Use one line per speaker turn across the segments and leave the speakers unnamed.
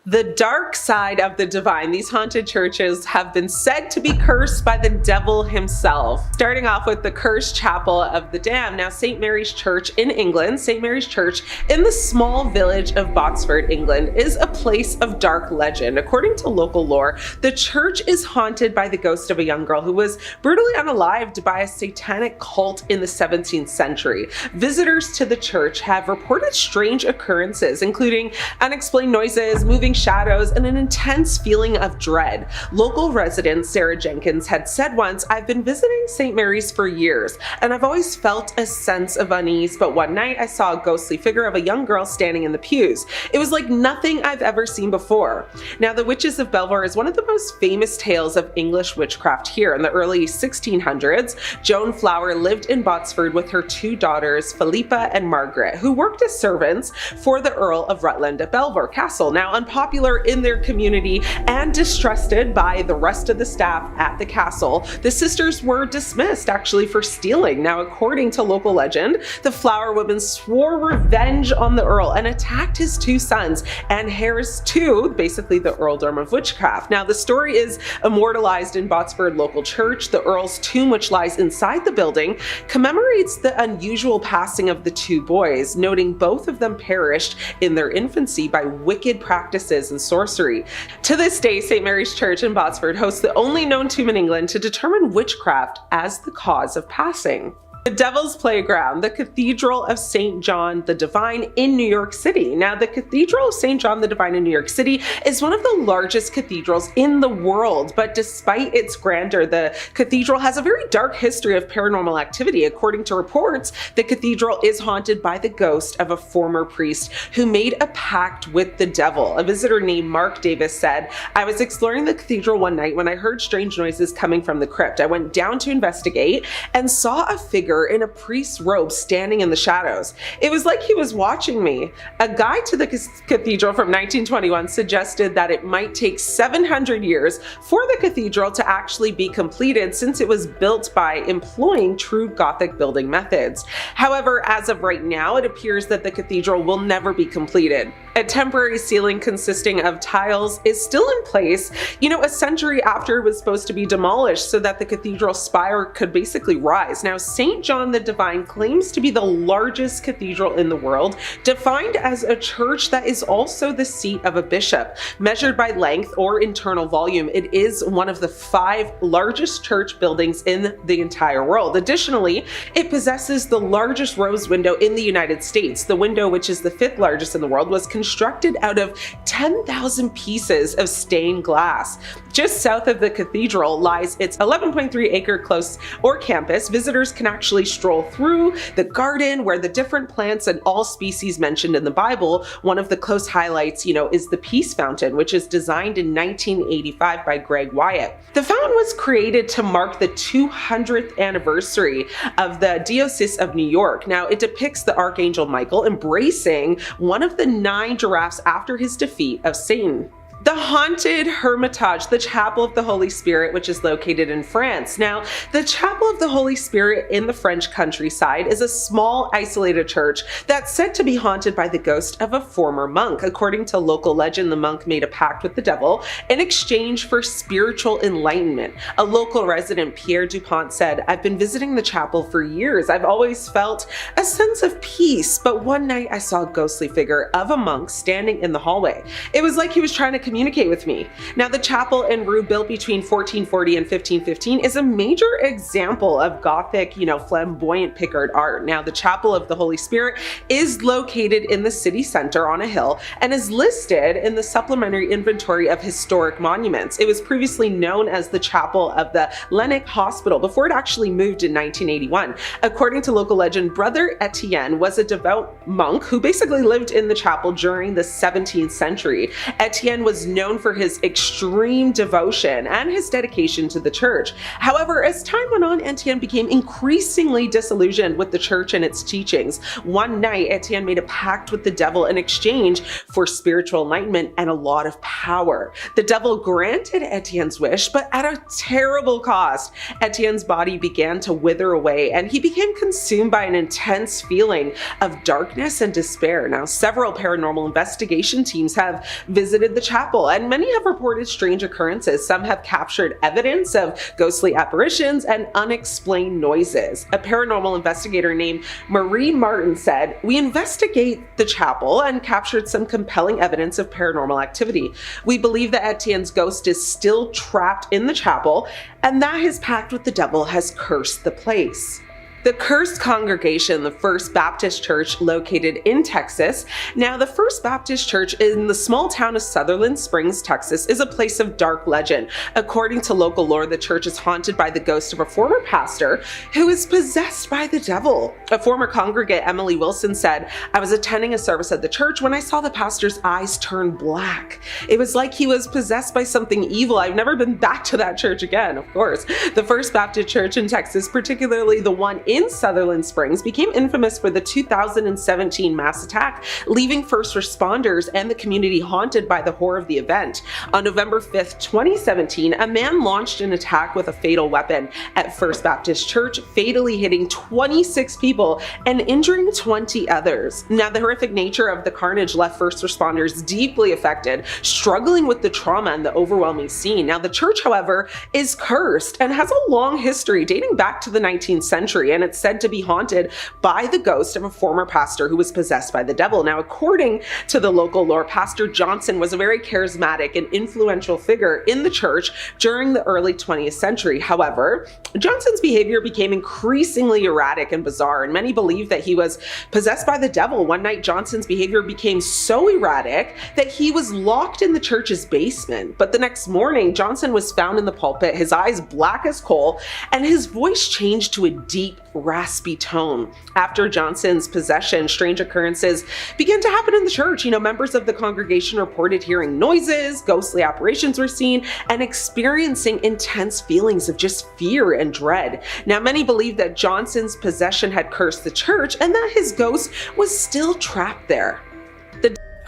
The dark side of the divine. These haunted churches have been said to be cursed by the devil himself. Starting off with the cursed chapel of the damned. Now, St. Mary's Church in England, St. Mary's Church in the small village of Botsford, England, is a place of dark legend. According to local lore, the church is haunted by the ghost of a young girl who was brutally unalived by a satanic cult in the 17th century. Visitors to the church have reported strange occurrences, including unexplained noises, moving shadows, and an intense feeling of dread. Local resident Sarah Jenkins had said once, "I've been visiting St. Mary's for years, and I've always felt a sense of unease, but one night I saw a ghostly figure of a young girl standing in the pews. It was like nothing I've ever seen before." Now, the Witches of Belvoir is one of the most famous tales of English witchcraft here. In the early 1600s, Joan Flower lived in Botsford with her two daughters, Philippa and Margaret, who worked as servants for the Earl of Rutland at Belvoir Castle. Now, unpopular in their community and distrusted by the rest of the staff at the castle, the sisters were dismissed actually for stealing. Now, according to local legend, the Flower women swore revenge on the Earl and attacked his two sons and heirs to basically the earldom of witchcraft. Now, the story is immortalized in Botsford local church. The Earl's tomb, which lies inside the building, commemorates the unusual passing of the two boys, noting both of them perished in their infancy by wicked practices and sorcery. To this day, St. Mary's Church in Botsford hosts the only known tomb in England to determine witchcraft as the cause of passing. The Devil's Playground, the Cathedral of St. John the Divine in New York City. Now, the Cathedral of St. John the Divine in New York City is one of the largest cathedrals in the world, but despite its grandeur, the cathedral has a very dark history of paranormal activity. According to reports, the cathedral is haunted by the ghost of a former priest who made a pact with the devil. A visitor named Mark Davis said, "I was exploring the cathedral one night when I heard strange noises coming from the crypt. I went down to investigate and saw a figure in a priest's robe standing in the shadows. It was like he was watching me." A guide to the cathedral from 1921 suggested that it might take 700 years for the cathedral to actually be completed, since it was built by employing true Gothic building methods. However, as of right now, it appears that the cathedral will never be completed. A temporary ceiling consisting of tiles is still in place, a century after it was supposed to be demolished so that the cathedral spire could basically rise. Now, St. John the Divine claims to be the largest cathedral in the world, defined as a church that is also the seat of a bishop. Measured by length or internal volume, it is one of the 5 largest church buildings in the entire world. Additionally, it possesses the largest rose window in the United States. The window, which is the 5th largest in the world, was constructed out of 10,000 pieces of stained glass. Just south of the cathedral lies its 11.3-acre close or campus. Visitors can actually stroll through the garden where the different plants and all species mentioned in the Bible. One of the close highlights, is the Peace Fountain, which is designed in 1985 by Greg Wyatt. The fountain was created to mark the 200th anniversary of the Diocese of New York. Now, it depicts the Archangel Michael embracing one of the 9 giraffes after his defeat of Satan. The haunted Hermitage, the Chapel of the Holy Spirit, which is located in France. Now, the Chapel of the Holy Spirit in the French countryside is a small, isolated church that's said to be haunted by the ghost of a former monk. According to local legend, the monk made a pact with the devil in exchange for spiritual enlightenment. A local resident, Pierre Dupont, said, "I've been visiting the chapel for years. I've always felt a sense of peace, but one night I saw a ghostly figure of a monk standing in the hallway. It was like he was trying to communicate with me." Now, the chapel in Roux, built between 1440 and 1515, is a major example of Gothic, flamboyant Picard art. Now, the Chapel of the Holy Spirit is located in the city center on a hill and is listed in the supplementary inventory of historic monuments. It was previously known as the Chapel of the Lennox Hospital before it actually moved in 1981. According to local legend, Brother Etienne was a devout monk who basically lived in the chapel during the 17th century. Etienne was was known for his extreme devotion and his dedication to the church. However, as time went on, Etienne became increasingly disillusioned with the church and its teachings. One night, Etienne made a pact with the devil in exchange for spiritual enlightenment and a lot of power. The devil granted Etienne's wish, but at a terrible cost. Etienne's body began to wither away, and he became consumed by an intense feeling of darkness and despair. Now, several paranormal investigation teams have visited the chapel, and many have reported strange occurrences. Some have captured evidence of ghostly apparitions and unexplained noises. A paranormal investigator named Marie Martin said, "We investigate the chapel and captured some compelling evidence of paranormal activity. We believe that Etienne's ghost is still trapped in the chapel and that his pact with the devil has cursed the place." The cursed congregation, the First Baptist Church located in Texas. Now, the First Baptist Church in the small town of Sutherland Springs, Texas, is a place of dark legend. According to local lore, the church is haunted by the ghost of a former pastor who is possessed by the devil. A former congregant, Emily Wilson, said, "I was attending a service at the church when I saw the pastor's eyes turn black. It was like he was possessed by something evil. I've never been back to that church again." Of course, the First Baptist Church in Texas, particularly the one in Sutherland Springs, became infamous for the 2017 mass attack, leaving first responders and the community haunted by the horror of the event. On November 5th, 2017, a man launched an attack with a fatal weapon at First Baptist Church, fatally hitting 26 people and injuring 20 others. Now, the horrific nature of the carnage left first responders deeply affected, struggling with the trauma and the overwhelming scene. Now, the church, however, is cursed and has a long history dating back to the 19th century, and it's said to be haunted by the ghost of a former pastor who was possessed by the devil. Now, according to the local lore, Pastor Johnson was a very charismatic and influential figure in the church during the early 20th century. However, Johnson's behavior became increasingly erratic and bizarre, and many believe that he was possessed by the devil. One night, Johnson's behavior became so erratic that he was locked in the church's basement. But the next morning, Johnson was found in the pulpit, his eyes black as coal, and his voice changed to a deep, raspy tone. After Johnson's possession, strange occurrences began to happen in the church. Members of the congregation reported hearing noises, ghostly apparitions were seen, and experiencing intense feelings of just fear and dread. Now, many believe that Johnson's possession had cursed the church and that his ghost was still trapped there.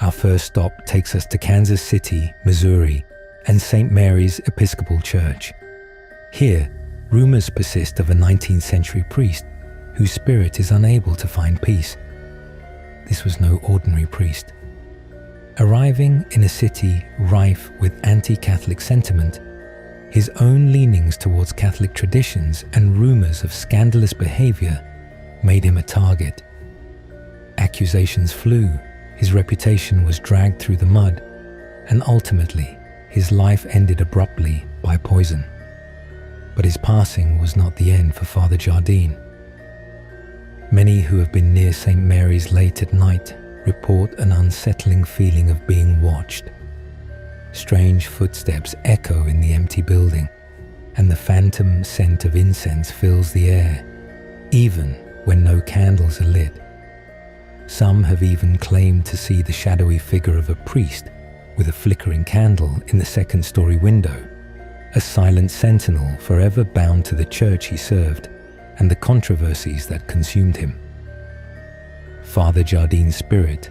Our first stop takes us to Kansas City, Missouri, and St. Mary's Episcopal Church. Here, rumors persist of a 19th century priest whose spirit is unable to find peace. This was no ordinary priest. Arriving in a city rife with anti-Catholic sentiment, his own leanings towards Catholic traditions and rumors of scandalous behavior made him a target. Accusations flew, his reputation was dragged through the mud, and ultimately his life ended abruptly by poison. But his passing was not the end for Father Jardine. Many who have been near St. Mary's late at night report an unsettling feeling of being watched. Strange footsteps echo in the empty building, and the phantom scent of incense fills the air, even when no candles are lit. Some have even claimed to see the shadowy figure of a priest with a flickering candle in the second-story window, a silent sentinel forever bound to the church he served and the controversies that consumed him. Father Jardine's spirit,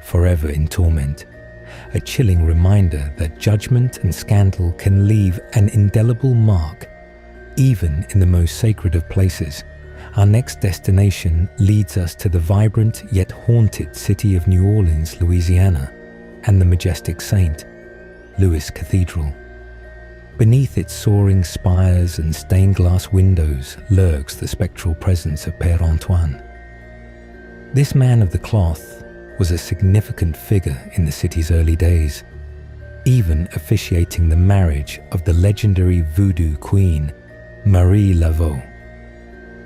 forever in torment, a chilling reminder that judgment and scandal can leave an indelible mark, even in the most sacred of places. Our next destination leads us to the vibrant yet haunted city of New Orleans, Louisiana, and the majestic St. Louis Cathedral. Beneath its soaring spires and stained glass windows lurks the spectral presence of Père Antoine. This man of the cloth was a significant figure in the city's early days, even officiating the marriage of the legendary voodoo queen, Marie Laveau.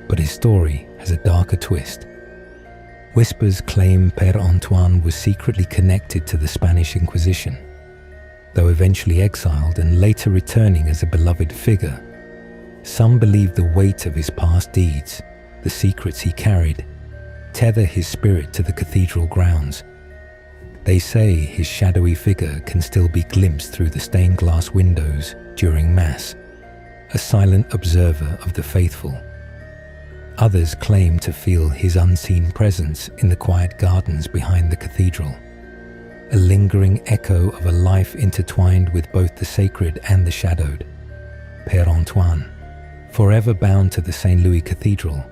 But his story has a darker twist. Whispers claim Père Antoine was secretly connected to the Spanish Inquisition. Though eventually exiled and later returning as a beloved figure, some believe the weight of his past deeds, the secrets he carried, tether his spirit to the cathedral grounds. They say his shadowy figure can still be glimpsed through the stained glass windows during Mass, a silent observer of the faithful. Others claim to feel his unseen presence in the quiet gardens behind the cathedral, a lingering echo of a life intertwined with both the sacred and the shadowed. Père Antoine, forever bound to the St. Louis Cathedral,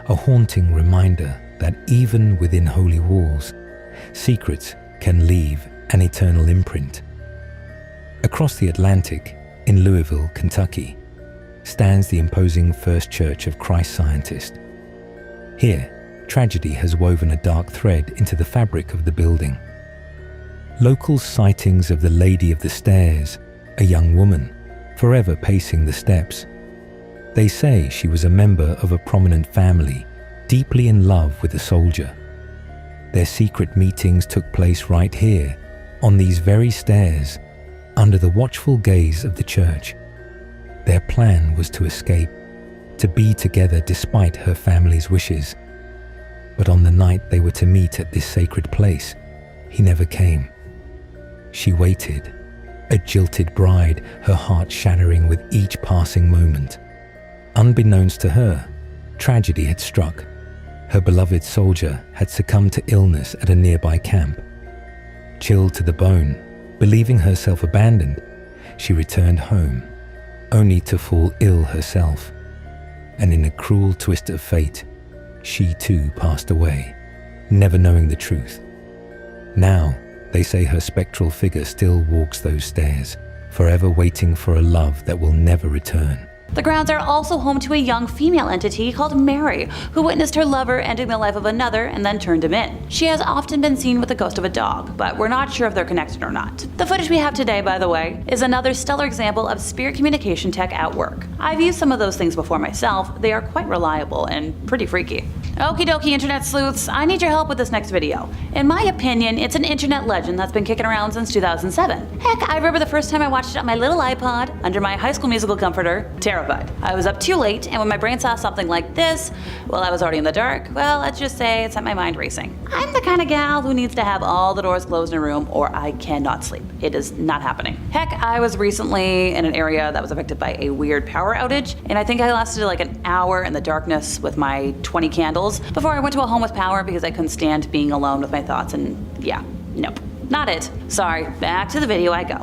a haunting reminder that even within holy walls, secrets can leave an eternal imprint. Across the Atlantic, in Louisville, Kentucky, stands the imposing First Church of Christ Scientist. Here, tragedy has woven a dark thread into the fabric of the building. Local sightings of the Lady of the Stairs, a young woman, forever pacing the steps. They say she was a member of a prominent family, deeply in love with a soldier. Their secret meetings took place right here, on these very stairs, under the watchful gaze of the church. Their plan was to escape, to be together despite her family's wishes. But on the night they were to meet at this sacred place, he never came. She waited, a jilted bride, her heart shattering with each passing moment. Unbeknownst to her, tragedy had struck. Her beloved soldier had succumbed to illness at a nearby camp. Chilled to the bone, believing herself abandoned, she returned home, only to fall ill herself. And in a cruel twist of fate, she too passed away, never knowing the truth. Now, they say her spectral figure still walks those stairs, forever waiting for a love that will never return.
The grounds are also home to a young female entity called Mary, who witnessed her lover ending the life of another and then turned him in. She has often been seen with the ghost of a dog, but we're not sure if they're connected or not. The footage we have today, by the way, is another stellar example of spirit communication tech at work. I've used some of those things before myself. They are quite reliable and pretty freaky. Okie dokie, internet sleuths, I need your help with this next video. In my opinion, it's an internet legend that's been kicking around since 2007. Heck, I remember the first time I watched it on my little iPod under my High School Musical comforter, terrified. I was up too late, and when my brain saw something like this, well, I was already in the dark. Well, let's just say it sent my mind racing. I'm the kind of gal who needs to have all the doors closed in a room or I cannot sleep. It is not happening. Heck, I was recently in an area that was affected by a weird power outage, and I think I lasted like an hour in the darkness with my 20 candles before I went to a home with power because I couldn't stand being alone with my thoughts, and yeah, nope. Not it. Sorry, back to the video I go.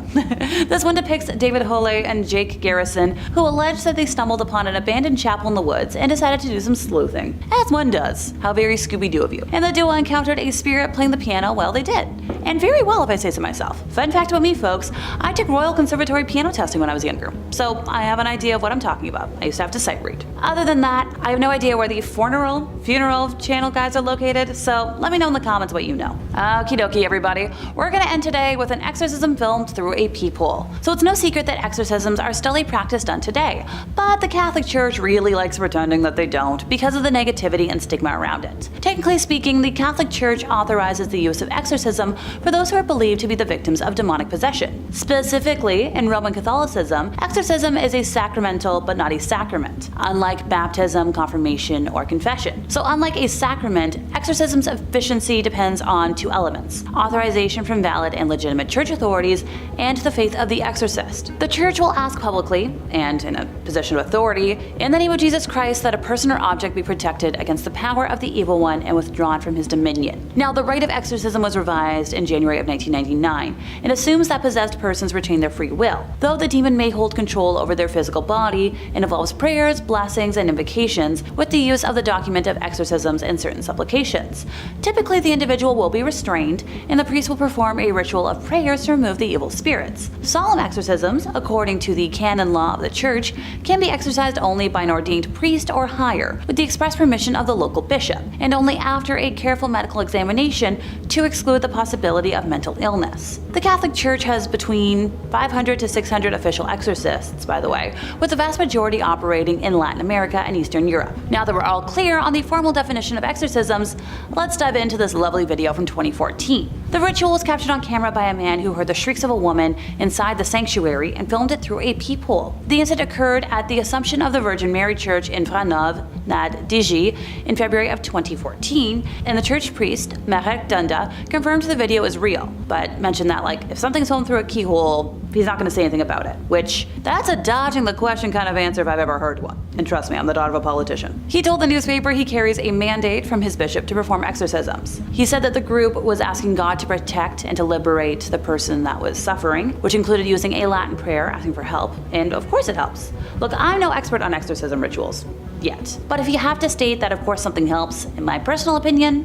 This one depicts David Hole and Jake Garrison, who allege that they stumbled upon an abandoned chapel in the woods and decided to do some sleuthing. As one does. How very Scooby-Doo of you. And the duo encountered a spirit playing the piano while they did. And very well, if I say so myself. Fun fact about me, folks, I took Royal Conservatory piano testing when I was younger, so I have an idea of what I'm talking about. I used to have to sight read. Other than that, I have no idea where the funeral channel guys are located, so let me know in the comments what you know. Okie dokie, everybody. We're gonna end today with an exorcism filmed through a peephole. So it's no secret that exorcisms are still a practice done today, but the Catholic Church really likes pretending that they don't because of the negativity and stigma around it. Technically speaking, the Catholic Church authorizes the use of exorcism for those who are believed to be the victims of demonic possession. Specifically, in Roman Catholicism, exorcism is a sacramental but not a sacrament, unlike baptism, confirmation, or confession. So unlike a sacrament, exorcism's efficiency depends on two elements: authorization from valid and legitimate church authorities and the faith of the exorcist. The church will ask publicly, and in a position of authority, in the name of Jesus Christ, that a person or object be protected against the power of the evil one and withdrawn from his dominion. Now, the rite of exorcism was revised in January of 1999 and assumes that possessed persons retain their free will, though the demon may hold control over their physical body and involves prayers, blessings, and invocations with the use of the document of exorcisms and certain supplications. Typically, the individual will be restrained and the priest will perform a ritual of prayers to remove the evil spirits. Solemn exorcisms, according to the canon law of the church, can be exercised only by an ordained priest or higher, with the express permission of the local bishop, and only after a careful medical examination to exclude the possibility of mental illness. The Catholic Church has between 500 to 600 official exorcists, by the way, with the vast majority operating in Latin America and Eastern Europe. Now that we're all clear on the formal definition of exorcisms, let's dive into this lovely video from 2014. The ritual was captured on camera by a man who heard the shrieks of a woman inside the sanctuary and filmed it through a peephole. The incident occurred at the Assumption of the Virgin Mary Church in Franov nad Digi in February of 2014, and the church priest, Marek Dunda, confirmed the video is real, but mentioned that if something's filmed through a keyhole, he's not going to say anything about it, which, that's a dodging the question kind of answer if I've ever heard one. And trust me, I'm the daughter of a politician. He told the newspaper he carries a mandate from his bishop to perform exorcisms. He said that the group was asking God to protect and to liberate the person that was suffering, which included using a Latin prayer asking for help, and of course it helps. Look, I'm no expert on exorcism rituals. Yet. But if you have to state that of course something helps, in my personal opinion,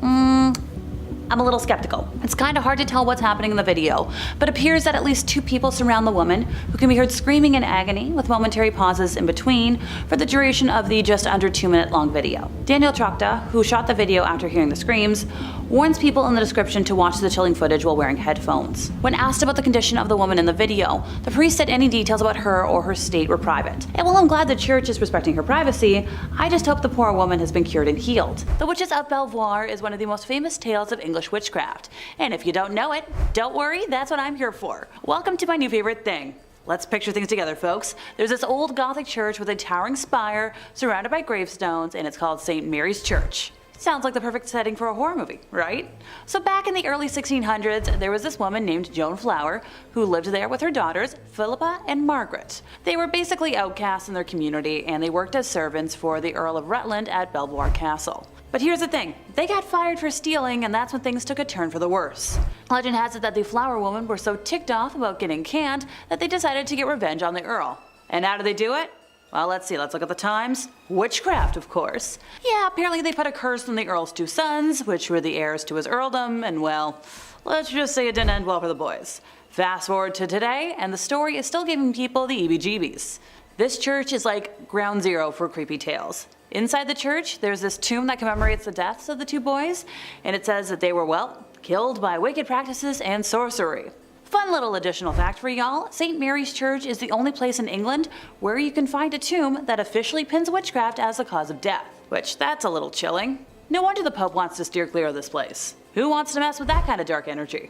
I'm a little skeptical. It's kind of hard to tell what's happening in the video, but it appears that at least 2 people surround the woman, who can be heard screaming in agony with momentary pauses in between for the duration of the just under 2-minute long video. Daniel Chokta, who shot the video after hearing the screams, warns people in the description to watch the chilling footage while wearing headphones. When asked about the condition of the woman in the video, the priest said any details about her or her state were private. And while I'm glad the church is respecting her privacy, I just hope the poor woman has been cured and healed. The Witches of Belvoir is one of the most famous tales of English witchcraft. And if you don't know it, don't worry, that's what I'm here for. Welcome to my new favorite thing. Let's picture things together, folks. There's this old Gothic church with a towering spire surrounded by gravestones, and it's called St. Mary's Church. Sounds like the perfect setting for a horror movie, right? So back in the early 1600s, there was this woman named Joan Flower who lived there with her daughters, Philippa and Margaret. They were basically outcasts in their community, and they worked as servants for the Earl of Rutland at Belvoir Castle. But here's the thing, they got fired for stealing, and that's when things took a turn for the worse. Legend has it that the Flower women were so ticked off about getting canned that they decided to get revenge on the Earl. And how did they do it? Well, let's look at the times. Witchcraft, of course. Yeah, apparently they put a curse on the Earl's 2 sons, which were the heirs to his earldom, and well, let's just say it didn't end well for the boys. Fast forward to today, and the story is still giving people the EBGBs. This church is like ground zero for creepy tales. Inside the church, there's this tomb that commemorates the deaths of the 2 boys, and it says that they were, well, killed by wicked practices and sorcery. Fun little additional fact for y'all, St. Mary's Church is the only place in England where you can find a tomb that officially pins witchcraft as the cause of death. Which, that's a little chilling. No wonder the Pope wants to steer clear of this place. Who wants to mess with that kind of dark energy?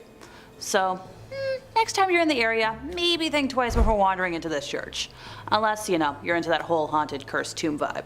So, next time you're in the area, maybe think twice before wandering into this church. Unless, you're into that whole haunted cursed tomb vibe.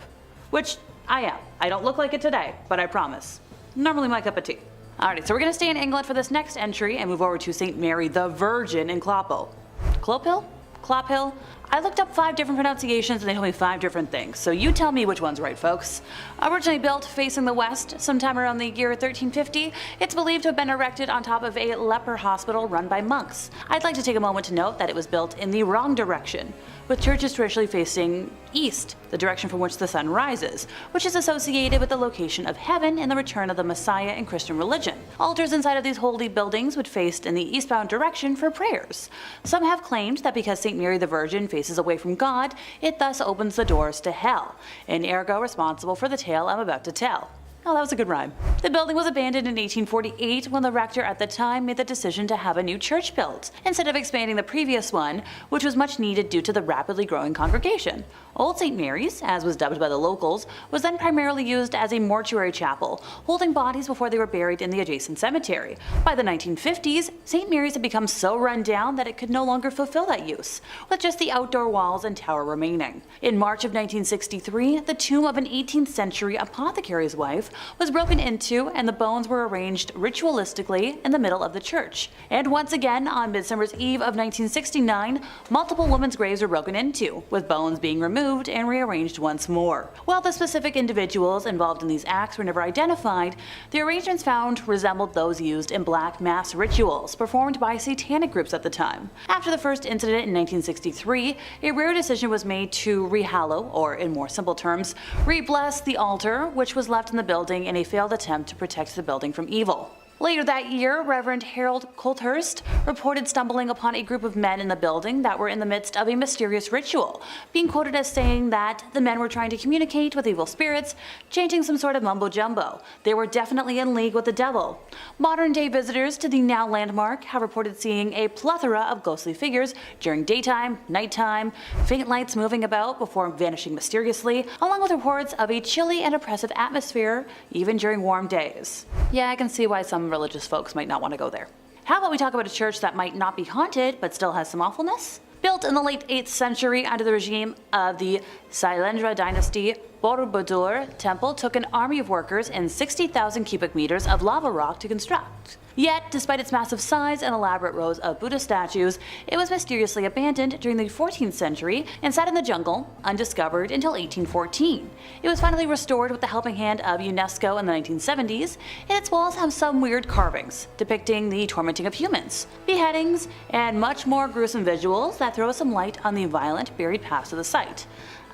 Which, I am. I don't look like it today, but I promise. Normally my cup of tea. Alright, so we're going to stay in England for this next entry and move over to St. Mary the Virgin in Clophill. Clophill? Clophill? I looked up 5 different pronunciations and they told me 5 different things, so you tell me which one's right, folks. Originally built facing the west sometime around the year 1350, it's believed to have been erected on top of a leper hospital run by monks. I'd like to take a moment to note that it was built in the wrong direction, with churches traditionally facing east, the direction from which the sun rises, which is associated with the location of heaven and the return of the Messiah in Christian religion. Altars inside of these holy buildings would face in the eastbound direction for prayers. Some have claimed that because St. Mary the Virgin faces away from God, it thus opens the doors to hell, and ergo responsible for the tale I'm about to tell. Oh, that was a good rhyme. The building was abandoned in 1848 when the rector at the time made the decision to have a new church built, instead of expanding the previous one, which was much needed due to the rapidly growing congregation. Old St. Mary's, as was dubbed by the locals, was then primarily used as a mortuary chapel, holding bodies before they were buried in the adjacent cemetery. By the 1950s, St. Mary's had become so run down that it could no longer fulfill that use, with just the outdoor walls and tower remaining. In March of 1963, the tomb of an 18th century apothecary's wife was broken into and the bones were arranged ritualistically in the middle of the church. And once again, on Midsummer's Eve of 1969, multiple women's graves were broken into, with bones being removed and rearranged once more. While the specific individuals involved in these acts were never identified, the arrangements found resembled those used in black mass rituals performed by satanic groups at the time. After the first incident in 1963, a rare decision was made to rehallow, or in more simple terms, re-bless the altar, which was left in the building in a failed attempt to protect the building from evil. Later that year, Reverend Harold Colthurst reported stumbling upon a group of men in the building that were in the midst of a mysterious ritual, being quoted as saying that the men were trying to communicate with evil spirits, chanting some sort of mumbo-jumbo. They were definitely in league with the devil. Modern-day visitors to the now landmark have reported seeing a plethora of ghostly figures during daytime, nighttime, faint lights moving about before vanishing mysteriously, along with reports of a chilly and oppressive atmosphere even during warm days. Yeah, I can see why some some religious folks might not want to go there. How about we talk about a church that might not be haunted, but still has some awfulness? Built in the late 8th century under the regime of the Sailendra dynasty, Borobudur Temple took an army of workers and 60,000 cubic meters of lava rock to construct. Yet, despite its massive size and elaborate rows of Buddha statues, it was mysteriously abandoned during the 14th century and sat in the jungle, undiscovered until 1814. It was finally restored with the helping hand of UNESCO in the 1970s, and its walls have some weird carvings depicting the tormenting of humans, beheadings, and much more gruesome visuals that throw some light on the violent buried past of the site.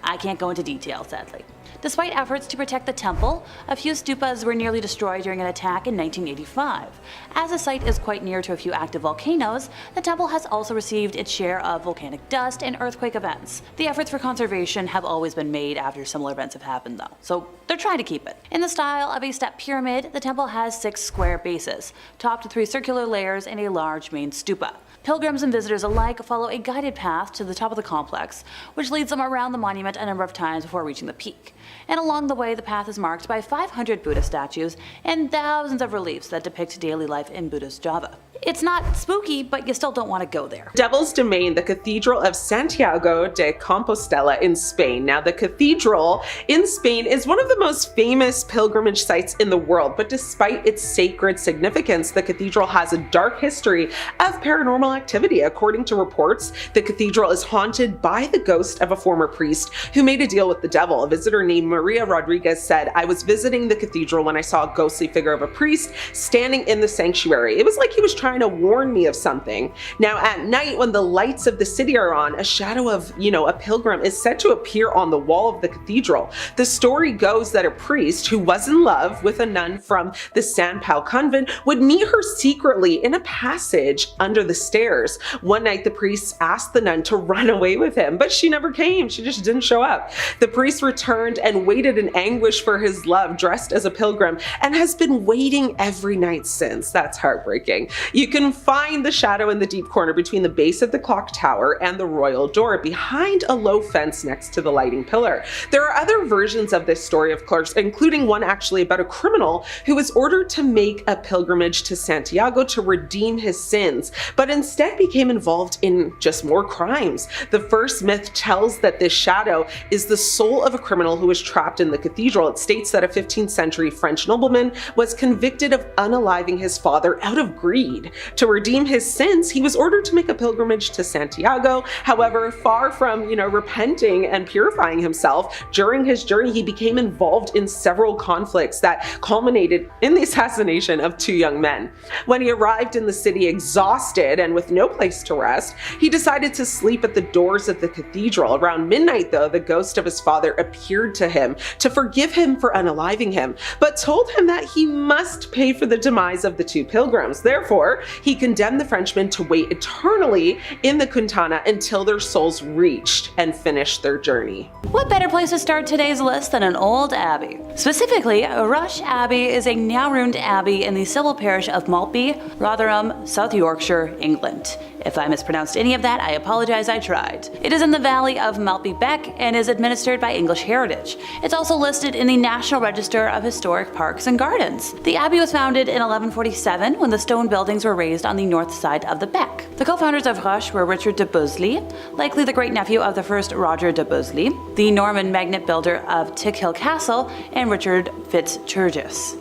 I can't go into detail, sadly. Despite efforts to protect the temple, a few stupas were nearly destroyed during an attack in 1985. As the site is quite near to a few active volcanoes, the temple has also received its share of volcanic dust and earthquake events. The efforts for conservation have always been made after similar events have happened though, so they're trying to keep it. In the style of a step pyramid, the temple has 6 square bases, topped with 3 circular layers and a large main stupa. Pilgrims and visitors alike follow a guided path to the top of the complex, which leads them around the monument a number of times before reaching the peak. And along the way, the path is marked by 500 Buddha statues and thousands of reliefs that depict daily life in Buddha's Java. It's not spooky, but you still don't want to go there.
Devil's Domain, the Cathedral of Santiago de Compostela in Spain. Now, the cathedral in Spain is one of the most famous pilgrimage sites in the world, but despite its sacred significance, the cathedral has a dark history of paranormal activity. According to reports, the cathedral is haunted by the ghost of a former priest who made a deal with the devil. A visitor named Maria Rodriguez said, "I was visiting the cathedral when I saw a ghostly figure of a priest standing in the sanctuary. It was like he was trying to warn me of something." Now, at night, when the lights of the city are on, a shadow of, a pilgrim is said to appear on the wall of the cathedral. The story goes that a priest who was in love with a nun from the San Pau convent would meet her secretly in a passage under the stairs. One night, the priest asked the nun to run away with him, but she never came. She just didn't show up. The priest returned and waited in anguish for his love, dressed as a pilgrim, and has been waiting every night since. That's heartbreaking. You can find the shadow in the deep corner between the base of the clock tower and the royal door, behind a low fence next to the lighting pillar. There are other versions of this story, of course, including one actually about a criminal who was ordered to make a pilgrimage to Santiago to redeem his sins, but instead became involved in just more crimes. The first myth tells that this shadow is the soul of a criminal who was trapped in the cathedral. It states that a 15th century French nobleman was convicted of unaliving his father out of greed. To redeem his sins, he was ordered to make a pilgrimage to Santiago. However, far from, repenting and purifying himself, during his journey, he became involved in several conflicts that culminated in the assassination of 2 young men. When he arrived in the city exhausted and with no place to rest, he decided to sleep at the doors of the cathedral. Around midnight, though, the ghost of his father appeared to him to forgive him for unaliving him, but told him that he must pay for the demise of the 2 pilgrims. Therefore, he condemned the Frenchmen to wait eternally in the Quintana until their souls reached and finished their journey.
What better place to start today's list than an old abbey? Specifically, Roche Abbey is a now ruined abbey in the civil parish of Maltby, Rotherham, South Yorkshire, England. If I mispronounced any of that, I apologize, I tried. It is in the valley of Maltby Beck and is administered by English Heritage. It's also listed in the National Register of Historic Parks and Gardens. The abbey was founded in 1147 when the stone buildings were raised on the north side of the beck. The co-founders of Roche were Richard de Busely, likely the great-nephew of the first Roger de Busely, the Norman magnate builder of Tickhill Castle, and Richard Fitzgerald.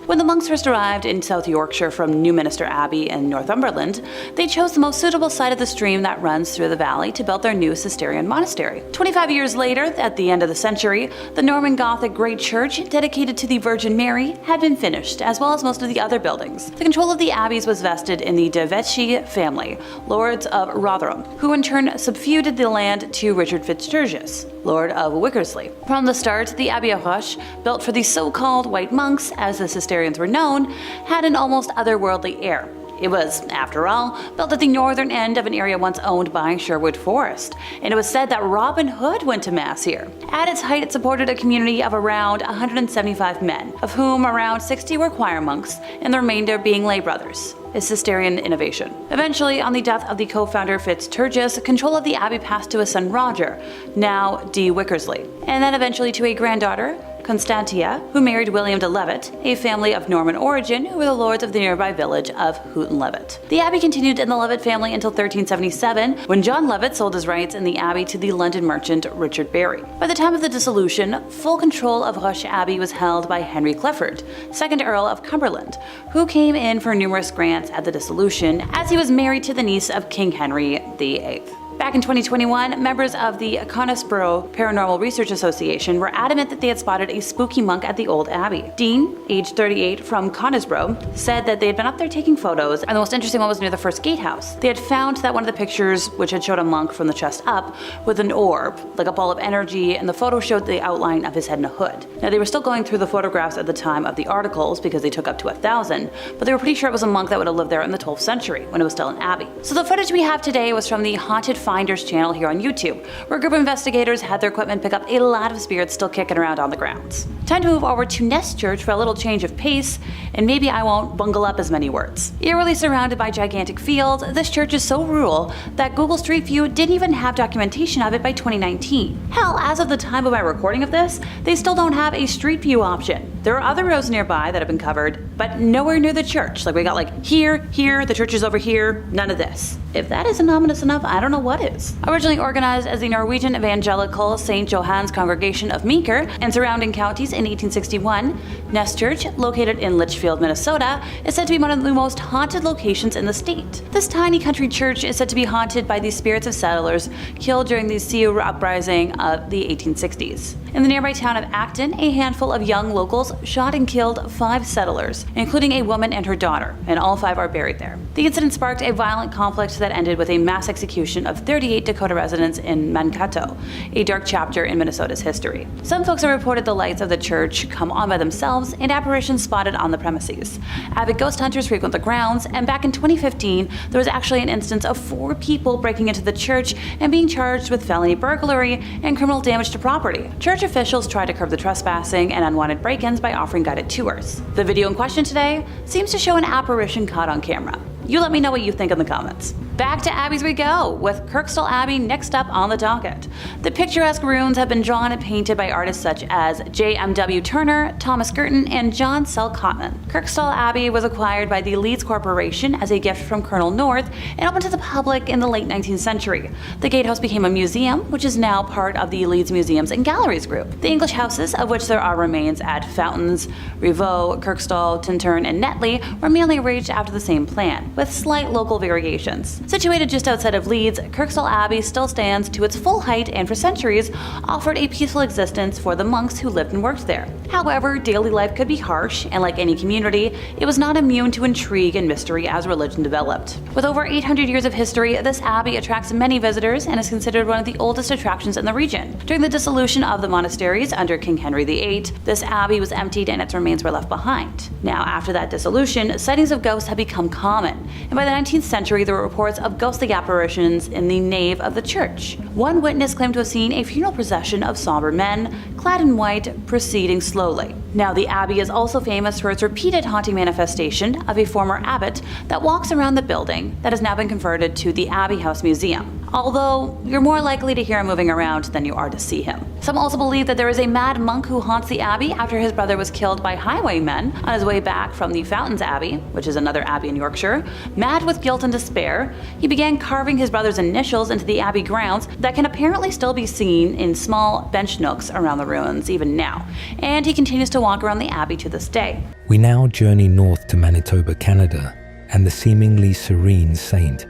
When the monks first arrived in South Yorkshire from Newminster Abbey in Northumberland, they chose the most suitable side of the stream that runs through the valley to build their new Cistercian monastery. 25 years later, at the end of the century, the Norman Gothic Great Church, dedicated to the Virgin Mary, had been finished, as well as most of the other buildings. The control of the abbeys was vested in the de Vesci family, lords of Rotherham, who in turn subfeuded the land to Richard Fitzgerald, Lord of Wickersley. From the start, the Abbey of Roche, built for the so-called white monks, as the Cistercians were known, had an almost otherworldly air. It was, after all, built at the northern end of an area once owned by Sherwood Forest, and it was said that Robin Hood went to mass here. At its height, it supported a community of around 175 men, of whom around 60 were choir monks, and the remainder being lay brothers. A Cistercian innovation. Eventually, on the death of the co-founder Fitzgerald, control of the abbey passed to his son Roger, now D. Wickersley, and then eventually to a granddaughter, Constantia, who married William de Levet, a family of Norman origin who were the lords of the nearby village of Houghton-Levet. The abbey continued in the Levet family until 1377, when John Levet sold his rights in the abbey to the London merchant Richard Barry. By the time of the dissolution, full control of Roche Abbey was held by Henry Clifford, 2nd Earl of Cumberland, who came in for numerous grants at the dissolution as he was married to the niece of King Henry VIII. Back in 2021, members of the Conisbrough Paranormal Research Association were adamant that they had spotted a spooky monk at the old abbey. Dean, age 38, from Conisbrough, said that they had been up there taking photos, and the most interesting one was near the first gatehouse. They had found that one of the pictures, which had showed a monk from the chest up, with an orb, like a ball of energy, and the photo showed the outline of his head and a hood. Now, they were still going through the photographs at the time of the articles, because they took up to 1,000, but they were pretty sure it was a monk that would have lived there in the 12th century, when it was still an abbey. So the footage we have today was from the Haunted Finders channel here on YouTube, where a group of investigators had their equipment pick up a lot of spirits still kicking around on the grounds. Time to move over to Ness Church for a little change of pace, and maybe I won't bungle up as many words. Eerily surrounded by gigantic fields, this church is so rural that Google Street View didn't even have documentation of it by 2019. Hell, as of the time of my recording of this, they still don't have a Street View option. There are other roads nearby that have been covered, but nowhere near the church. Like we got like here, the church is over here, none of this. If that isn't ominous enough, I don't know what is. Originally organized as the Norwegian Evangelical St. Johan's Congregation of Meeker and surrounding counties in 1861, Ness Church, located in Litchfield, Minnesota, is said to be one of the most haunted locations in the state. This tiny country church is said to be haunted by the spirits of settlers killed during the Sioux uprising of the 1860s. In the nearby town of Acton, a handful of young locals shot and killed 5 settlers, including a woman and her daughter, and all 5 are buried there. The incident sparked a violent conflict that ended with a mass execution of 38 Dakota residents in Mankato, a dark chapter in Minnesota's history. Some folks have reported the lights of the church come on by themselves and apparitions spotted on the premises. Avid ghost hunters frequent the grounds, and back in 2015, there was actually an instance of 4 people breaking into the church and being charged with felony burglary and criminal damage to property. Church officials tried to curb the trespassing and unwanted break-ins by offering guided tours. The video in question today seems to show an apparition caught on camera. You let me know what you think in the comments. Back to abbeys we go, with Kirkstall Abbey next up on the docket. The picturesque ruins have been drawn and painted by artists such as J.M.W. Turner, Thomas Girton, and John Sell Cotman. Kirkstall Abbey was acquired by the Leeds Corporation as a gift from Colonel North and opened to the public in the late 19th century. The gatehouse became a museum, which is now part of the Leeds Museums and Galleries group. The English houses, of which there are remains at Fountains, Rievaulx, Kirkstall, Tintern, and Netley, were mainly arranged after the same plan, with slight local variations. Situated just outside of Leeds, Kirkstall Abbey still stands to its full height and for centuries offered a peaceful existence for the monks who lived and worked there. However, daily life could be harsh, and like any community, it was not immune to intrigue and mystery as religion developed. With over 800 years of history, this abbey attracts many visitors and is considered one of the oldest attractions in the region. During the dissolution of the monasteries under King Henry VIII, this abbey was emptied and its remains were left behind. Now, after that dissolution, sightings of ghosts have become common, and by the 19th century there were reports of ghostly apparitions in the nave of the church. One witness claimed to have seen a funeral procession of somber men, clad in white, proceeding slowly. Now, the abbey is also famous for its repeated haunting manifestation of a former abbot that walks around the building that has now been converted to the Abbey House Museum, although you're more likely to hear him moving around than you are to see him. Some also believe that there is a mad monk who haunts the abbey after his brother was killed by highwaymen on his way back from the Fountains Abbey, which is another abbey in Yorkshire. Mad with guilt and despair, he began carving his brother's initials into the abbey grounds that can apparently still be seen in small bench nooks around the ruins even now, and he continues to walk around the abbey to this day.
We now journey north to Manitoba, Canada, and the seemingly serene saint.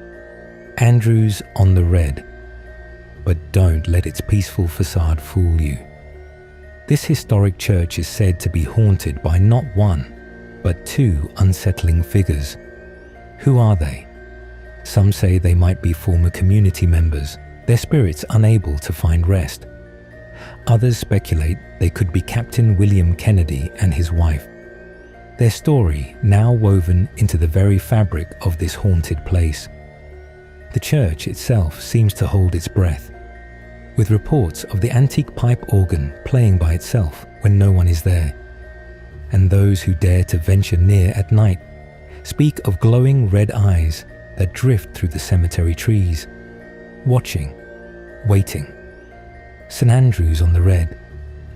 Andrew's on the red, but don't let its peaceful facade fool you. This historic church is said to be haunted by not one, but 2 unsettling figures. Who are they? Some say they might be former community members, their spirits unable to find rest. Others speculate they could be Captain William Kennedy and his wife. Their story now woven into the very fabric of this haunted place. The church itself seems to hold its breath, with reports of the antique pipe organ playing by itself when no one is there. And those who dare to venture near at night speak of glowing red eyes that drift through the cemetery trees, watching, waiting. St. Andrew's on the Red,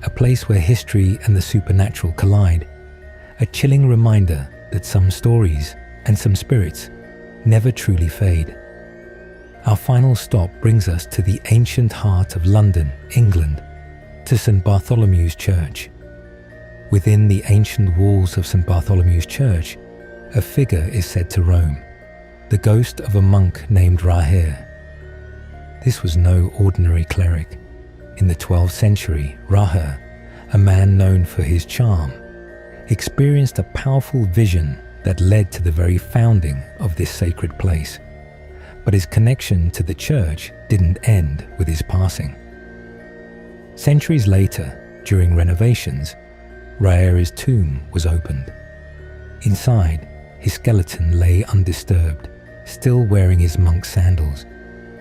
a place where history and the supernatural collide, a chilling reminder that some stories and some spirits never truly fade. Our final stop brings us to the ancient heart of London, England, to St. Bartholomew's Church. Within the ancient walls of St. Bartholomew's Church, a figure is said to roam, the ghost of a monk named Raher. This was no ordinary cleric. In the 12th century, Raher, a man known for his charm, experienced a powerful vision that led to the very founding of this sacred place. But his connection to the church didn't end with his passing. Centuries later, during renovations, Raher's tomb was opened. Inside, his skeleton lay undisturbed, still wearing his monk's sandals.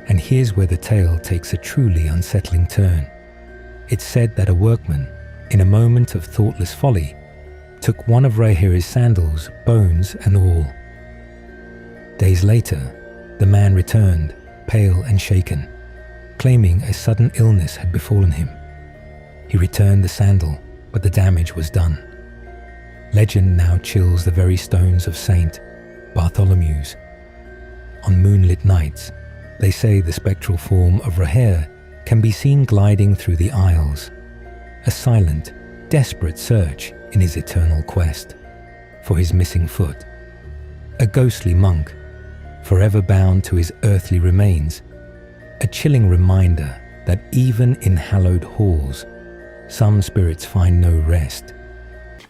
And here's where the tale takes a truly unsettling turn. It's said that a workman, in a moment of thoughtless folly, took one of Raher's sandals, bones and all. Days later, the man returned, pale and shaken, claiming a sudden illness had befallen him. He returned the sandal, but the damage was done. Legend now chills the very stones of St. Bartholomew's. On moonlit nights, they say the spectral form of Raher can be seen gliding through the aisles, a silent, desperate search in his eternal quest for his missing foot. A ghostly monk, forever bound to his earthly remains, a chilling reminder that even in hallowed halls, some spirits find no rest.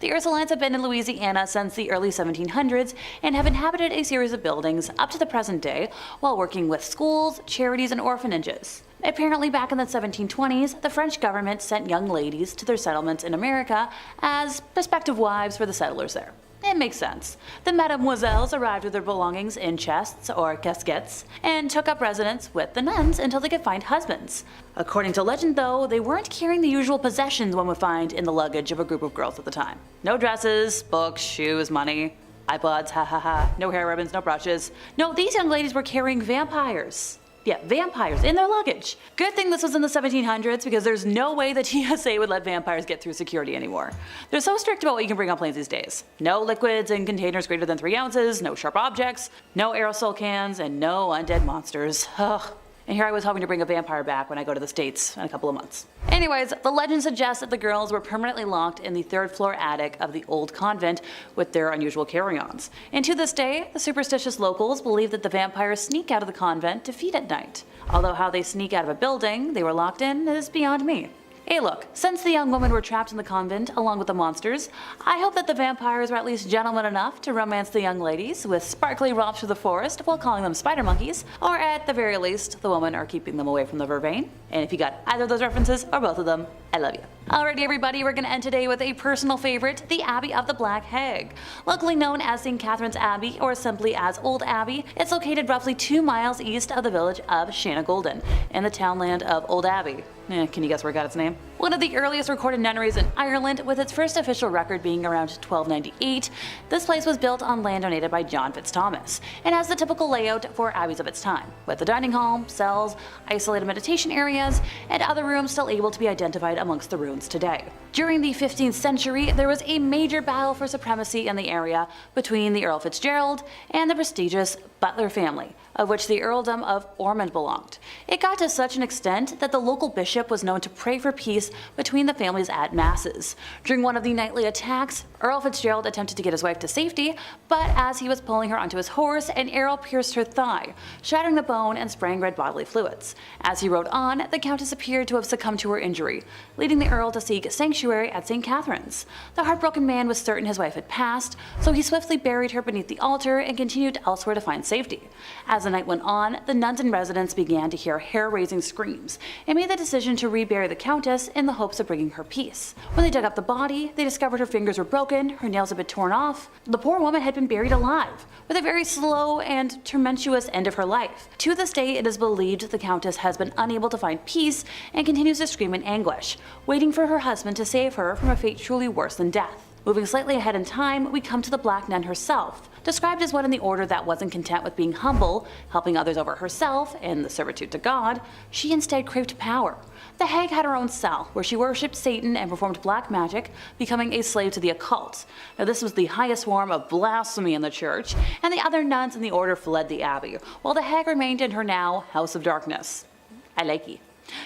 The Ursulines have been in Louisiana since the early 1700s and have inhabited a series of buildings up to the present day while working with schools, charities, and orphanages. Apparently back in the 1720s, the French government sent young ladies to their settlements in America as prospective wives for the settlers there. It makes sense. The mesdemoiselles arrived with their belongings in chests or casquettes and took up residence with the nuns until they could find husbands. According to legend though, they weren't carrying the usual possessions one would find in the luggage of a group of girls at the time. No dresses, books, shoes, money, iPods, no hair ribbons, no brushes. No, these young ladies were carrying vampires. Yeah, vampires in their luggage. Good thing this was in the 1700s because there's no way the TSA would let vampires get through security anymore. They're so strict about what you can bring on planes these days. No liquids in containers greater than 3 ounces, no sharp objects, no aerosol cans, and no undead monsters. Ugh. And here I was hoping to bring a vampire back when I go to the States in a couple of months. Anyways, the legend suggests that the girls were permanently locked in the 3rd floor attic of the old convent with their unusual carry-ons. And to this day, the superstitious locals believe that the vampires sneak out of the convent to feed at night. Although how they sneak out of a building they were locked in is beyond me. Hey look, since the young women were trapped in the convent along with the monsters, I hope that the vampires were at least gentlemen enough to romance the young ladies with sparkly romps through the forest while calling them spider monkeys, or at the very least, the women are keeping them away from the vervain. And if you got either of those references, or both of them, I love you. Alrighty everybody, we're gonna end today with a personal favorite, the Abbey of the Black Hag. Locally known as St. Catherine's Abbey, or simply as Old Abbey, it's located roughly 2 miles east of the village of Shanagolden, in the townland of Old Abbey. Can you guess where it got its name? One of the earliest recorded nunneries in Ireland, with its first official record being around 1298, this place was built on land donated by John Fitzthomas, and has the typical layout for abbeys of its time, with the dining hall, cells, isolated meditation areas, and other rooms still able to be identified amongst the ruins today. During the 15th century, there was a major battle for supremacy in the area between the Earl Fitzgerald and the prestigious Butler family, of which the earldom of Ormond belonged. It got to such an extent that the local bishop was known to pray for peace between the families at masses. During one of the nightly attacks, Earl Fitzgerald attempted to get his wife to safety, but as he was pulling her onto his horse, an arrow pierced her thigh, shattering the bone and spraying red bodily fluids. As he rode on, the countess appeared to have succumbed to her injury, leading the earl to seek sanctuary at St. Catherine's. The heartbroken man was certain his wife had passed, so he swiftly buried her beneath the altar and continued elsewhere to find safety. As the night went on, the nuns and residents began to hear hair-raising screams and made the decision to rebury the countess in the hopes of bringing her peace. When they dug up the body, they discovered her fingers were broken, her nails had been torn off. The poor woman had been buried alive, with a very slow and tumultuous end of her life. To this day, it is believed the countess has been unable to find peace and continues to scream in anguish, waiting for her husband to save her from a fate truly worse than death. Moving slightly ahead in time, we come to the Black Nun herself. Described as one in the order that wasn't content with being humble, helping others over herself, and the servitude to God, she instead craved power. The hag had her own cell, where she worshipped Satan and performed black magic, becoming a slave to the occult. Now this was the highest form of blasphemy in the church, and the other nuns in the order fled the abbey, while the hag remained in her now House of Darkness. I likey.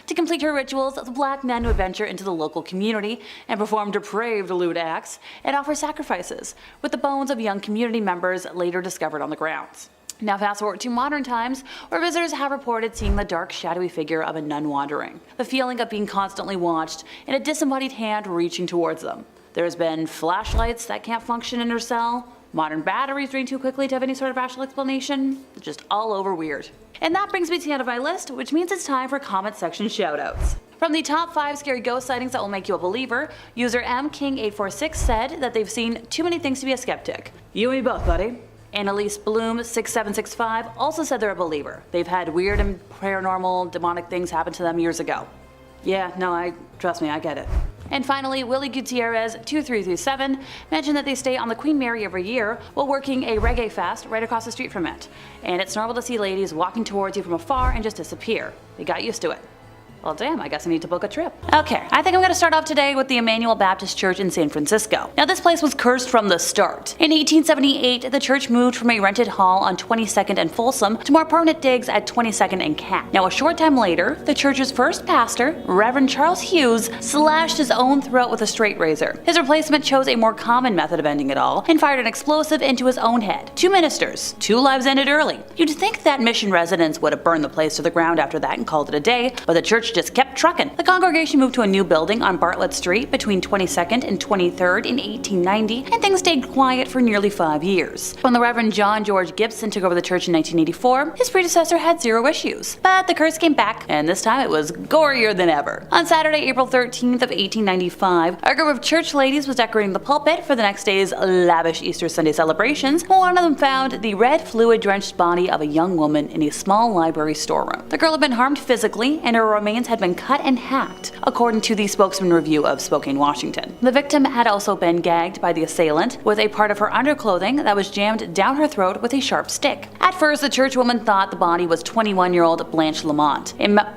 To complete her rituals, the Black Nun would venture into the local community and perform depraved lewd acts and offer sacrifices, with the bones of young community members later discovered on the grounds. Now fast forward to modern times, where visitors have reported seeing the dark, shadowy figure of a nun wandering, the feeling of being constantly watched, and a disembodied hand reaching towards them. There's been flashlights that can't function in her cell, modern batteries drain too quickly to have any sort of rational explanation, just all over weird. And that brings me to the end of my list, which means it's time for comment section shoutouts. From the top 5 scary ghost sightings that will make you a believer, user MKing846 said that they've seen too many things to be a skeptic. You and me both, buddy. Annalise Bloom6765 also said they're a believer. They've had weird and paranormal, demonic things happen to them years ago. Yeah, no, trust me, I get it. And finally, Willie Gutierrez2337 mentioned that they stay on the Queen Mary every year while working a reggae fest right across the street from it. And it's normal to see ladies walking towards you from afar and just disappear. They got used to it. Well damn, I guess I need to book a trip. Okay, I think I'm going to start off today with the Emanuel Baptist Church in San Francisco. Now this place was cursed from the start. In 1878, the church moved from a rented hall on 22nd and Folsom to more permanent digs at 22nd and Cat. Now a short time later, the church's first pastor, Reverend Charles Hughes, slashed his own throat with a straight razor. His replacement chose a more common method of ending it all and fired an explosive into his own head. 2 ministers, 2 lives ended early. You'd think that mission residents would have burned the place to the ground after that and called it a day, but the church just kept trucking. The congregation moved to a new building on Bartlett Street between 22nd and 23rd in 1890, and things stayed quiet for nearly 5 years. When the Reverend John George Gibson took over the church in 1984, his predecessor had 0 issues. But the curse came back, and this time it was gorier than ever. On Saturday, April 13th of 1895, a group of church ladies was decorating the pulpit for the next day's lavish Easter Sunday celebrations, when one of them found the red fluid-drenched body of a young woman in a small library storeroom. The girl had been harmed physically, and her remains had been cut and hacked, according to the Spokesman Review of Spokane, Washington. The victim had also been gagged by the assailant with a part of her underclothing that was jammed down her throat with a sharp stick. At first, the churchwoman thought the body was 21-year-old Blanche Lamont,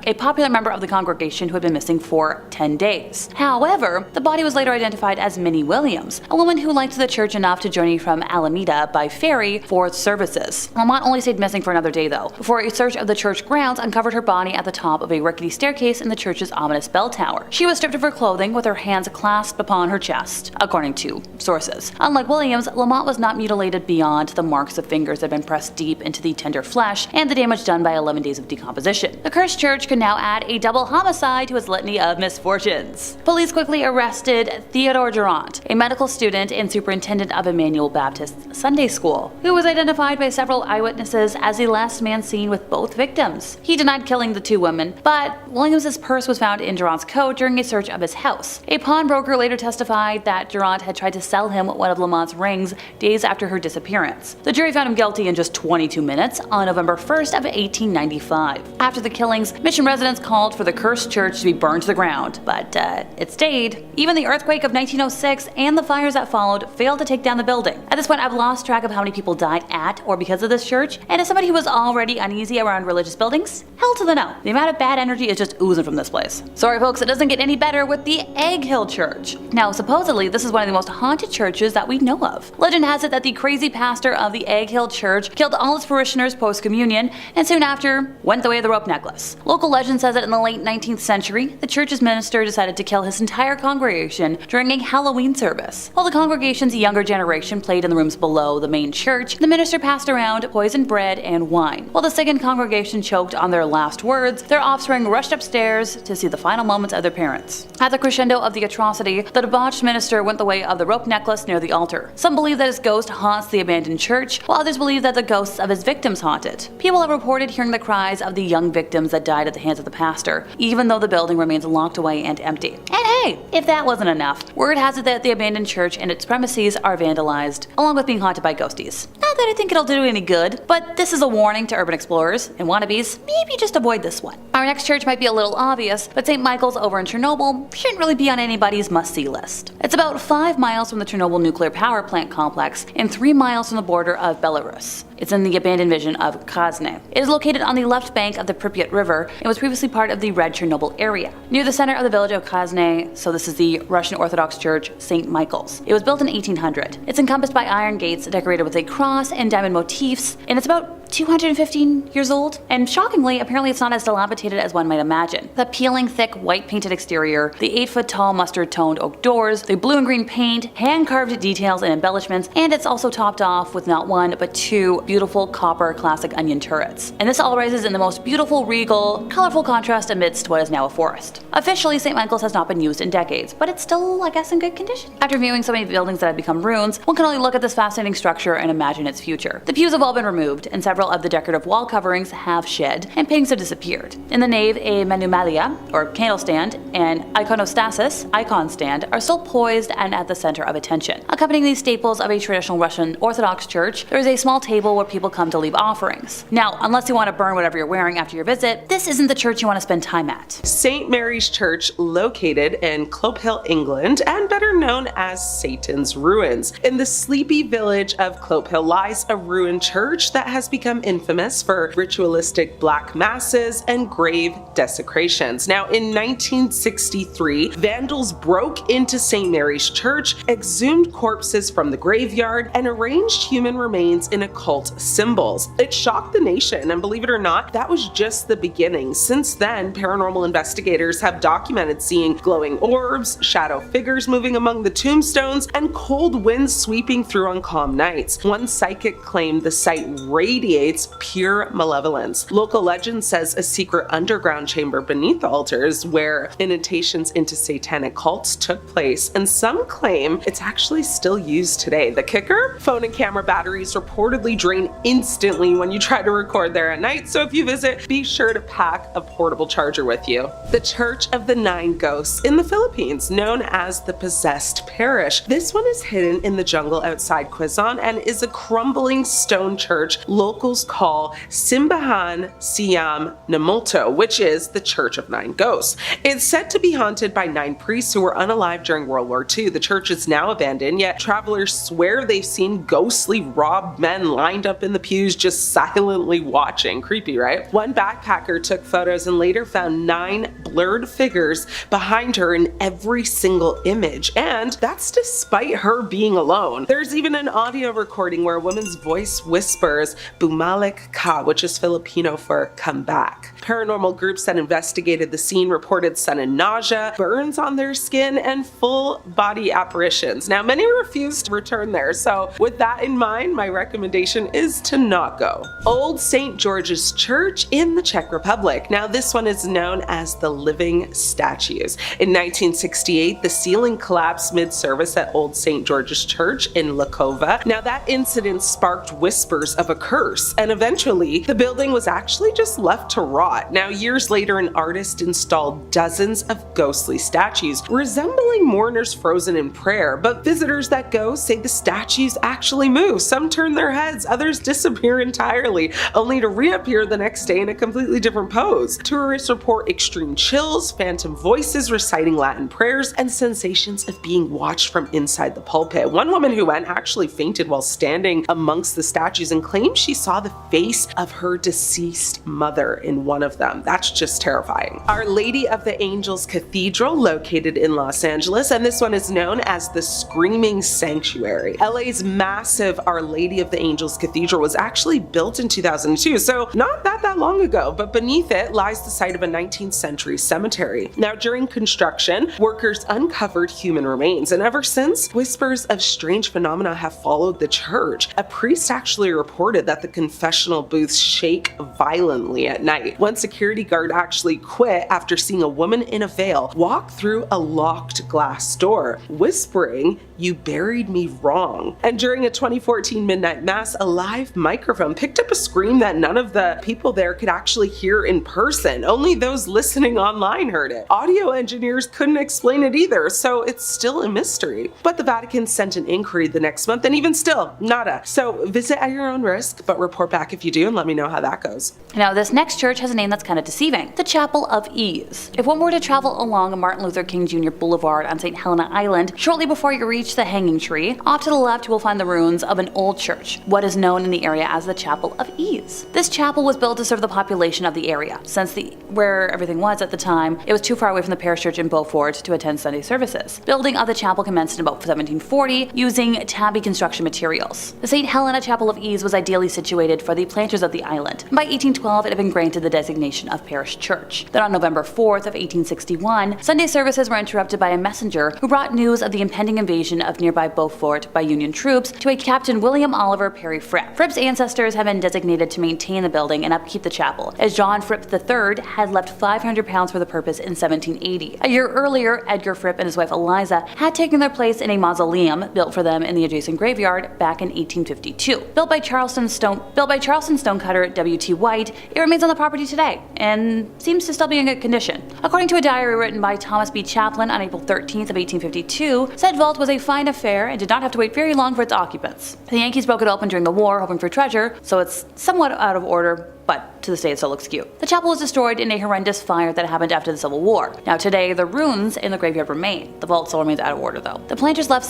a popular member of the congregation who had been missing for 10 days. However, the body was later identified as Minnie Williams, a woman who liked the church enough to journey from Alameda by ferry for services. Lamont only stayed missing for another day though, before a search of the church grounds uncovered her body at the top of a rickety staircase in the church's ominous bell tower. She was stripped of her clothing with her hands clasped upon her chest, according to sources. Unlike Williams, Lamont was not mutilated beyond the marks of fingers that had been pressed deep into the tender flesh and the damage done by 11 days of decomposition. The cursed church could now add a double homicide to its litany of misfortunes. Police quickly arrested Theodore Durant, a medical student and superintendent of Emanuel Baptist Sunday School, who was identified by several eyewitnesses as the last man seen with both victims. He denied killing the 2 women, but Williams's purse was found in Durant's coat during a search of his house. A pawnbroker later testified that Durant had tried to sell him one of Lamont's rings days after her disappearance. The jury found him guilty in just 22 minutes on November 1st of 1895. After the killings, mission residents called for the cursed church to be burned to the ground, but it stayed. Even the earthquake of 1906 and the fires that followed failed to take down the building. At this point, I've lost track of how many people died at or because of this church, and as somebody who was already uneasy around religious buildings, hell to the no. The amount of bad energy is just oozing from this place. Sorry folks, it doesn't get any better with the Egg Hill Church. Now supposedly this is one of the most haunted churches that we know of. Legend has it that the crazy pastor of the Egg Hill Church killed all his parishioners post-communion and soon after went the way of the rope necklace. Local legend says that in the late 19th century, the church's minister decided to kill his entire congregation during a Halloween service. While the congregation's younger generation played in the rooms below the main church, the minister passed around poisoned bread and wine. While the second congregation choked on their last words, their offspring rushed upstairs to see the final moments of their parents. At the crescendo of the atrocity, the debauched minister went the way of the rope necklace near the altar. Some believe that his ghost haunts the abandoned church, while others believe that the ghosts of his victims haunt it. People have reported hearing the cries of the young victims that died at the hands of the pastor, even though the building remains locked away and empty. And hey, if that wasn't enough, word has it that the abandoned church and its premises are vandalized, along with being haunted by ghosties. Not that I think it'll do any good, but this is a warning to urban explorers and wannabes. Maybe just avoid this one. Our next church might be a little obvious, but St. Michael's over in Chernobyl shouldn't really be on anybody's must-see list. It's about 5 miles from the Chernobyl nuclear power plant complex and 3 miles from the border of Belarus. It's in the abandoned vision of Krasny. It is located on the left bank of the Pripyat River and was previously part of the Red Chernobyl area, near the center of the village of Krasny, so this is the Russian Orthodox Church, St. Michael's. It was built in 1800. It's encompassed by iron gates decorated with a cross and diamond motifs, and it's about 215 years old, and shockingly, apparently it's not as dilapidated as one might imagine. The peeling, thick, white painted exterior, the 8-foot-tall mustard-toned oak doors, the blue and green paint, hand-carved details and embellishments, and it's also topped off with not one, but 2 beautiful copper classic onion turrets. And this all rises in the most beautiful, regal, colorful contrast amidst what is now a forest. Officially, St. Michael's has not been used in decades, but it's still, I guess, in good condition. After viewing so many buildings that have become ruins, one can only look at this fascinating structure and imagine its future. The pews have all been removed, and several of the decorative wall coverings have shed, and paintings have disappeared. In the nave, a menumalia, or candle stand, and iconostasis, icon stand, are still poised and at the center of attention. Accompanying these staples of a traditional Russian Orthodox church, there is a small table where people come to leave offerings. Now, unless you want to burn whatever you're wearing after your visit, this isn't the church you want to spend time at.
St. Mary's Church, located in Clopehill, England, and better known as Satan's Ruins. In the sleepy village of Clopehill lies a ruined church that has become infamous for ritualistic black masses and grave desecrations. Now, in 1963, vandals broke into St. Mary's Church, exhumed corpses from the graveyard, and arranged human remains in occult symbols. It shocked the nation, and believe it or not, that was just the beginning. Since then, paranormal investigators have documented seeing glowing orbs, shadow figures moving among the tombstones, and cold winds sweeping through on calm nights. One psychic claimed the site radiates pure malevolence. Local legend says a secret underground chamber beneath the altars where initiations into satanic cults took place, and some claim it's actually still used today. The kicker? Phone and camera batteries reportedly drain instantly when you try to record there at night, so if you visit, be sure to pack a portable charger with you. The Church of the Nine Ghosts in the Philippines, known as the Possessed Parish. This one is hidden in the jungle outside Quezon and is a crumbling stone church locals call Simbahan Siam Namulto, which is the Church of Nine Ghosts. It's said to be haunted by 9 priests who were unalive during World War II. The church is now abandoned, yet travelers swear they've seen ghostly robbed men lined up in the pews just silently watching. Creepy, right? One backpacker took photos and later found 9 blurred figures behind her in every single image, and that's despite her being alone. There's even an audio recording where a woman's voice whispers "Bumalik ka," which is Filipino for "come back." Paranormal groups that investigated the scene reported sudden nausea, burns on their skin, and full body apparitions. Now, many refused to return there, so with that in mind, my recommendation is to not go. Old St. George's Church in the Czech Republic. Now, this one is known as the Living Statues. In 1968, the ceiling collapsed mid-service at Old St. George's Church in Lakova. Now, that incident sparked whispers of a curse, and eventually, the building was actually just left to rot. Now, years later, an artist installed dozens of ghostly statues resembling mourners frozen in prayer, but visitors that go say the statues actually move. Some turn their heads, others disappear entirely, only to reappear the next day in a completely different pose. Tourists report extreme chills, phantom voices reciting Latin prayers, and sensations of being watched from inside the pulpit. One woman who went actually fainted while standing amongst the statues and claimed she saw the face of her deceased mother in one of them. That's just terrifying. Our Lady of the Angels Cathedral, located in Los Angeles, and this one is known as the Screaming Sanctuary. LA's massive Our Lady of the Angels Cathedral was actually built in 2002, so not that long ago, but beneath it lies the site of a 19th century cemetery. Now, during construction, workers uncovered human remains, and ever since, whispers of strange phenomena have followed the church. A priest actually reported that the confessional booths shake violently at night. One security guard actually quit after seeing a woman in a veil walk through a locked glass door, whispering, "You buried me wrong." And during a 2014 midnight mass, a live microphone picked up a scream that none of the people there could actually hear in person. Only those listening online heard it. Audio engineers couldn't explain it either, so it's still a mystery. But the Vatican sent an inquiry the next month, and even still, nada. So visit at your own risk, but report back if you do and let me know how that goes.
Now, this next church has a name that's kind of deceiving: the Chapel of Ease. If one were to travel along Martin Luther King Jr. Boulevard on St. Helena Island, shortly before you reach the Hanging Tree, off to the left you will find the ruins of an old church, what is known in the area as the Chapel of Ease. This chapel was built to serve the population of the area, since where everything was at the time, it was too far away from the parish church in Beaufort to attend Sunday services. Building of the chapel commenced in about 1740 using tabby construction materials. The St. Helena Chapel of Ease was ideally situated for the planters of the island. By 1812, it had been granted the designation of parish church. Then on November 4th of 1861, Sunday services were interrupted by a messenger who brought news of the impending invasion of nearby Beaufort by Union troops to a Captain William Oliver Perry Fripp. Fripp's ancestors had been designated to maintain the building and upkeep the chapel, as John Fripp III had left £500 for the purpose in 1780. A year earlier, Edgar Fripp and his wife Eliza had taken their place in a mausoleum built for them in the adjacent graveyard back in 1852. Built by Charleston stonecutter W.T. White, it remains on the property today and seems to still be in good condition. According to a diary written by Thomas B. Chaplin on April 13th of 1852, said vault was a fine affair and did not have to wait very long for its occupants. The Yankees broke it open during the war, hoping for treasure, so it's somewhat out of order, but to this day it still looks cute. The chapel was destroyed in a horrendous fire that happened after the Civil War. Now today, the ruins in the graveyard remain. The vault still remains out of order though. The planters left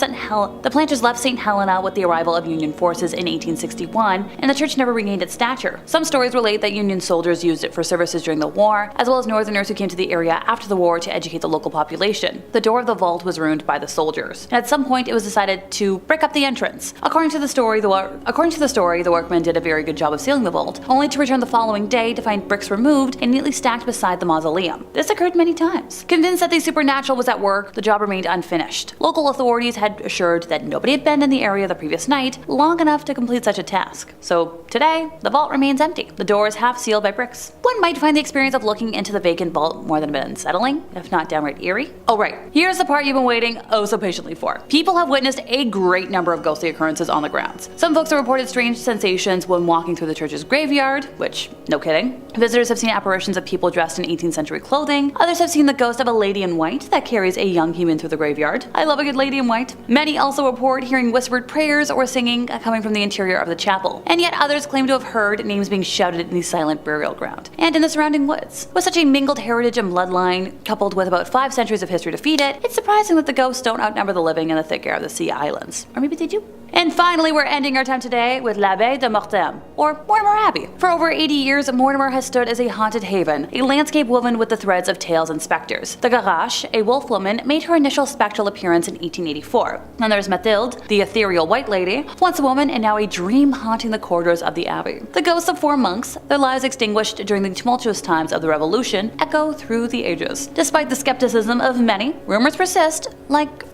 St. Helena with the arrival of Union forces in 1861, and the church never regained its stature. Some stories relate that Union soldiers used it for services during the war, as well as Northerners who came to the area after the war to educate the local population. The door of the vault was ruined by the soldiers, and at some point it was decided to break up the entrance. According to the story, the workmen did a very good job of sealing the vault, only to return the following day to find bricks removed and neatly stacked beside the mausoleum. This occurred many times. Convinced that the supernatural was at work, the job remained unfinished. Local authorities had assured that nobody had been in the area the previous night long enough to complete such a task. So today, the vault remains empty. The door is half sealed by bricks. One might find the experience of looking into the vacant vault more than a bit unsettling, if not downright eerie. Oh right, here's the part you've been waiting oh so patiently for. People have witnessed a great number of ghostly occurrences on the grounds. Some folks have reported strange sensations when walking through the church's graveyard, which, no kidding. Visitors have seen apparitions of people dressed in 18th century clothing. Others have seen the ghost of a lady in white that carries a young human through the graveyard. I love a good lady in white. Many also report hearing whispered prayers or singing coming from the interior of the chapel. And yet others claim to have heard names being shouted in the silent burial ground and in the surrounding woods. With such a mingled heritage and bloodline, coupled with about 5 centuries of history to feed it, it's surprising that the ghosts don't outnumber the living in the thick air of the Sea Islands. Or maybe they do. And finally, we're ending our time today with l'Abbaye de Mortemer, or Mortemer Abbey. For over 80 years, Mortemer has stood as a haunted haven, a landscape woven with the threads of tales and specters. The Garage, a wolf woman, made her initial spectral appearance in 1884. And there's Mathilde, the ethereal white lady, once a woman and now a dream haunting the corridors of the abbey. The ghosts of 4 monks, their lives extinguished during the tumultuous times of the Revolution, echo through the ages. Despite the skepticism of many, rumors persist, like,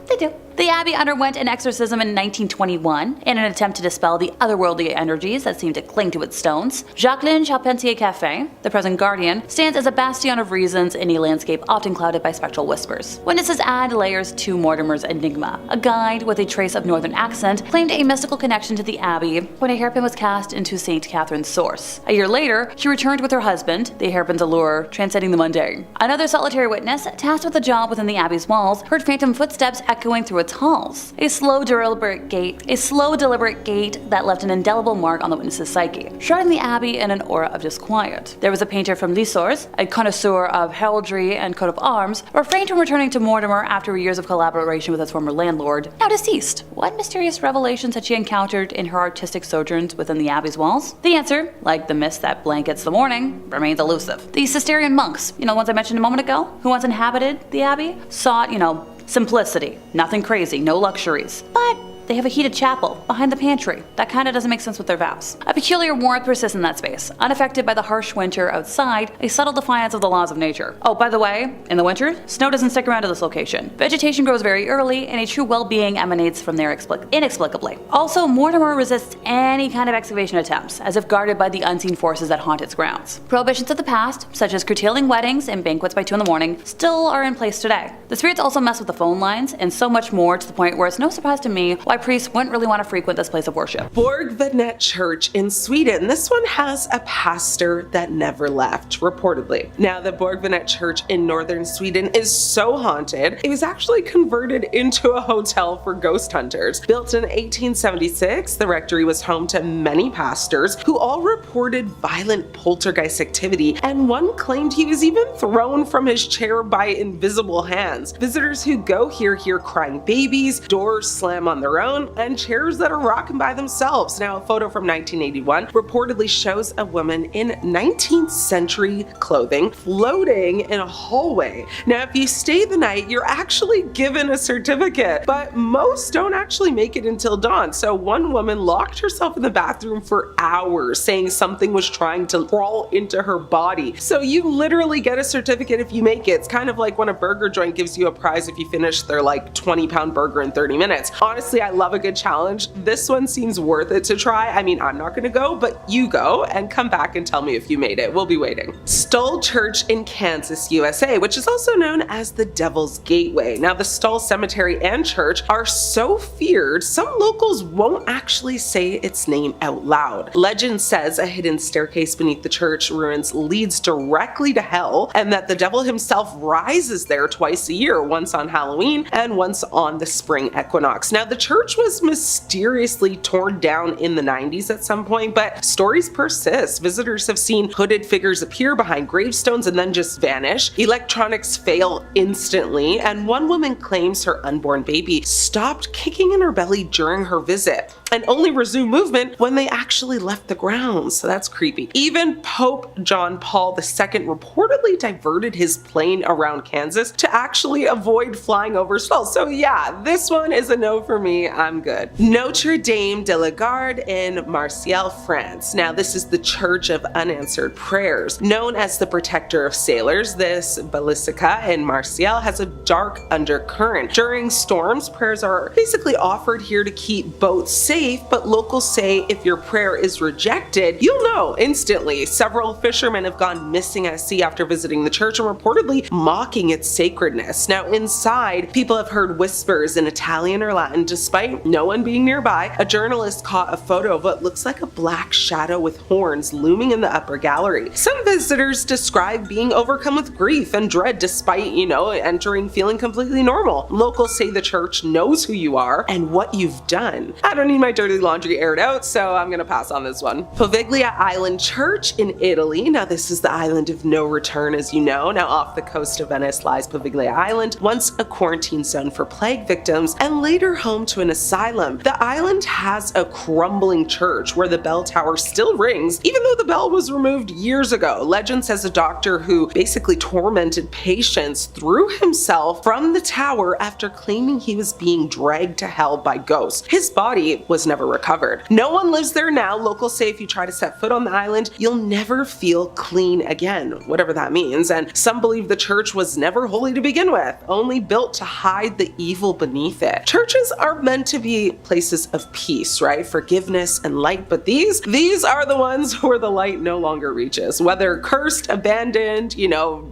they do. The abbey underwent an exorcism in 1921 in an attempt to dispel the otherworldly energies that seemed to cling to its stones. Jacqueline Charpentier Café, the present guardian, stands as a bastion of reasons in a landscape often clouded by spectral whispers. Witnesses add layers to Mortimer's enigma. A guide with a trace of northern accent claimed a mystical connection to the abbey when a hairpin was cast into St. Catherine's source. A year later, she returned with her husband, the hairpin's allure transcending the mundane. Another solitary witness, tasked with a job within the abbey's walls, heard phantom footsteps echoing through its halls. A slow, deliberate gait that left an indelible mark on the witness's psyche, shrouding the abbey in an aura of disquiet. There was a painter from Lissors, a connoisseur of heraldry and coat of arms, refrained from returning to Mortemer after years of collaboration with his former landlord, now deceased. What mysterious revelations had she encountered in her artistic sojourns within the abbey's walls? The answer, like the mist that blankets the morning, remains elusive. The Cistercian monks, the ones I mentioned a moment ago, who once inhabited the abbey, sought, simplicity, nothing crazy, no luxuries. But They have a heated chapel behind the pantry. That kinda doesn't make sense with their vows. A peculiar warmth persists in that space, unaffected by the harsh winter outside, a subtle defiance of the laws of nature. Oh, by the way, in the winter, snow doesn't stick around to this location. Vegetation grows very early, and a true well-being emanates from there inexplicably. Also, Mortemer resists any kind of excavation attempts, as if guarded by the unseen forces that haunt its grounds. Prohibitions of the past, such as curtailing weddings and banquets by 2 in the morning, still are in place today. The spirits also mess with the phone lines, and so much more, to the point where it's no surprise to me why priests wouldn't really want to frequent this place of worship.
Borgvattnet Church in Sweden. This one has a pastor that never left, reportedly. Now, the Borgvattnet Church in northern Sweden is so haunted, it was actually converted into a hotel for ghost hunters. Built in 1876, the rectory was home to many pastors who all reported violent poltergeist activity, and one claimed he was even thrown from his chair by invisible hands. Visitors who go here hear crying babies, doors slam on their own, and chairs that are rocking by themselves. Now, a photo from 1981 reportedly shows a woman in 19th century clothing floating in a hallway. Now, if you stay the night, you're actually given a certificate, but most don't actually make it until dawn. So one woman locked herself in the bathroom for hours, saying something was trying to crawl into her body. So you literally get a certificate if you make it. It's kind of like when a burger joint gives you a prize if you finish their like 20-pound burger in 30 minutes. Honestly, I love a good challenge. This one seems worth it to try. I mean, I'm not gonna go, but you go and come back and tell me if you made it. We'll be waiting. Stull Church in Kansas, USA, which is also known as the Devil's Gateway. Now, the Stull Cemetery and church are so feared, some locals won't actually say its name out loud. Legend says a hidden staircase beneath the church ruins leads directly to hell, and that the devil himself rises there twice a year, once on Halloween and once on the spring equinox. Now, the church was mysteriously torn down in the 90s at some point, but stories persist. Visitors have seen hooded figures appear behind gravestones and then just vanish. Electronics fail instantly, and one woman claims her unborn baby stopped kicking in her belly during her visit and only resumed movement when they actually left the grounds. So that's creepy. Even Pope John Paul II reportedly diverted his plane around Kansas to actually avoid flying over Stull. So yeah, this one is a no for me. I'm good. Notre Dame de la Garde in Marseille, France. Now, this is the Church of Unanswered Prayers. Known as the protector of sailors, this basilica in Marseille has a dark undercurrent. During storms, prayers are basically offered here to keep boats safe, but locals say if your prayer is rejected, you'll know instantly. Several fishermen have gone missing at sea after visiting the church and reportedly mocking its sacredness. Now, inside, people have heard whispers in Italian or Latin despite no one being nearby. A journalist caught a photo of what looks like a black shadow with horns looming in the upper gallery. Some visitors describe being overcome with grief and dread despite, entering feeling completely normal. Locals say the church knows who you are and what you've done. I don't need my dirty laundry aired out, so I'm gonna pass on this one. Poveglia Island Church in Italy. Now, this is the island of no return, as you know. Now, off the coast of Venice lies Poveglia Island, once a quarantine zone for plague victims and later home to an asylum. The island has a crumbling church where the bell tower still rings, even though the bell was removed years ago. Legend says a doctor who basically tormented patients threw himself from the tower after claiming he was being dragged to hell by ghosts. His body was never recovered. No one lives there now. Locals say if you try to set foot on the island, you'll never feel clean again, whatever that means. And some believe the church was never holy to begin with, only built to hide the evil beneath it. Churches are meant to be places of peace, right? Forgiveness and light, but these are the ones where the light no longer reaches. Whether cursed, abandoned,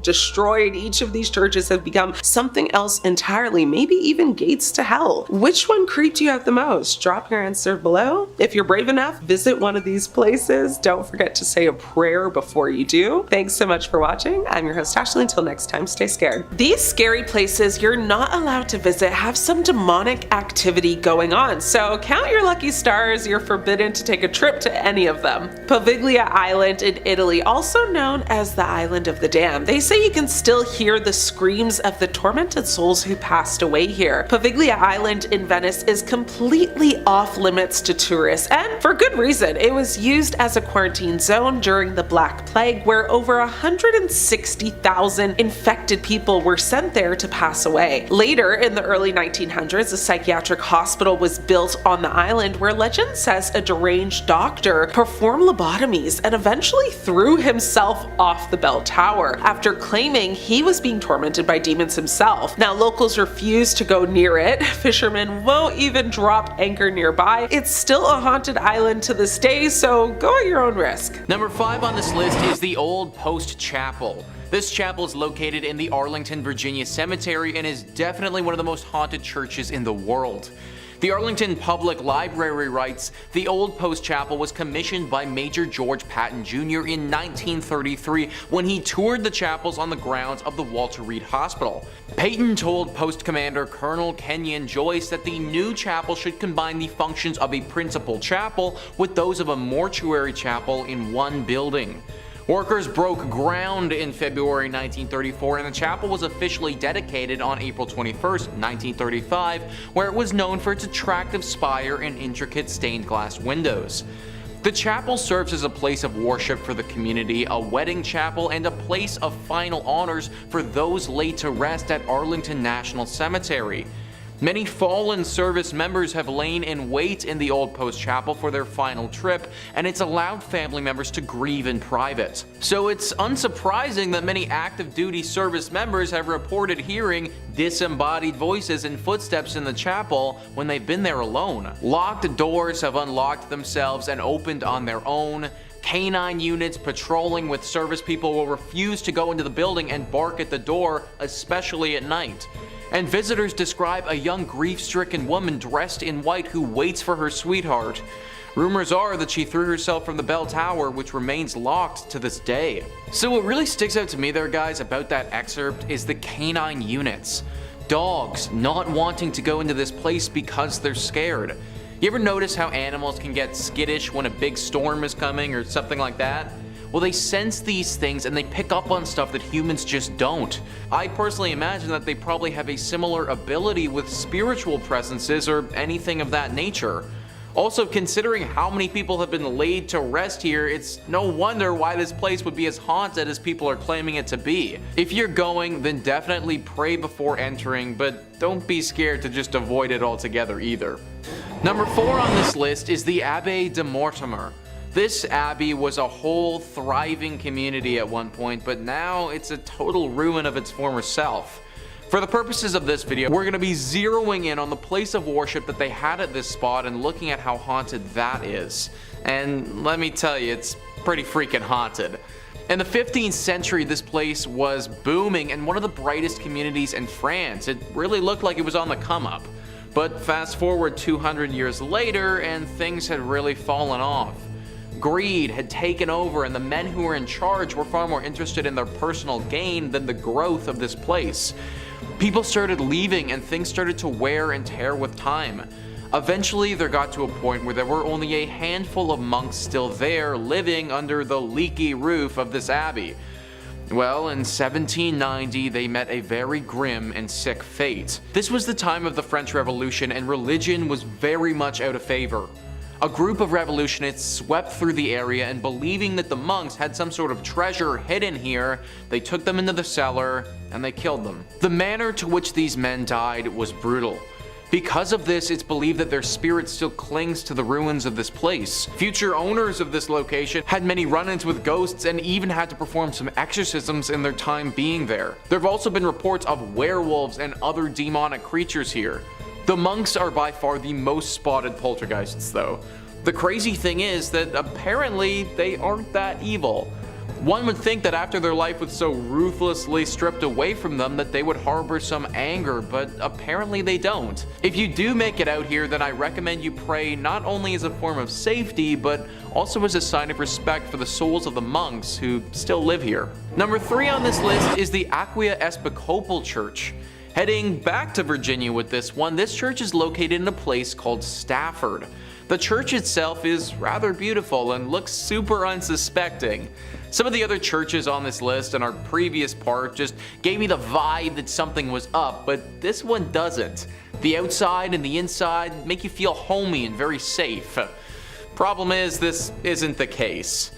destroyed, each of these churches have become something else entirely, maybe even gates to hell. Which one creeped you out the most? Drop your answer below. If you're brave enough, visit one of these places. Don't forget to say a prayer before you do. Thanks so much for watching. I'm your host Ashley. Until next time, stay scared. These scary places you're not allowed to visit have some demonic activity going on, so count your lucky stars. You're forbidden to take a trip to any of them. Poveglia Island in Italy, also known as the Island of the Damned. They say you can still hear the screams of the tormented souls who passed away here. Poveglia Island in Venice is completely off limits to tourists, and for good reason. It was used as a quarantine zone during the Black Plague, where over 160,000 infected people were sent there to pass away. Later, in the early 1900s, a psychiatric hospital was built on the island where legend says a deranged doctor performed lobotomies and eventually threw himself off the bell tower after claiming he was being tormented by demons himself. Now, locals refuse to go near it. Fishermen won't even drop anchor nearby. It's still a haunted island to this day, so go at your own risk.
Number 5 on this list is the Old Post Chapel. This chapel is located in the Arlington, Virginia cemetery and is definitely one of the most haunted churches in the world. The Arlington Public Library writes, the Old Post Chapel was commissioned by Major George Patton Jr. in 1933 when he toured the chapels on the grounds of the Walter Reed Hospital. Patton told Post Commander Colonel Kenyon Joyce that the new chapel should combine the functions of a principal chapel with those of a mortuary chapel in one building. Workers broke ground in February 1934 and the chapel was officially dedicated on April 21, 1935, where it was known for its attractive spire and intricate stained glass windows. The chapel serves as a place of worship for the community, a wedding chapel, and a place of final honors for those laid to rest at Arlington National Cemetery. Many fallen service members have lain in wait in the Old Post Chapel for their final trip, and it's allowed family members to grieve in private. So it's unsurprising that many active duty service members have reported hearing disembodied voices and footsteps in the chapel when they've been there alone. Locked doors have unlocked themselves and opened on their own. Canine units patrolling with service people will refuse to go into the building and bark at the door, especially at night. And visitors describe a young grief-stricken woman dressed in white who waits for her sweetheart. Rumors are that she threw herself from the bell tower, which remains locked to this day. So what really sticks out to me there, guys, about that excerpt is the canine units. Dogs not wanting to go into this place because they're scared. You ever notice how animals can get skittish when a big storm is coming or something like that? Well, they sense these things and they pick up on stuff that humans just don't. I personally imagine that they probably have a similar ability with spiritual presences or anything of that nature. Also, considering how many people have been laid to rest here, it's no wonder why this place would be as haunted as people are claiming it to be. If you're going, then definitely pray before entering, but don't be scared to just avoid it altogether either. Number 4 on this list is the Abbey de Mortemer. This abbey was a whole thriving community at one point, but now it's a total ruin of its former self. For the purposes of this video, we're going to be zeroing in on the place of worship that they had at this spot and looking at how haunted that is. And let me tell you, it's pretty freaking haunted. In the 15th century, this place was booming and one of the brightest communities in France. It really looked like it was on the come up. But fast forward 200 years later and things had really fallen off. Greed had taken over and the men who were in charge were far more interested in their personal gain than the growth of this place. People started leaving and things started to wear and tear with time. Eventually there got to a point where there were only a handful of monks still there living under the leaky roof of this abbey. Well, in 1790 they met a very grim and sick fate. This was the time of the French Revolution and religion was very much out of favor. A group of revolutionists swept through the area and believing that the monks had some sort of treasure hidden here, they took them into the cellar and they killed them. The manner to which these men died was brutal. Because of this, it's believed that their spirit still clings to the ruins of this place. Future owners of this location had many run-ins with ghosts and even had to perform some exorcisms in their time being there. There have also been reports of werewolves and other demonic creatures here. The monks are by far the most spotted poltergeists though. The crazy thing is that apparently they aren't that evil. One would think that after their life was so ruthlessly stripped away from them that they would harbor some anger, but apparently they don't. If you do make it out here, then I recommend you pray not only as a form of safety, but also as a sign of respect for the souls of the monks who still live here. Number 3 on this list is the Aquia Episcopal Church. Heading back to Virginia with this one, this church is located in a place called Stafford. The church itself is rather beautiful and looks super unsuspecting. Some of the other churches on this list in our previous part just gave me the vibe that something was up, but this one doesn't. The outside and the inside make you feel homey and very safe. Problem is, this isn't the case.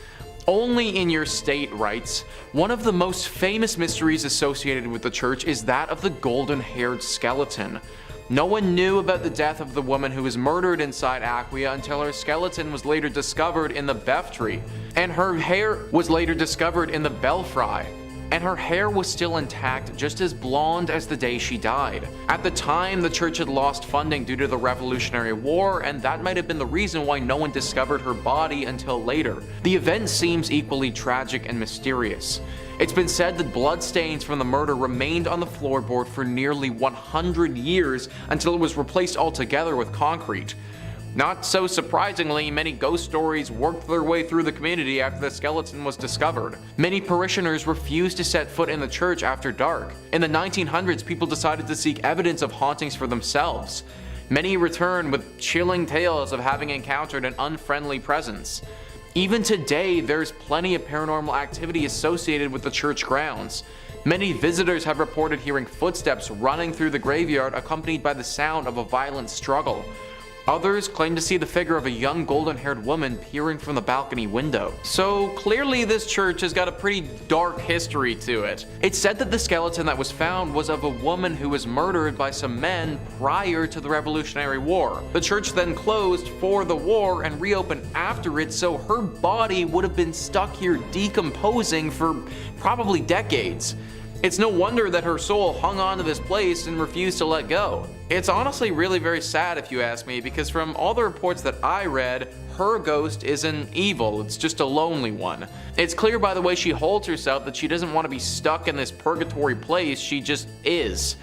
Only in your state writes, one of the most famous mysteries associated with the church is that of the golden-haired skeleton. No one knew about the death of the woman who was murdered inside Aquia until her skeleton was later discovered in the Beftree, and her hair was later discovered in the Belfry. And her hair was still intact, just as blonde as the day she died. At the time, the church had lost funding due to the Revolutionary War, and that might have been the reason why no one discovered her body until later. The event seems equally tragic and mysterious. It's been said that bloodstains from the murder remained on the floorboard for nearly 100 years until it was replaced altogether with concrete. Not so surprisingly, many ghost stories worked their way through the community after the skeleton was discovered. Many parishioners refused to set foot in the church after dark. In the 1900s, people decided to seek evidence of hauntings for themselves. Many returned with chilling tales of having encountered an unfriendly presence. Even today, there's plenty of paranormal activity associated with the church grounds. Many visitors have reported hearing footsteps running through the graveyard accompanied by the sound of a violent struggle. Others claim to see the figure of a young golden-haired woman peering from the balcony window. So clearly this church has got a pretty dark history to it. It's said that the skeleton that was found was of a woman who was murdered by some men prior to the Revolutionary War. The church then closed for the war and reopened after it, so her body would have been stuck here decomposing for probably decades. It's no wonder that her soul hung on to this place and refused to let go. It's honestly really very sad if you ask me, because from all the reports that I read, her ghost isn't evil, it's just a lonely one. It's clear by the way she holds herself that she doesn't want to be stuck in this purgatory place, she just is.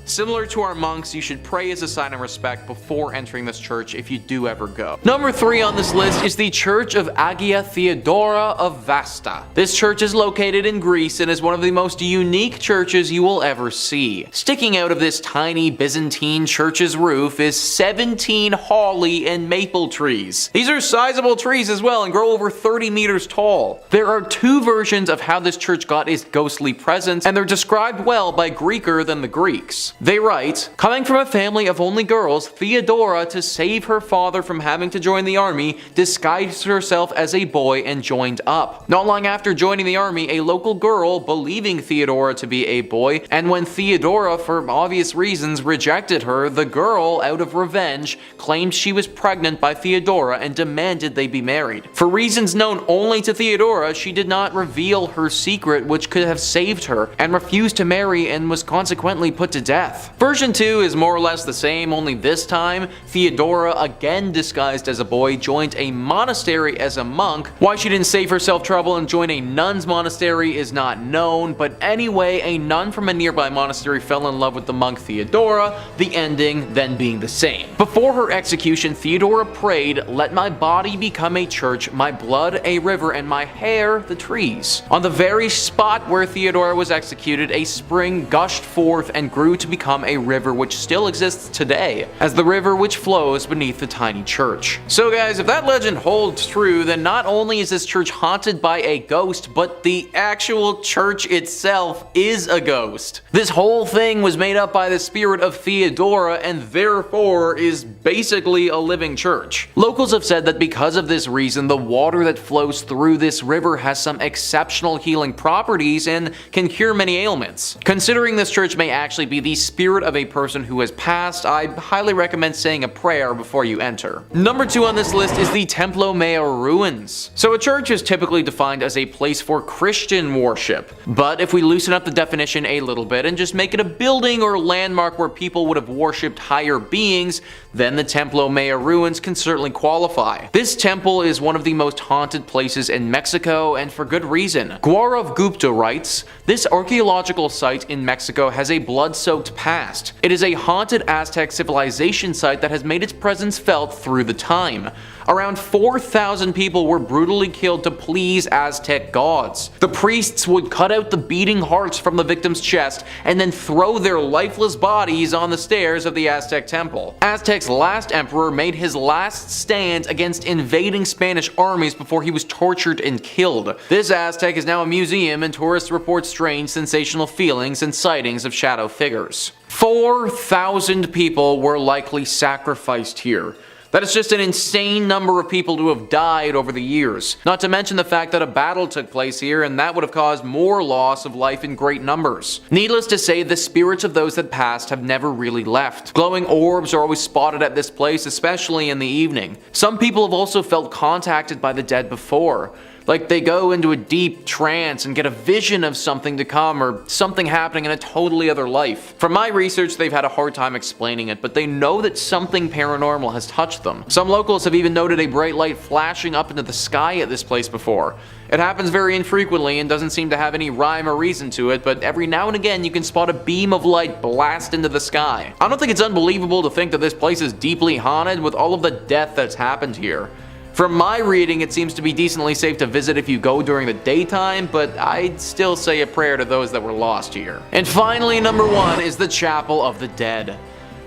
Similar to our monks, you should pray as a sign of respect before entering this church if you do ever go. Number 3 on this list is the Church of Agia Theodora of Vasta. This church is located in Greece and is one of the most unique churches you will ever see. Sticking out of this tiny Byzantine church's roof is 17 holly and maple trees. These are sizable trees as well and grow over 30 meters tall. There are 2 versions of how this church got its ghostly presence, and they're described well by Greeker than the Greeks. They write, coming from a family of only girls, Theodora, to save her father from having to join the army, disguised herself as a boy and joined up. Not long after joining the army, a local girl, believing Theodora to be a boy, and when Theodora, for obvious reasons, rejected her, the girl, out of revenge, claimed she was pregnant by Theodora and demanded they be married. For reasons known only to Theodora, she did not reveal her secret, which could have saved her, and refused to marry and was consequently put to death. Version 2 is more or less the same, only this time, Theodora, again disguised as a boy, joined a monastery as a monk. Why she didn't save herself trouble and join a nun's monastery is not known, but anyway, a nun from a nearby monastery fell in love with the monk Theodora, the ending then being the same. Before her execution, Theodora prayed, "Let my body become a church, my blood a river, and my hair the trees." On the very spot where Theodora was executed, a spring gushed forth and grew to become a river which still exists today, as the river which flows beneath the tiny church. So guys, if that legend holds true, then not only is this church haunted by a ghost, but the actual church itself is a ghost. This whole thing was made up by the spirit of Theodora and therefore is basically a living church. Locals have said that because of this reason, the water that flows through this river has some exceptional healing properties and can cure many ailments. Considering this church may actually be the spirit of a person who has passed, I highly recommend saying a prayer before you enter. Number 2 on this list is the Templo Mayor ruins. So a church is typically defined as a place for Christian worship, but if we loosen up the definition a little bit and just make it a building or landmark where people would have worshipped higher beings, then the Templo Mayor ruins can certainly qualify. This temple is one of the most haunted places in Mexico, and for good reason. Gaurav Gupta writes, "This archaeological site in Mexico has a blood-soaked looked past. It is a haunted Aztec civilization site that has made its presence felt through the time. Around 4,000 people were brutally killed to please Aztec gods. The priests would cut out the beating hearts from the victim's chest and then throw their lifeless bodies on the stairs of the Aztec temple. Aztec's last emperor made his last stand against invading Spanish armies before he was tortured and killed. This Aztec is now a museum, and tourists report strange, sensational feelings and sightings of shadow figures. 4,000 people were likely sacrificed here. That is just an insane number of people to have died over the years. Not to mention the fact that a battle took place here, and that would have caused more loss of life in great numbers. Needless to say, the spirits of those that passed have never really left. Glowing orbs are always spotted at this place, especially in the evening. Some people have also felt contacted by the dead before. Like they go into a deep trance and get a vision of something to come or something happening in a totally other life. From my research, they've had a hard time explaining it, but they know that something paranormal has touched them. Some locals have even noted a bright light flashing up into the sky at this place before. It happens very infrequently and doesn't seem to have any rhyme or reason to it, but every now and again you can spot a beam of light blast into the sky. I don't think it's unbelievable to think that this place is deeply haunted with all of the death that's happened here. From my reading, it seems to be decently safe to visit if you go during the daytime, but I'd still say a prayer to those that were lost here. And finally, number 1 is the Chapel of the Dead.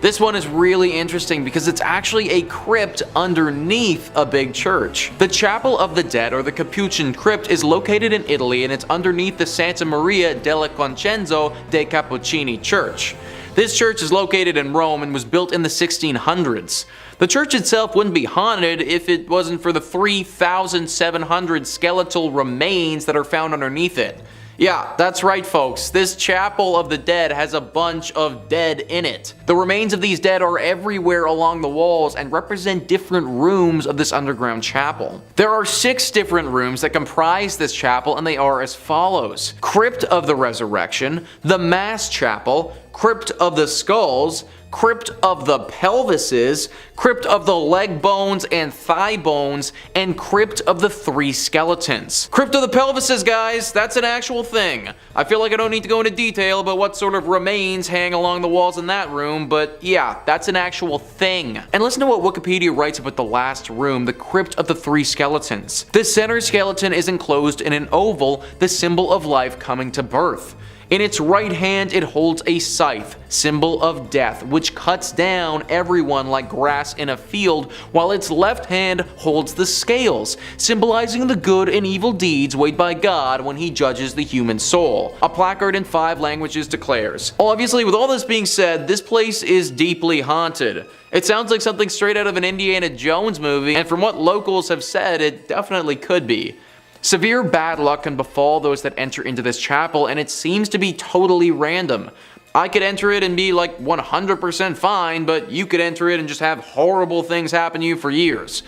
This one is really interesting because it's actually a crypt underneath a big church. The Chapel of the Dead, or the Capuchin Crypt, is located in Italy, and it's underneath the Santa Maria della Concenzo dei Cappuccini Church. This church is located in Rome and was built in the 1600s. The church itself wouldn't be haunted if it wasn't for the 3,700 skeletal remains that are found underneath it. Yeah, that's right folks, this Chapel of the Dead has a bunch of dead in it. The remains of these dead are everywhere along the walls and represent different rooms of this underground chapel. There are 6 different rooms that comprise this chapel, and they are as follows: Crypt of the Resurrection, the Mass Chapel, Crypt of the Skulls, Crypt of the Pelvises, Crypt of the Leg Bones and Thigh Bones, and Crypt of the 3 Skeletons. Crypt of the Pelvises, guys, that's an actual thing. I feel like I don't need to go into detail about what sort of remains hang along the walls in that room, but yeah, that's an actual thing. And listen to what Wikipedia writes about the last room, the Crypt of the 3 Skeletons. The center skeleton is enclosed in an oval, the symbol of life coming to birth. In its right hand, it holds a scythe, symbol of death, which cuts down everyone like grass in a field, while its left hand holds the scales, symbolizing the good and evil deeds weighed by God when he judges the human soul. A placard in 5 languages declares. Obviously, with all this being said, this place is deeply haunted. It sounds like something straight out of an Indiana Jones movie, and from what locals have said, it definitely could be. Severe bad luck can befall those that enter into this chapel, and it seems to be totally random. I could enter it and be like 100% fine, but you could enter it and just have horrible things happen to you for years.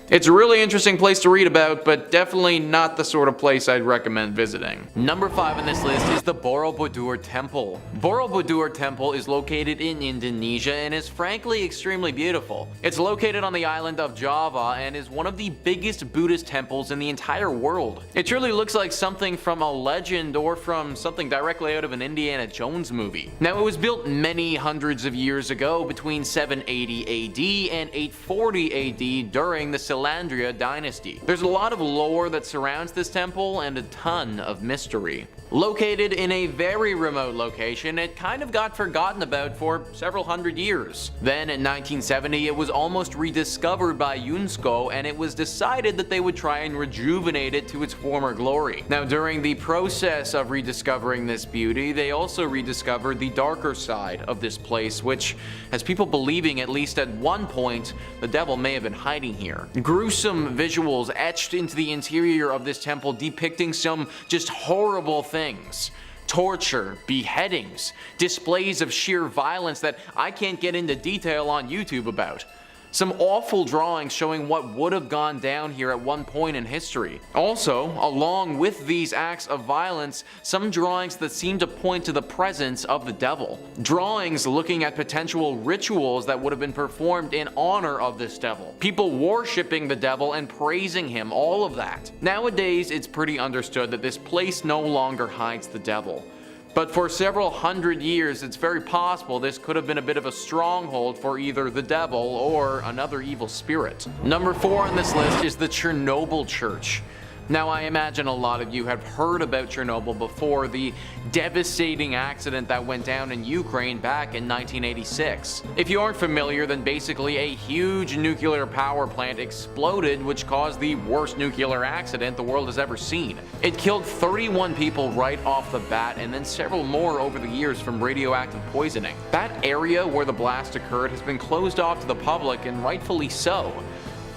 It's a really interesting place to read about, but definitely not the sort of place I'd recommend visiting. Number 5 on this list is the Borobudur Temple. Borobudur Temple is located in Indonesia and is frankly extremely beautiful. It's located on the island of Java and is one of the biggest Buddhist temples in the entire world. It truly looks like something from a legend or from something directly out of an Indiana Jones movie. Now, it was built many hundreds of years ago, between 780 AD and 840 AD during the Selandria dynasty. There's a lot of lore that surrounds this temple and a ton of mystery. Located in a very remote location, it kind of got forgotten about for several hundred years. Then in 1970, it was almost rediscovered by UNESCO, and it was decided that they would try and rejuvenate it to its former glory. Now, during the process of rediscovering this beauty, they also rediscovered the darker side of this place, which has people believing, at least at one point, the devil may have been hiding here. Gruesome visuals etched into the interior of this temple depicting some just horrible things. Torture, beheadings, displays of sheer violence that I can't get into detail on YouTube about. Some awful drawings showing what would have gone down here at one point in history. Also, along with these acts of violence, some drawings that seem to point to the presence of the devil. Drawings looking at potential rituals that would have been performed in honor of this devil. People worshipping the devil and praising him, all of that. Nowadays, it's pretty understood that this place no longer hides the devil. But for several hundred years, it's very possible this could have been a bit of a stronghold for either the devil or another evil spirit. Number 4 on this list is the Chernobyl Church. Now, I imagine a lot of you have heard about Chernobyl before, the devastating accident that went down in Ukraine back in 1986. If you aren't familiar, then basically a huge nuclear power plant exploded, which caused the worst nuclear accident the world has ever seen. It killed 31 people right off the bat, and then several more over the years from radioactive poisoning. That area where the blast occurred has been closed off to the public, and rightfully so.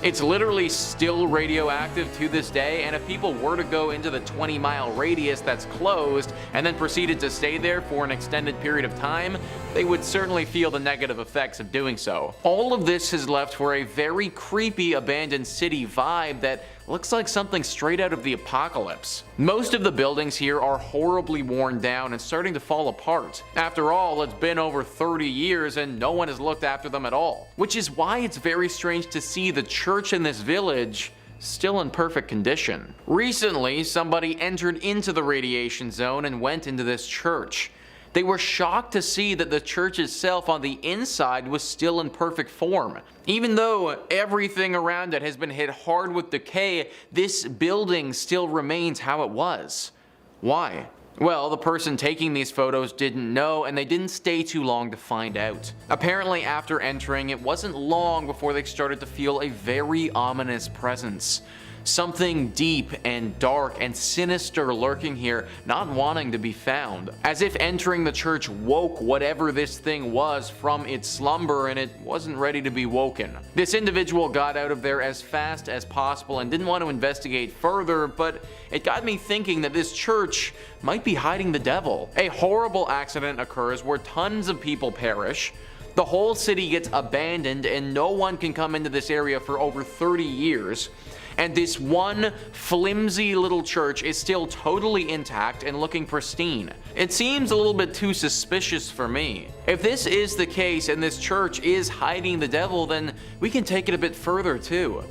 It's literally still radioactive to this day, and if people were to go into the 20-mile radius that's closed and then proceeded to stay there for an extended period of time, they would certainly feel the negative effects of doing so. All of this has left for a very creepy abandoned city vibe that looks like something straight out of the apocalypse. Most of the buildings here are horribly worn down and starting to fall apart. After all, it's been over 30 years and no one has looked after them at all. Which is why it's very strange to see the church in this village still in perfect condition. Recently, somebody entered into the radiation zone and went into this church. They were shocked to see that the church itself on the inside was still in perfect form. Even though everything around it has been hit hard with decay, this building still remains how it was. Why? Well, the person taking these photos didn't know, and they didn't stay too long to find out. Apparently, after entering, it wasn't long before they started to feel a very ominous presence. Something deep and dark and sinister lurking here, not wanting to be found. As if entering the church woke whatever this thing was from its slumber, and it wasn't ready to be woken. This individual got out of there as fast as possible and didn't want to investigate further, but it got me thinking that this church might be hiding the devil. A horrible accident occurs where tons of people perish. The whole city gets abandoned and no one can come into this area for over 30 years. And this one flimsy little church is still totally intact and looking pristine. It seems a little bit too suspicious for me. If this is the case and this church is hiding the devil, then we can take it a bit further too.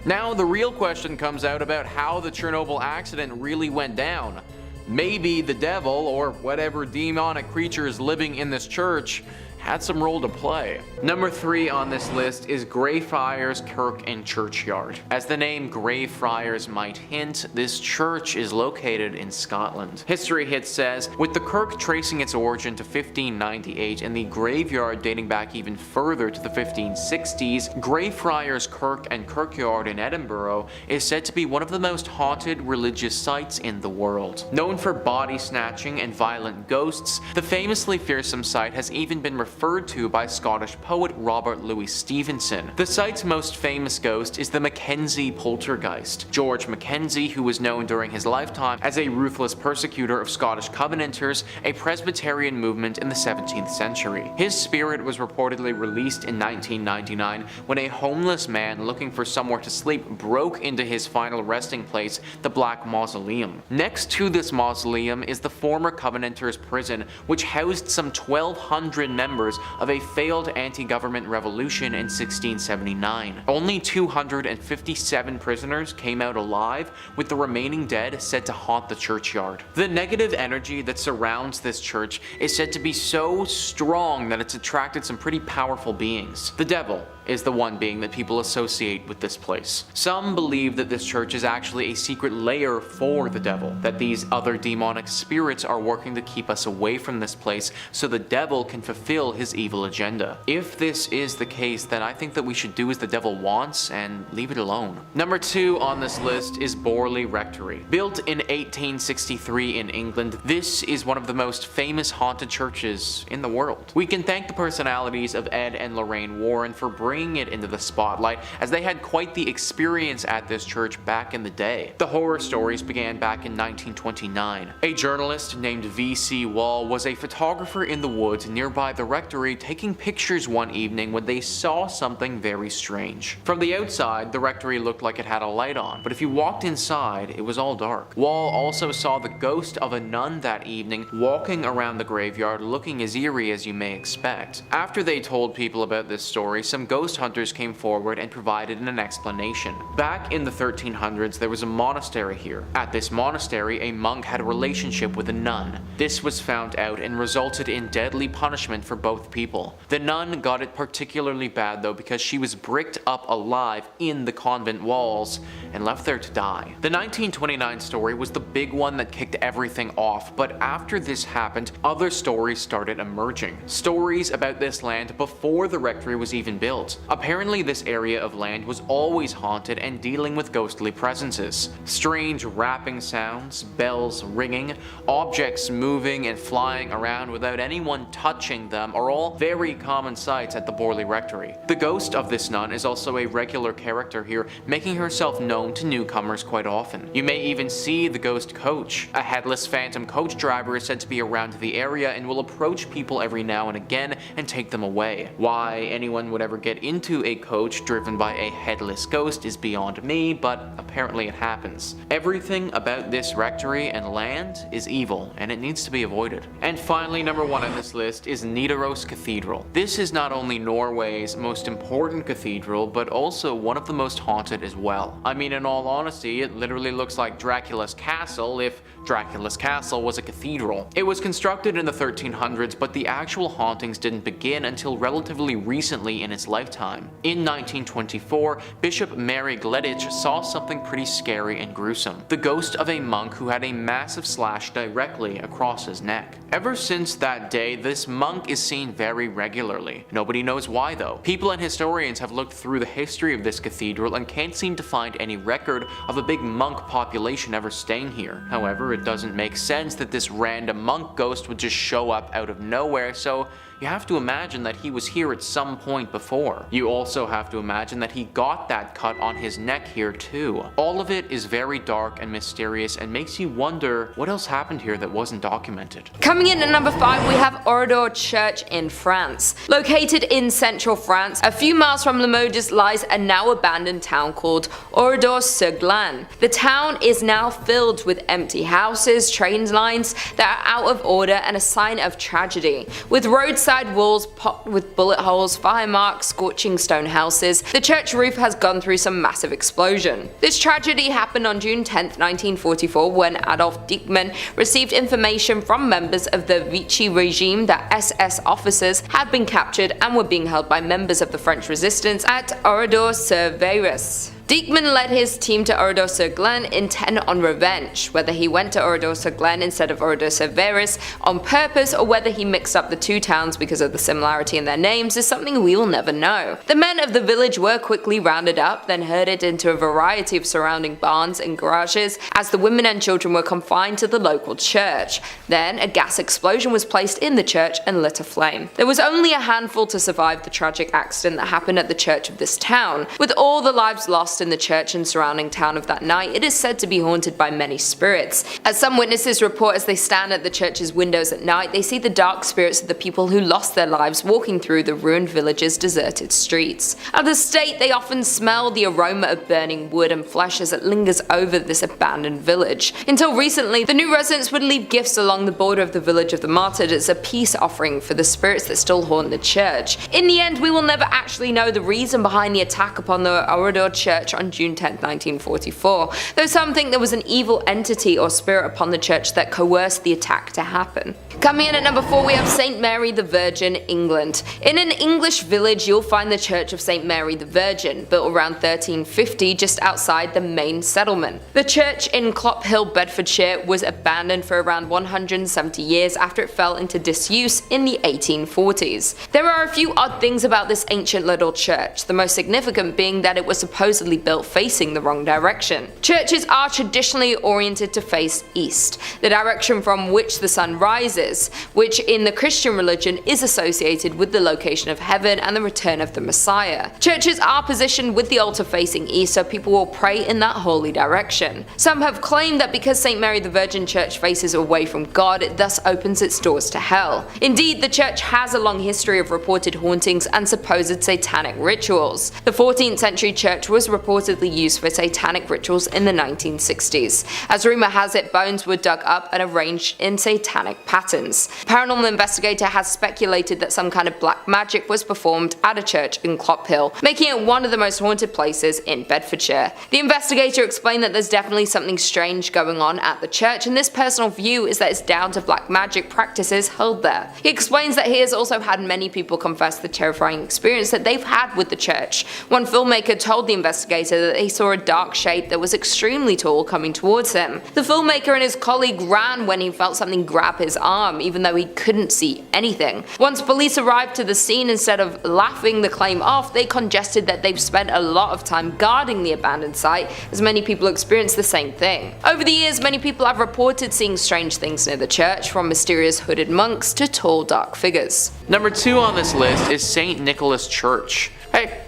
Now the real question comes out about how the Chernobyl accident really went down. Maybe the devil, or whatever demonic creature is living in this church, had some role to play. Number 3 on this list is Greyfriars Kirk and Churchyard. As the name Greyfriars might hint, this church is located in Scotland. History Hit says, with the kirk tracing its origin to 1598 and the graveyard dating back even further to the 1560s, Greyfriars Kirk and Kirkyard in Edinburgh is said to be one of the most haunted religious sites in the world. Known for body snatching and violent ghosts, the famously fearsome site has even been referred to by Scottish poet Robert Louis Stevenson. The site's most famous ghost is the Mackenzie poltergeist. George Mackenzie, who was known during his lifetime as a ruthless persecutor of Scottish Covenanters, a Presbyterian movement in the 17th century. His spirit was reportedly released in 1999 when a homeless man looking for somewhere to sleep broke into his final resting place, the Black Mausoleum. Next to this mausoleum is the former Covenanters prison, which housed some 1,200 members of a failed anti-government revolution in 1679. Only 257 prisoners came out alive, with the remaining dead said to haunt the churchyard. The negative energy that surrounds this church is said to be so strong that it's attracted some pretty powerful beings. The devil is the one being that people associate with this place. Some believe that this church is actually a secret lair for the devil, that these other demonic spirits are working to keep us away from this place so the devil can fulfill his evil agenda. If this is the case, then I think that we should do as the devil wants and leave it alone. Number 2 on this list is Borley Rectory. Built in 1863 in England, this is one of the most famous haunted churches in the world. We can thank the personalities of Ed and Lorraine Warren for bringing it into the spotlight, as they had quite the experience at this church back in the day. The horror stories began back in 1929. A journalist named V.C. Wall was a photographer in the woods nearby the rectory taking pictures one evening when they saw something very strange. From the outside, the rectory looked like it had a light on, but if you walked inside, it was all dark. Wall also saw the ghost of a nun that evening walking around the graveyard looking as eerie as you may expect. After they told people about this story, some ghost ghost hunters came forward and provided an explanation. Back in the 1300s, there was a monastery here. At this monastery, a monk had a relationship with a nun. This was found out and resulted in deadly punishment for both people. The nun got it particularly bad though because she was bricked up alive in the convent walls and left there to die. The 1929 story was the big one that kicked everything off, but after this happened, other stories started emerging. Stories about this land before the rectory was even built. Apparently this area of land was always haunted and dealing with ghostly presences. Strange rapping sounds, bells ringing, objects moving and flying around without anyone touching them are all very common sights at the Borley Rectory. The ghost of this nun is also a regular character here, making herself known to newcomers quite often. You may even see the ghost coach. A headless phantom coach driver is said to be around the area and will approach people every now and again and take them away. Why anyone would ever get into a coach driven by a headless ghost is beyond me, but apparently it happens. Everything about this rectory and land is evil, and it needs to be avoided. And finally, number 1 on this list is Nidaros Cathedral. This is not only Norway's most important cathedral, but also one of the most haunted as well. I mean, in all honesty, it literally looks like Dracula's castle if Dracula's castle was a cathedral. It was constructed in the 1300s, but the actual hauntings didn't begin until relatively recently in its lifetime. In 1924, Bishop Mary Gleditch saw something pretty scary and gruesome. The ghost of a monk who had a massive slash directly across his neck. Ever since that day, this monk is seen very regularly. Nobody knows why though. People and historians have looked through the history of this cathedral and can't seem to find any record of a big monk population ever staying here. However, it doesn't make sense that this random monk ghost would just show up out of nowhere, so you have to imagine that he was here at some point before. You also have to imagine that he got that cut on his neck here too. All of it is very dark and mysterious and makes you wonder what else happened here that wasn't documented.
Coming in at number 5, we have Borobudur Church in France. Located in central France, a few miles from Limoges lies a now abandoned town called Borobudur-sur-Glane. The town is now filled with empty houses, train lines that are out of order and a sign of tragedy. With roadside walls pocked with bullet holes, fire marks, scorching stone houses, the church roof has gone through some massive explosion. This tragedy happened on June 10, 1944, when Adolf Dieckmann received information from members of the Vichy regime that SS officers had been captured and were being held by members of the French resistance at Borobudur-sur-Vaires. Dieckmann led his team to Borobudur-sur-Glane intent on revenge. Whether he went to Borobudur-sur-Glane instead of Borobudur-sur-Vaires on purpose or whether he mixed up the two towns because of the similarity in their names is something we will never know. The men of the village were quickly rounded up, then herded into a variety of surrounding barns and garages as the women and children were confined to the local church. Then a gas explosion was placed in the church and lit aflame. There was only a handful to survive the tragic accident that happened at the church of this town. With all the lives lost in the church and surrounding town of that night, it is said to be haunted by many spirits. As some witnesses report, as they stand at the church's windows at night, they see the dark spirits of the people who lost their lives walking through the ruined village's deserted streets. At the state, they often smell the aroma of burning wood and flesh as it lingers over this abandoned village. Until recently, the new residents would leave gifts along the border of the village of the martyred as a peace offering for the spirits that still haunt the church. In the end, we will never actually know the reason behind the attack upon the Borobudur Church on June 10, 1944, though some think there was an evil entity or spirit upon the church that coerced the attack to happen. Coming in at number 4, we have St. Mary the Virgin, England. In an English village, you'll find the Church of St. Mary the Virgin, built around 1350 just outside the main settlement. The church in Clophill, Bedfordshire was abandoned for around 170 years after it fell into disuse in the 1840s. There are a few odd things about this ancient little church, the most significant being that it was supposedly built facing the wrong direction. Churches are traditionally oriented to face east, the direction from which the sun rises, which in the Christian religion is associated with the location of heaven and the return of the Messiah. Churches are positioned with the altar facing east so people will pray in that holy direction. Some have claimed that because St. Mary the Virgin Church faces away from God, it thus opens its doors to hell. Indeed, the church has a long history of reported hauntings and supposed satanic rituals. The 14th century church was reported reportedly used for satanic rituals in the 1960s. As rumor has it, bones were dug up and arranged in satanic patterns. A paranormal investigator has speculated that some kind of black magic was performed at a church in Clophill, making it one of the most haunted places in Bedfordshire. The investigator explained that there's definitely something strange going on at the church, and this personal view is that it's down to black magic practices held there. He explains that he has also had many people confess the terrifying experience that they've had with the church. One filmmaker told the investigator that he saw a dark shape that was extremely tall coming towards him. The filmmaker and his colleague ran when he felt something grab his arm, even though he couldn't see anything. Once police arrived to the scene, instead of laughing the claim off, they congested that they've spent a lot of time guarding the abandoned site, as many people experienced the same thing. Over the years, many people have reported seeing strange things near the church, from mysterious hooded monks to tall dark figures.
Number 2 on this list is St. Nicholas Church. Hey,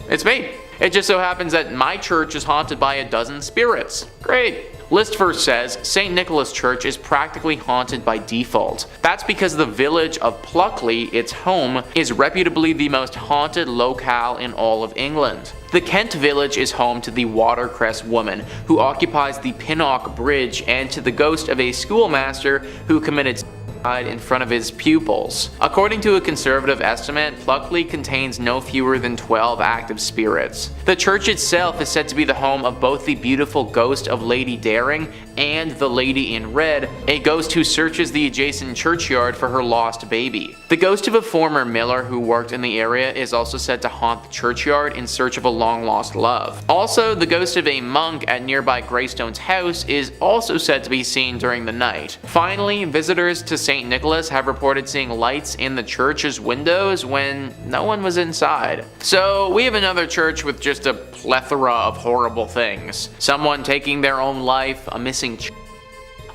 it's me. It just so happens that my church is haunted by a dozen spirits. Great. List first says St. Nicholas Church is practically haunted by default. That's because the village of Pluckley, its home, is reputably the most haunted locale in all of England. The Kent village is home to the Watercress woman, who occupies the Pinnock Bridge, and to the ghost of a schoolmaster who committed in front of his pupils. According to a conservative estimate, Pluckley contains no fewer than 12 active spirits. The church itself is said to be the home of both the beautiful ghost of Lady Daring and the Lady in Red, a ghost who searches the adjacent churchyard for her lost baby. The ghost of a former miller who worked in the area is also said to haunt the churchyard in search of a long-lost love. Also, the ghost of a monk at nearby Greystone's house is also said to be seen during the night. Finally, visitors to St. Nicholas have reported seeing lights in the church's windows when no one was inside. So we have another church with just a plethora of horrible things. Someone taking their own life, a missing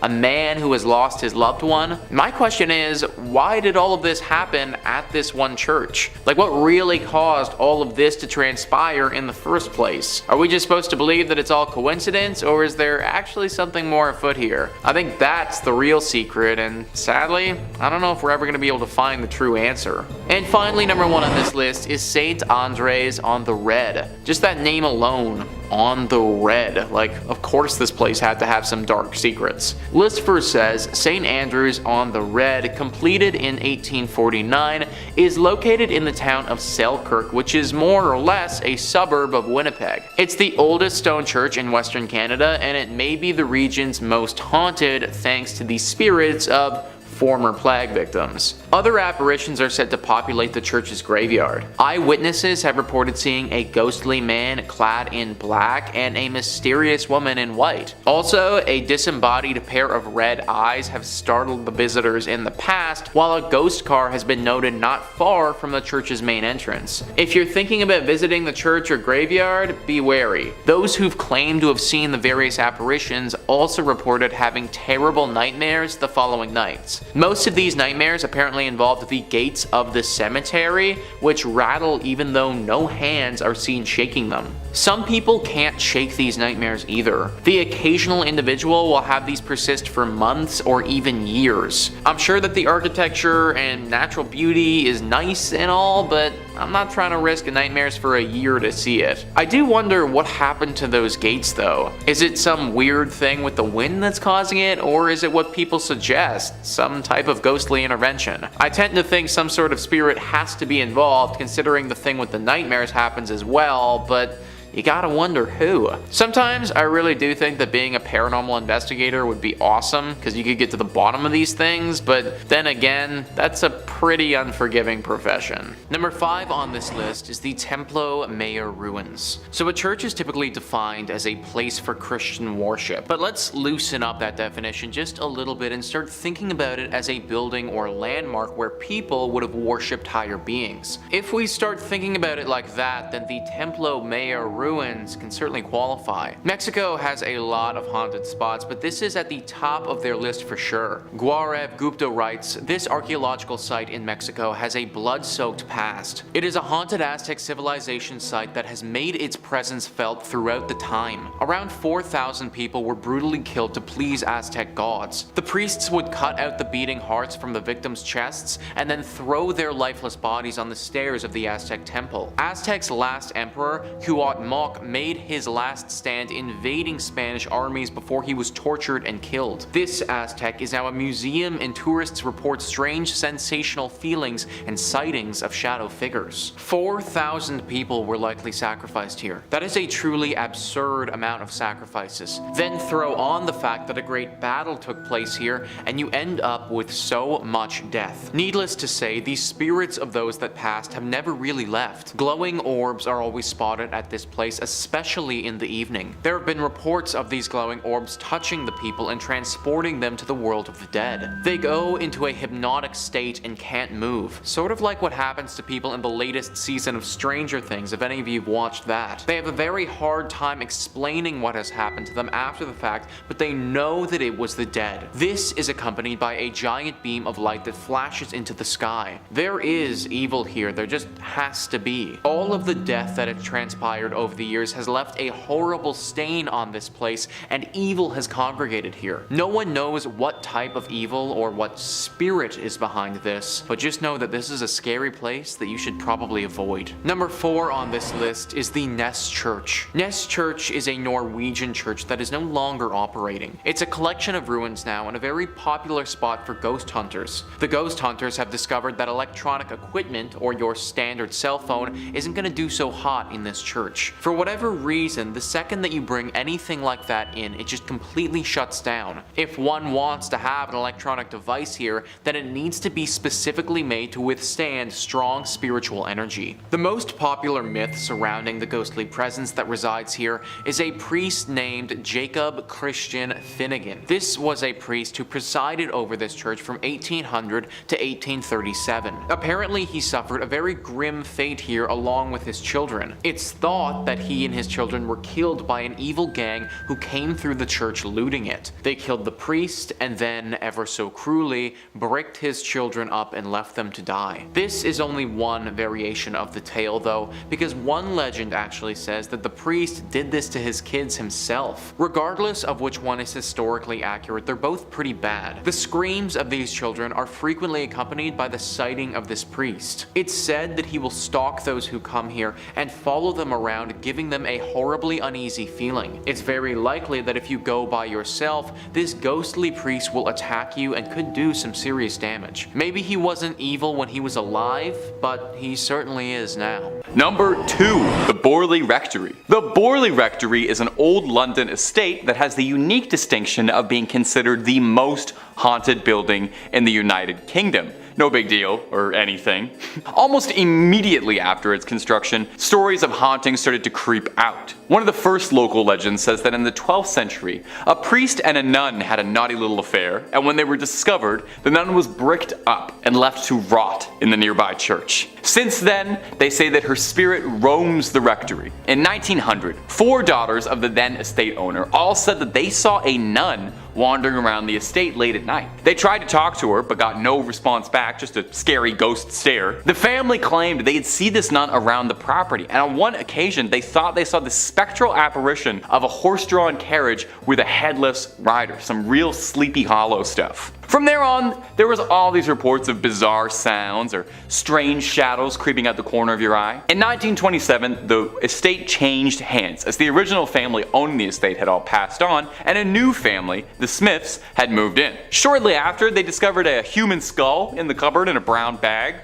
a man who has lost his loved one. My question is, why did all of this happen at this one church? Like, what really caused all of this to transpire in the first place? Are we just supposed to believe that it's all coincidence, or is there actually something more afoot here? I think that's the real secret, and sadly, I don't know if we're ever going to be able to find the true answer. And finally, number 1 on this list is St. Andres on the Red. Just that name alone, on the Red. Like, of course this place had to have some dark secrets. List first says St. Andrews on the Red, completed in 1849, is located in the town of Selkirk, which is more or less a suburb of Winnipeg. It's the oldest stone church in Western Canada, and it may be the region's most haunted thanks to the spirits of former plague victims. Other apparitions are said to populate the church's graveyard. Eyewitnesses have reported seeing a ghostly man clad in black and a mysterious woman in white. Also, a disembodied pair of red eyes have startled the visitors in the past, while a ghost car has been noted not far from the church's main entrance. If you're thinking about visiting the church or graveyard, be wary. Those who've claimed to have seen the various apparitions also reported having terrible nightmares the following nights. Most of these nightmares apparently involved the gates of the cemetery, which rattle even though no hands are seen shaking them. Some people can't shake these nightmares either. The occasional individual will have these persist for months or even years. I'm sure that the architecture and natural beauty is nice and all, but I'm not trying to risk nightmares for a year to see it. I do wonder what happened to those gates though. Is it some weird thing with the wind that's causing it, or is it what people suggest, some type of ghostly intervention? I tend to think some sort of spirit has to be involved, considering the thing with the nightmares happens as well, but you gotta wonder who. Sometimes I really do think that being a paranormal investigator would be awesome, because you could get to the bottom of these things, but then again, that's a pretty unforgiving profession. Number 5 on this list is the Templo Mayor ruins. So a church is typically defined as a place for Christian worship, but let's loosen up that definition just a little bit and start thinking about it as a building or landmark where people would have worshipped higher beings. If we start thinking about it like that, then the Templo Mayor ruins can certainly qualify. Mexico has a lot of haunted spots, but this is at the top of their list for sure. Gaurav Gupta writes, this archaeological site in Mexico has a blood-soaked past. It is a haunted Aztec civilization site that has made its presence felt throughout the time. Around 4,000 people were brutally killed to please Aztec gods. The priests would cut out the beating hearts from the victims' chests and then throw their lifeless bodies on the stairs of the Aztec temple. Aztec's last emperor, Cuauhtémoc, Cuauhtémoc made his last stand invading Spanish armies before he was tortured and killed. This Aztec is now a museum, and tourists report strange sensational feelings and sightings of shadow figures. 4,000 people were likely sacrificed here. That is a truly absurd amount of sacrifices. Then throw on the fact that a great battle took place here, and you end up with so much death. Needless to say, the spirits of those that passed have never really left. Glowing orbs are always spotted at this place, especially in the evening. There have been reports of these glowing orbs touching the people and transporting them to the world of the dead. They go into a hypnotic state and can't move, sort of like what happens to people in the latest season of Stranger Things, if any of you have watched that. They have a very hard time explaining what has happened to them after the fact, but they know that it was the dead. This is accompanied by a giant beam of light that flashes into the sky. There is evil here, there just has to be. All of the death that has transpired over the years has left a horrible stain on this place, and evil has congregated here. No one knows what type of evil or what spirit is behind this, but just know that this is a scary place that you should probably avoid. Number 4 on this list is the Ness Church. Ness Church is a Norwegian church that is no longer operating. It's a collection of ruins now and a very popular spot for ghost hunters. The ghost hunters have discovered that electronic equipment or your standard cell phone isn't going to do so hot in this church. For whatever reason, the second that you bring anything like that in, it just completely shuts down. If one wants to have an electronic device here, then it needs to be specifically made to withstand strong spiritual energy. The most popular myth surrounding the ghostly presence that resides here is a priest named Jacob Christian Finnegan. This was a priest who presided over this church from 1800 to 1837. Apparently, he suffered a very grim fate here along with his children. It's thought that he and his children were killed by an evil gang who came through the church looting it. They killed the priest and then, ever so cruelly, bricked his children up and left them to die. This is only one variation of the tale though, because one legend actually says that the priest did this to his kids himself. Regardless of which one is historically accurate, they're both pretty bad. The screams of these children are frequently accompanied by the sighting of this priest. It's said that he will stalk those who come here and follow them around, giving them a horribly uneasy feeling. It's very likely that if you go by yourself, this ghostly priest will attack you and could do some serious damage. Maybe he wasn't evil when he was alive, but he certainly is now.
Number 2. The Borley Rectory. The Borley Rectory is an old London estate that has the unique distinction of being considered the most haunted building in the United Kingdom. No big deal, or anything. Almost immediately after its construction, stories of hauntings started to creep out. One of the first local legends says that in the 12th century, a priest and a nun had a naughty little affair, and when they were discovered, the nun was bricked up and left to rot in the nearby church. Since then, they say that her spirit roams the rectory. In 1900, 4 daughters of the then estate owner all said that they saw a nun wandering around the estate late at night. They tried to talk to her, but got no response back, just a scary ghost stare. The family claimed they'd see this nun around the property, and on one occasion they thought they saw the spectral apparition of a horse-drawn carriage with a headless rider, some real Sleepy Hollow stuff. From there on, there was all these reports of bizarre sounds or strange shadows creeping out the corner of your eye. In 1927, the estate changed hands as the original family owning the estate had all passed on, and a new family, the Smiths, had moved in. Shortly after, they discovered a human skull in the cupboard in a brown bag.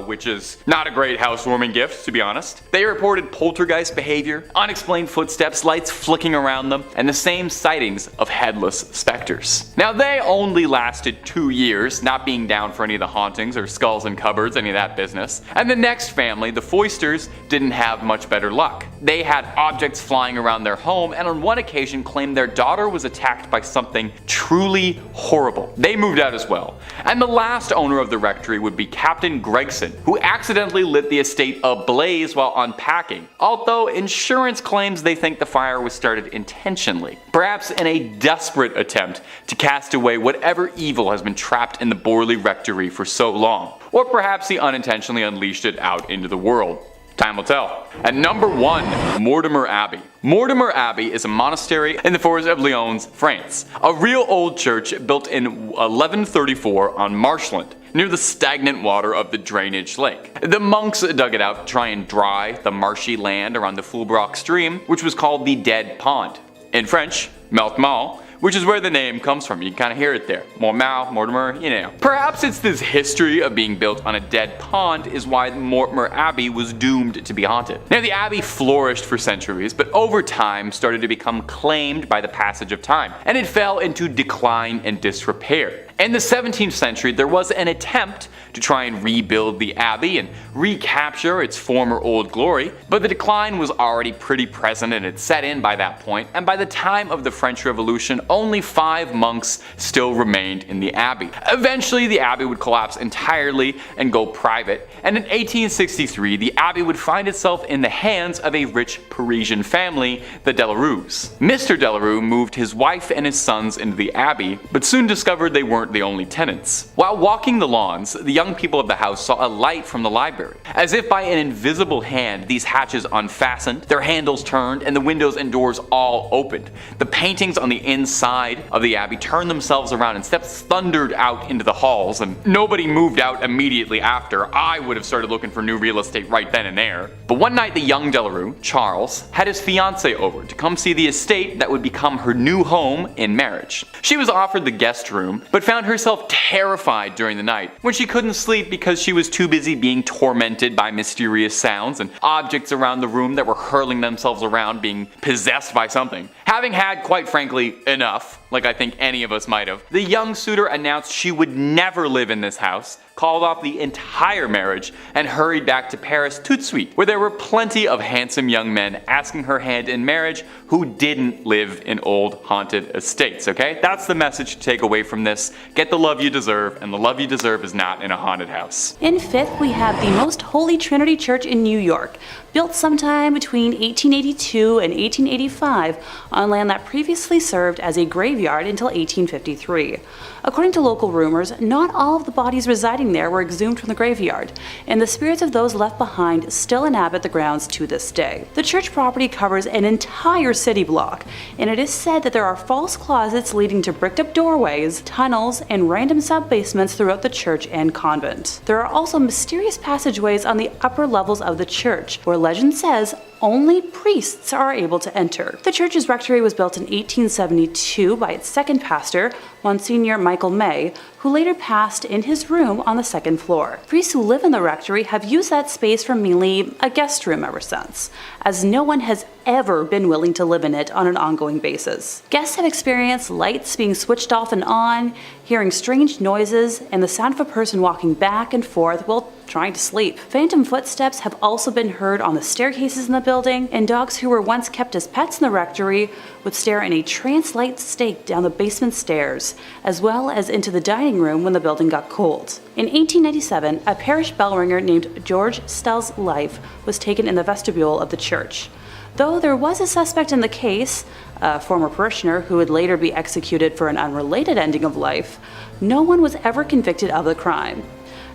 Which is not a great housewarming gift, to be honest. They reported poltergeist behavior, unexplained footsteps, lights flicking around them, and the same sightings of headless specters. Now, they only lasted 2 years, not being down for any of the hauntings or skulls in cupboards, any of that business. And the next family, the Foysters, didn't have much better luck. They had objects flying around their home, and on one occasion claimed their daughter was attacked by something truly horrible. They moved out as well. And the last owner of the rectory would be Captain Gregson, who accidentally lit the estate ablaze while unpacking, although insurance claims they think the fire was started intentionally, perhaps in a desperate attempt to cast away whatever evil has been trapped in the Borley Rectory for so long, or perhaps he unintentionally unleashed it out into the world. Time will tell. At number 1, Mortemer Abbey. Mortemer Abbey is a monastery in the forest of Lyons, France. A real old church built in 1134 on marshland. near the stagnant water of the drainage lake. The monks dug it out to try and dry the marshy land around the Fulbrock stream, which was called the Dead Pond. In French, Meltmal, which is where the name comes from. You can kind of hear it there. Mortemer, you know. Perhaps it's this history of being built on a dead pond is why Mortemer Abbey was doomed to be haunted. Now, the abbey flourished for centuries, but over time started to become claimed by the passage of time, and it fell into decline and disrepair. In the 17th century, there was an attempt to try and rebuild the abbey and recapture its former old glory, but the decline was already pretty present and had set in by that point, and by the time of the French Revolution, only 5 monks still remained in the abbey. Eventually, the abbey would collapse entirely and go private, and in 1863, the abbey would find itself in the hands of a rich Parisian family, the Delarues. Mr. Delarue moved his wife and his sons into the abbey, but soon discovered they weren't the only tenants. While walking the lawns, the young people of the house saw a light from the library. As if by an invisible hand, these hatches unfastened, their handles turned, and the windows and doors all opened. The paintings on the inside of the abbey turned themselves around and steps thundered out into the halls, and nobody moved out immediately after. I would have started looking for new real estate right then and there. But one night the young Delarue, Charles, had his fiancée over to come see the estate that would become her new home in marriage. She was offered the guest room, but found herself terrified during the night when she couldn't sleep because she was too busy being tormented by mysterious sounds and objects around the room that were hurling themselves around, being possessed by something. Having had, quite frankly, enough, like I think any of us might have, the young suitor announced she would never live in this house, called off the entire marriage, and hurried back to Paris tout de suite, where there were plenty of handsome young men asking her hand in marriage who didn't live in old haunted estates, okay? That's the message to take away from this. Get the love you deserve, and the love you deserve is not in a haunted house.
In 5th, we have the Most Holy Trinity Church in New York, built sometime between 1882 and 1885 on land that previously served as a graveyard until 1853. According to local rumors, not all of the bodies residing there were exhumed from the graveyard, and the spirits of those left behind still inhabit the grounds to this day. The church property covers an entire city block, and it is said that there are false closets leading to bricked-up doorways, tunnels, and random sub-basements throughout the church and convent. There are also mysterious passageways on the upper levels of the church, where legend says only priests are able to enter. The church's rectory was built in 1872 by its second pastor, Monsignor Michael May, who later passed in his room on the second floor. Priests who live in the rectory have used that space for mainly a guest room ever since, as no one has ever been willing to live in it on an ongoing basis. Guests have experienced lights being switched off and on, hearing strange noises, and the sound of a person walking back and forth while trying to sleep. Phantom footsteps have also been heard on the staircases in the building, and dogs who were once kept as pets in the rectory would stare in a trance-like state down the basement stairs, as well as into the dining room when the building got cold. In 1897, a parish bell ringer named George Stull's life was taken in the vestibule of the church. Though there was a suspect in the case, a former parishioner who would later be executed for an unrelated ending of life, no one was ever convicted of the crime.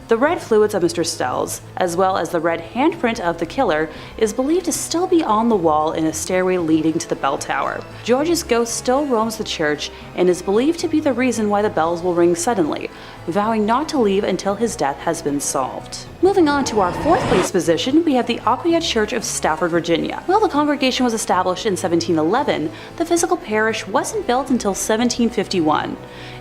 The red fluids of Mr. Stull's, as well as the red handprint of the killer, is believed to still be on the wall in a stairway leading to the bell tower. George's ghost still roams the church and is believed to be the reason why the bells will ring suddenly, vowing not to leave until his death has been solved. Moving on to our 4th place position, we have the Aquia Church of Stafford, Virginia. While the congregation was established in 1711, the physical parish wasn't built until 1751.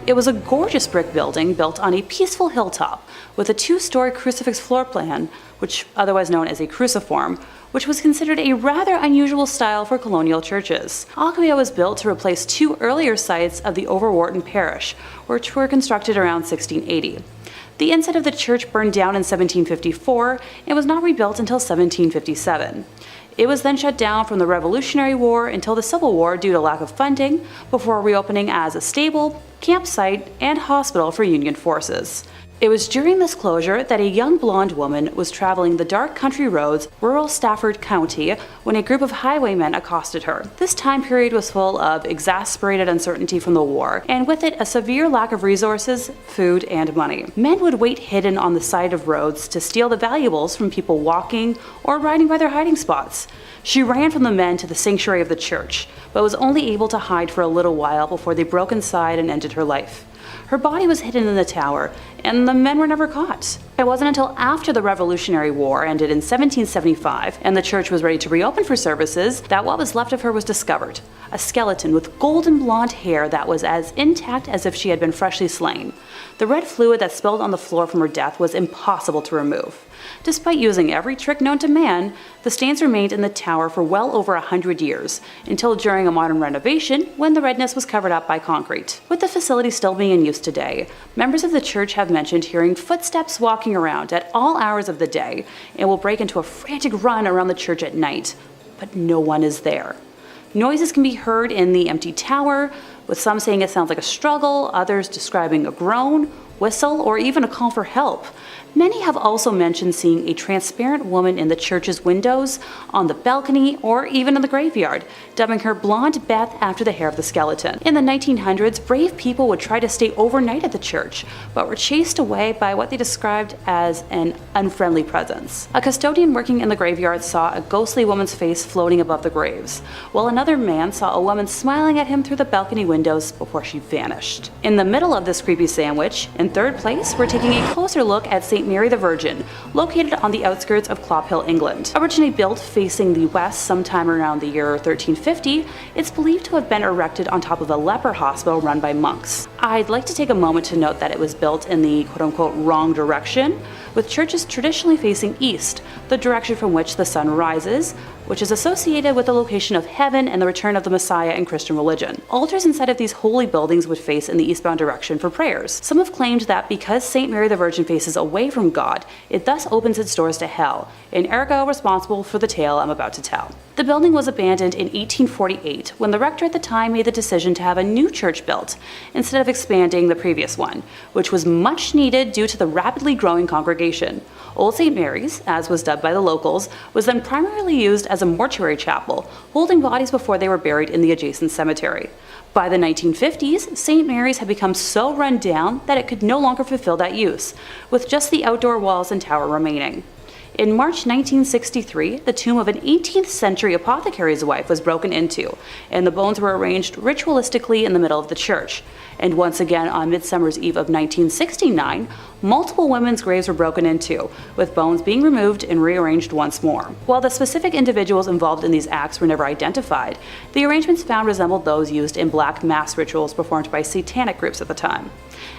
It was a gorgeous brick building built on a peaceful hilltop with a 2-story crucifix floor plan, which otherwise known as a cruciform, which was considered a rather unusual style for colonial churches. Aquia was built to replace 2 earlier sites of the Overwharton parish, which were constructed around 1680. The inside of the church burned down in 1754 and was not rebuilt until 1757. It was then shut down from the Revolutionary War until the Civil War due to lack of funding, before reopening as a stable, campsite, and hospital for Union forces. It was during this closure that a young blonde woman was traveling the dark country roads, rural Stafford County, when a group of highwaymen accosted her. This time period was full of exasperated uncertainty from the war, and with it a severe lack of resources, food, and money. Men would wait hidden on the side of roads to steal the valuables from people walking or riding by their hiding spots. She ran from the men to the sanctuary of the church, but was only able to hide for a little while before they broke inside and ended her life. Her body was hidden in the tower, and the men were never caught. It wasn't until after the Revolutionary War ended in 1775 and the church was ready to reopen for services that what was left of her was discovered. A skeleton with golden blonde hair that was as intact as if she had been freshly slain. The red fluid that spilled on the floor from her death was impossible to remove. Despite using every trick known to man, the stains remained in the tower for well over 100 years, until during a modern renovation when the redness was covered up by concrete. With the facility still being in use today, members of the church have mentioned hearing footsteps walking around at all hours of the day and will break into a frantic run around the church at night, but no one is there. Noises can be heard in the empty tower, with some saying it sounds like a struggle, others describing a groan, whistle, or even a call for help. Many have also mentioned seeing a transparent woman in the church's windows, on the balcony, or even in the graveyard, dubbing her Blonde Beth after the hair of the skeleton. In the 1900s, brave people would try to stay overnight at the church, but were chased away by what they described as an unfriendly presence. A custodian working in the graveyard saw a ghostly woman's face floating above the graves, while another man saw a woman smiling at him through the balcony windows before she vanished. In the middle of this creepy sandwich, in third place, we're taking a closer look at St. Mary the Virgin, located on the outskirts of Clophill, England. Originally built facing the west sometime around the year 1350, it's believed to have been erected on top of a leper hospital run by monks. I'd like to take a moment to note that it was built in the quote-unquote wrong direction, with churches traditionally facing east, the direction from which the sun rises, which is associated with the location of heaven and the return of the Messiah in Christian religion. Altars inside of these holy buildings would face in the eastbound direction for prayers. Some have claimed that because St. Mary the Virgin faces away from God, it thus opens its doors to hell, and ergo responsible for the tale I'm about to tell. The building was abandoned in 1848 when the rector at the time made the decision to have a new church built, instead of expanding the previous one, which was much needed due to the rapidly growing congregation. Old St. Mary's, as was dubbed by the locals, was then primarily used as a mortuary chapel, holding bodies before they were buried in the adjacent cemetery. By the 1950s, St. Mary's had become so run down that it could no longer fulfill that use, with just the outdoor walls and tower remaining. In March 1963, the tomb of an 18th century apothecary's wife was broken into, and the bones were arranged ritualistically in the middle of the church. And once again on Midsummer's Eve of 1969, multiple women's graves were broken into, with bones being removed and rearranged once more. While the specific individuals involved in these acts were never identified, the arrangements found resembled those used in black mass rituals performed by satanic groups at the time.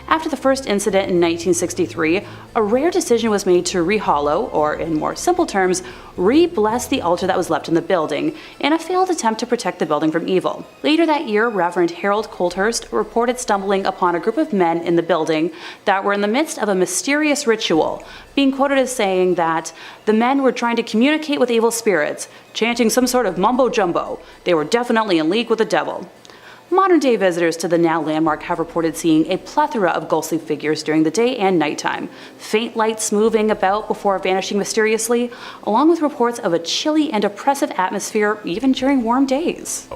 After the first incident in 1963, a rare decision was made to rehollow, or in more simple terms, re-bless the altar that was left in the building, in a failed attempt to protect the building from evil. Later that year, Reverend Harold Colthurst reported stumbling upon a group of men in the building that were in the midst of a mysterious ritual, being quoted as saying that the men were trying to communicate with evil spirits, chanting some sort of mumbo-jumbo. They were definitely in league with the devil. Modern-day visitors to the now landmark have reported seeing a plethora of ghostly figures during the day and nighttime, faint lights moving about before vanishing mysteriously, along with reports of a chilly and oppressive atmosphere even during warm days.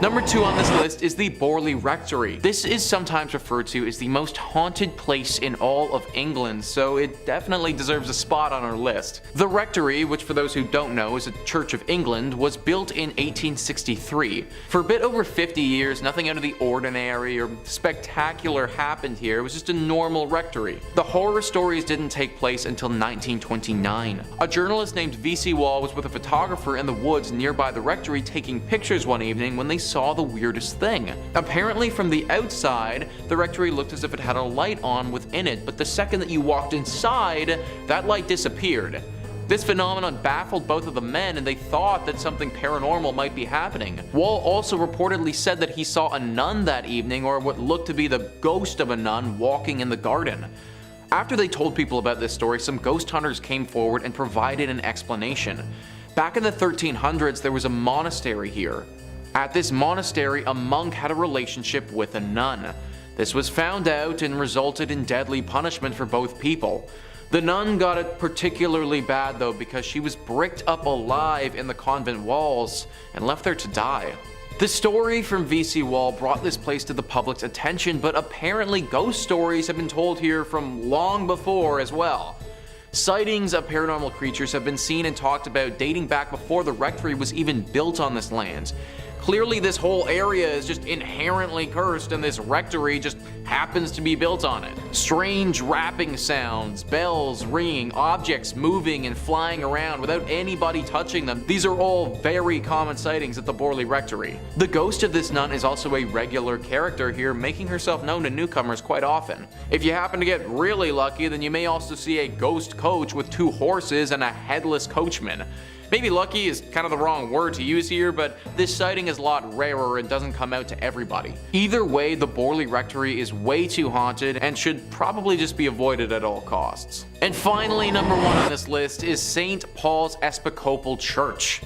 Number 2 on this list is the Borley Rectory. This is sometimes referred to as the most haunted place in all of England, so it definitely deserves a spot on our list. The rectory, which for those who don't know is a Church of England, was built in 1863. For a bit over 50 years, nothing out of the ordinary or spectacular happened here. It was just a normal rectory. The horror stories didn't take place until 1929. A journalist named V.C. Wall was with a photographer in the woods nearby the rectory taking pictures one evening when they saw the weirdest thing. Apparently from the outside, the rectory looked as if it had a light on within it, but the second that you walked inside, that light disappeared. This phenomenon baffled both of the men, and they thought that something paranormal might be happening. Wall also reportedly said that he saw a nun that evening, or what looked to be the ghost of a nun, walking in the garden. After they told people about this story, some ghost hunters came forward and provided an explanation. Back in the 1300s, there was a monastery here. At this monastery, a monk had a relationship with a nun. This was found out and resulted in deadly punishment for both people. The nun got it particularly bad though, because she was bricked up alive in the convent walls and left there to die. The story from V.C. Wall brought this place to the public's attention, but apparently ghost stories have been told here from long before as well. Sightings of paranormal creatures have been seen and talked about dating back before the rectory was even built on this land. Clearly this whole area is just inherently cursed and this rectory just happens to be built on it. Strange rapping sounds, bells ringing, objects moving and flying around without anybody touching them. These are all very common sightings at the Borley Rectory. The ghost of this nun is also a regular character here, making herself known to newcomers quite often. If you happen to get really lucky, then you may also see a ghost coach with 2 horses and a headless coachman. Maybe lucky is kind of the wrong word to use here, but this sighting is a lot rarer and doesn't come out to everybody. Either way, the Borley Rectory is way too haunted and should probably just be avoided at all costs. And finally, number 1 on this list is St. Paul's Episcopal Church.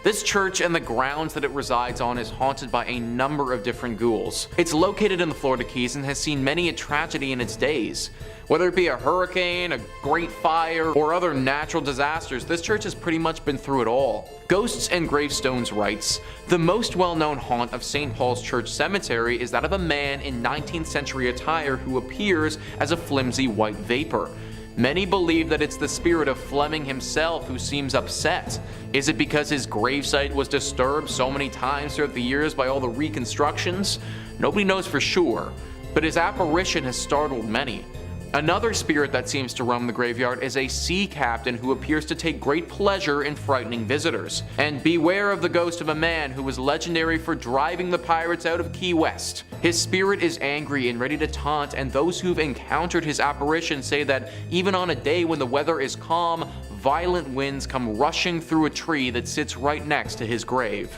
This church and the grounds that it resides on is haunted by a number of different ghouls. It's located in the Florida Keys and has seen many a tragedy in its days. Whether it be a hurricane, a great fire, or other natural disasters, this church has pretty much been through it all. Ghosts and Gravestones writes, "The most well-known haunt of St. Paul's Church Cemetery is that of a man in 19th century attire who appears as a flimsy white vapor. Many believe that it's the spirit of Fleming himself who seems upset. Is it because his gravesite was disturbed so many times throughout the years by all the reconstructions? Nobody knows for sure, but his apparition has startled many. Another spirit that seems to roam the graveyard is a sea captain who appears to take great pleasure in frightening visitors. And beware of the ghost of a man who was legendary for driving the pirates out of Key West. His spirit is angry and ready to taunt, and those who've encountered his apparition say that even on a day when the weather is calm, violent winds come rushing through a tree that sits right next to his grave."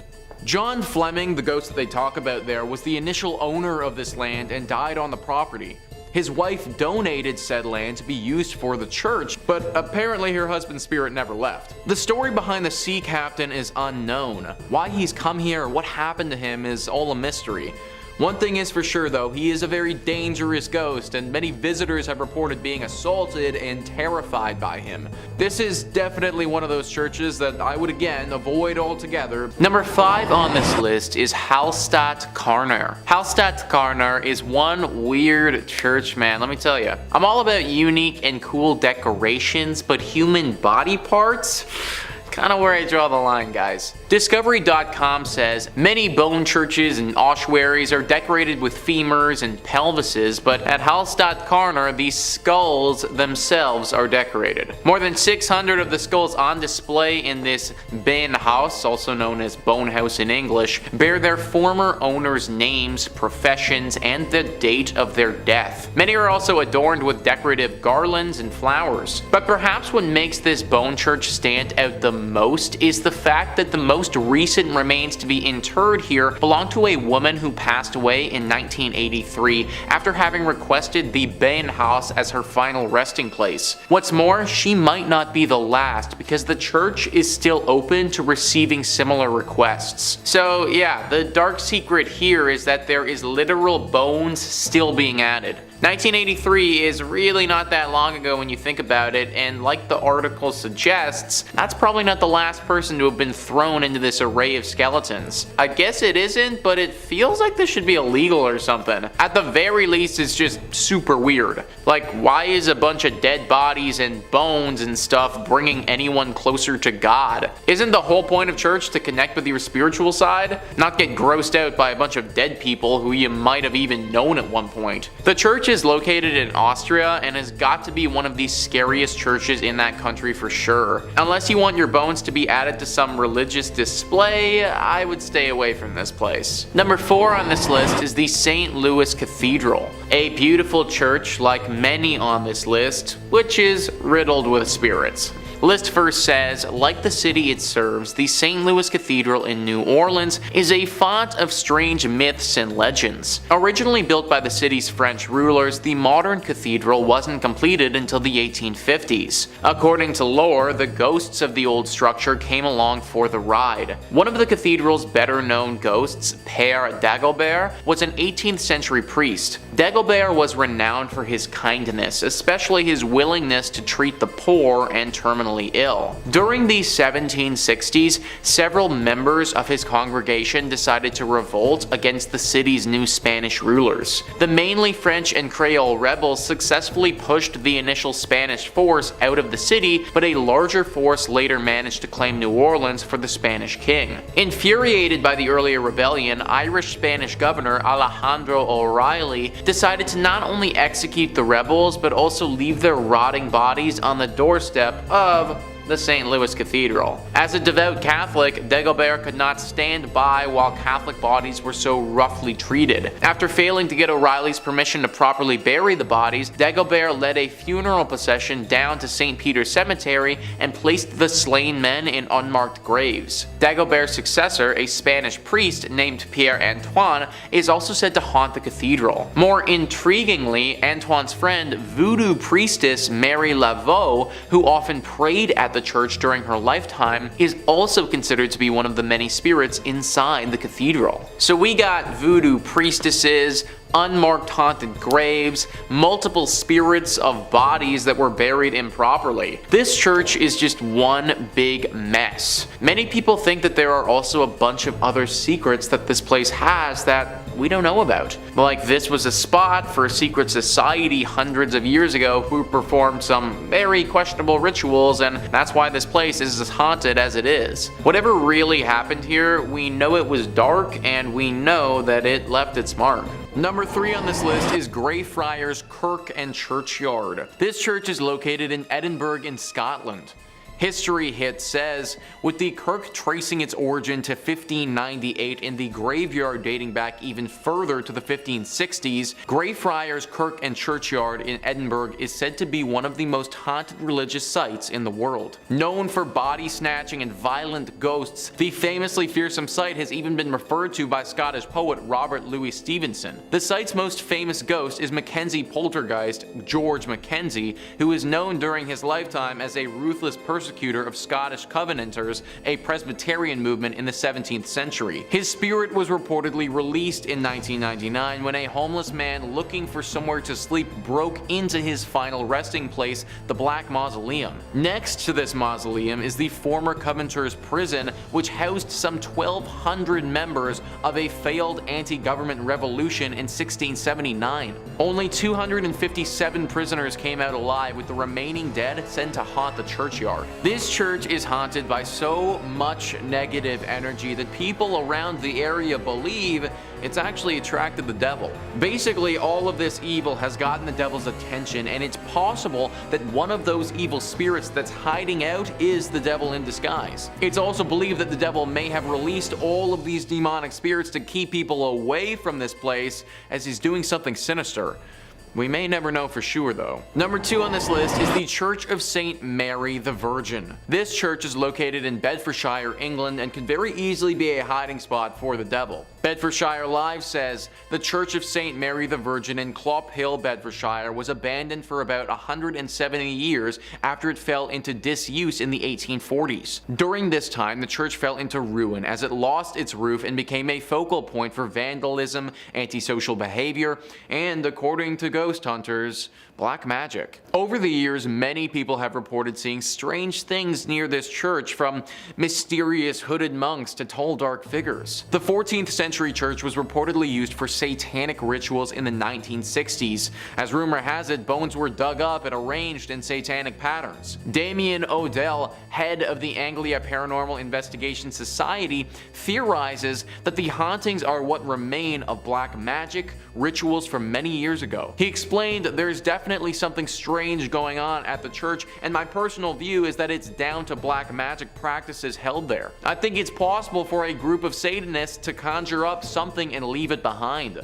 John Fleming, the ghost that they talk about there, was the initial owner of this land and died on the property. His wife donated said land to be used for the church, but apparently her husband's spirit never left. The story behind the sea captain is unknown. Why he's come here or what happened to him is all a mystery. One thing is for sure though, he is a very dangerous ghost, and many visitors have reported being assaulted and terrified by him. This is definitely one of those churches that I would again avoid altogether. Number 5 on this list is Hallstatt Karner. Hallstatt Karner is one weird church, man, let me tell you. I'm all about unique and cool decorations, but human body parts? Kind of where I draw the line, guys. Discovery.com says, many bone churches and ossuaries are decorated with femurs and pelvises, but at Hallstatt Karner, these skulls themselves are decorated. More than 600 of the skulls on display in this Benhaus, also known as Bone House in English, bear their former owners' names, professions, and the date of their death. Many are also adorned with decorative garlands and flowers. But perhaps what makes this bone church stand out the most is the fact that the most recent remains to be interred here belong to a woman who passed away in 1983 after having requested the Benhaus as her final resting place. What's more, she might not be the last because the church is still open to receiving similar requests. So yeah, the dark secret here is that there is literal bones still being added. 1983 is really not that long ago when you think about it, and like the article suggests, that's probably not the last person to have been thrown into this array of skeletons. I guess it isn't, but it feels like this should be illegal or something. At the very least, it's just super weird. Like, why is a bunch of dead bodies and bones and stuff bringing anyone closer to God? Isn't the whole point of church to connect with your spiritual side? Not get grossed out by a bunch of dead people who you might have even known at one point. The church is located in Austria and has got to be one of the scariest churches in that country for sure. Unless you want your bones to be added to some religious display, I would stay away from this place. Number 4 on this list is the St. Louis Cathedral, a beautiful church like many on this list, which is riddled with spirits. List first says, like the city it serves, the St. Louis Cathedral in New Orleans is a font of strange myths and legends. Originally built by the city's French rulers, the modern cathedral wasn't completed until the 1850s. According to lore, the ghosts of the old structure came along for the ride. One of the cathedral's better known ghosts, Père Dagobert, was an 18th century priest. Dagobert was renowned for his kindness, especially his willingness to treat the poor and terminally terminally ill. During the 1760s, several members of his congregation decided to revolt against the city's new Spanish rulers. The mainly French and Creole rebels successfully pushed the initial Spanish force out of the city, but a larger force later managed to claim New Orleans for the Spanish king. Infuriated by the earlier rebellion, Irish-Spanish governor Alejandro O'Reilly decided to not only execute the rebels, but also leave their rotting bodies on the doorstep of the St. Louis Cathedral. As a devout Catholic, Dagobert could not stand by while Catholic bodies were so roughly treated. After failing to get O'Reilly's permission to properly bury the bodies, Dagobert led a funeral procession down to St. Peter's Cemetery and placed the slain men in unmarked graves. Dagobert's successor, a Spanish priest named Pierre Antoine, is also said to haunt the cathedral. More intriguingly, Antoine's friend, voodoo priestess Mary Laveau, who often prayed at the church during her lifetime, is also considered to be one of the many spirits inside the cathedral. So we got voodoo priestesses, unmarked haunted graves, multiple spirits of bodies that were buried improperly. This church is just one big mess. Many people think that there are also a bunch of other secrets that this place has that we don't know about. Like this was a spot for a secret society hundreds of years ago who performed some very questionable rituals, and that's why this place is as haunted as it is. Whatever really happened here, we know it was dark and we know that it left its mark. Number 3 on this list is Greyfriars Kirk and Churchyard. This church is located in Edinburgh in Scotland. History Hit says, with the kirk tracing its origin to 1598 and the graveyard dating back even further to the 1560s, Greyfriars Kirk and Churchyard in Edinburgh is said to be one of the most haunted religious sites in the world. Known for body snatching and violent ghosts, the famously fearsome site has even been referred to by Scottish poet Robert Louis Stevenson. The site's most famous ghost is Mackenzie poltergeist George Mackenzie, who is known during his lifetime as a ruthless persecutor of Scottish Covenanters, a Presbyterian movement in the 17th century. His spirit was reportedly released in 1999 when a homeless man looking for somewhere to sleep broke into his final resting place, the Black Mausoleum. Next to this mausoleum is the former Covenanters prison, which housed some 1,200 members of a failed anti-government revolution in 1679. Only 257 prisoners came out alive, with the remaining dead sent to haunt the churchyard. This church is haunted by so much negative energy that people around the area believe it's actually attracted the devil. Basically, all of this evil has gotten the devil's attention, and it's possible that one of those evil spirits that's hiding out is the devil in disguise. It's also believed that the devil may have released all of these demonic spirits to keep people away from this place, as he's doing something sinister. We may never know for sure though. Number 2 on this list is the Church of St. Mary the Virgin. This church is located in Bedfordshire, England, and could very easily be a hiding spot for the devil. Bedfordshire Live says, the Church of St. Mary the Virgin in Clop Hill, Bedfordshire was abandoned for about 170 years after it fell into disuse in the 1840s. During this time, the church fell into ruin as it lost its roof and became a focal point for vandalism, antisocial behavior, and, according to ghost hunters, black magic. Over the years, many people have reported seeing strange things near this church, from mysterious hooded monks to tall dark figures. The 14th century church was reportedly used for satanic rituals in the 1960s. As rumor has it, bones were dug up and arranged in satanic patterns. Damien Odell, head of the Anglia Paranormal Investigation Society, theorizes that the hauntings are what remain of black magic rituals from many years ago. He explained, there's definitely something strange going on at the church, and my personal view is that it's down to black magic practices held there. I think it's possible for a group of Satanists to conjure up something and leave it behind.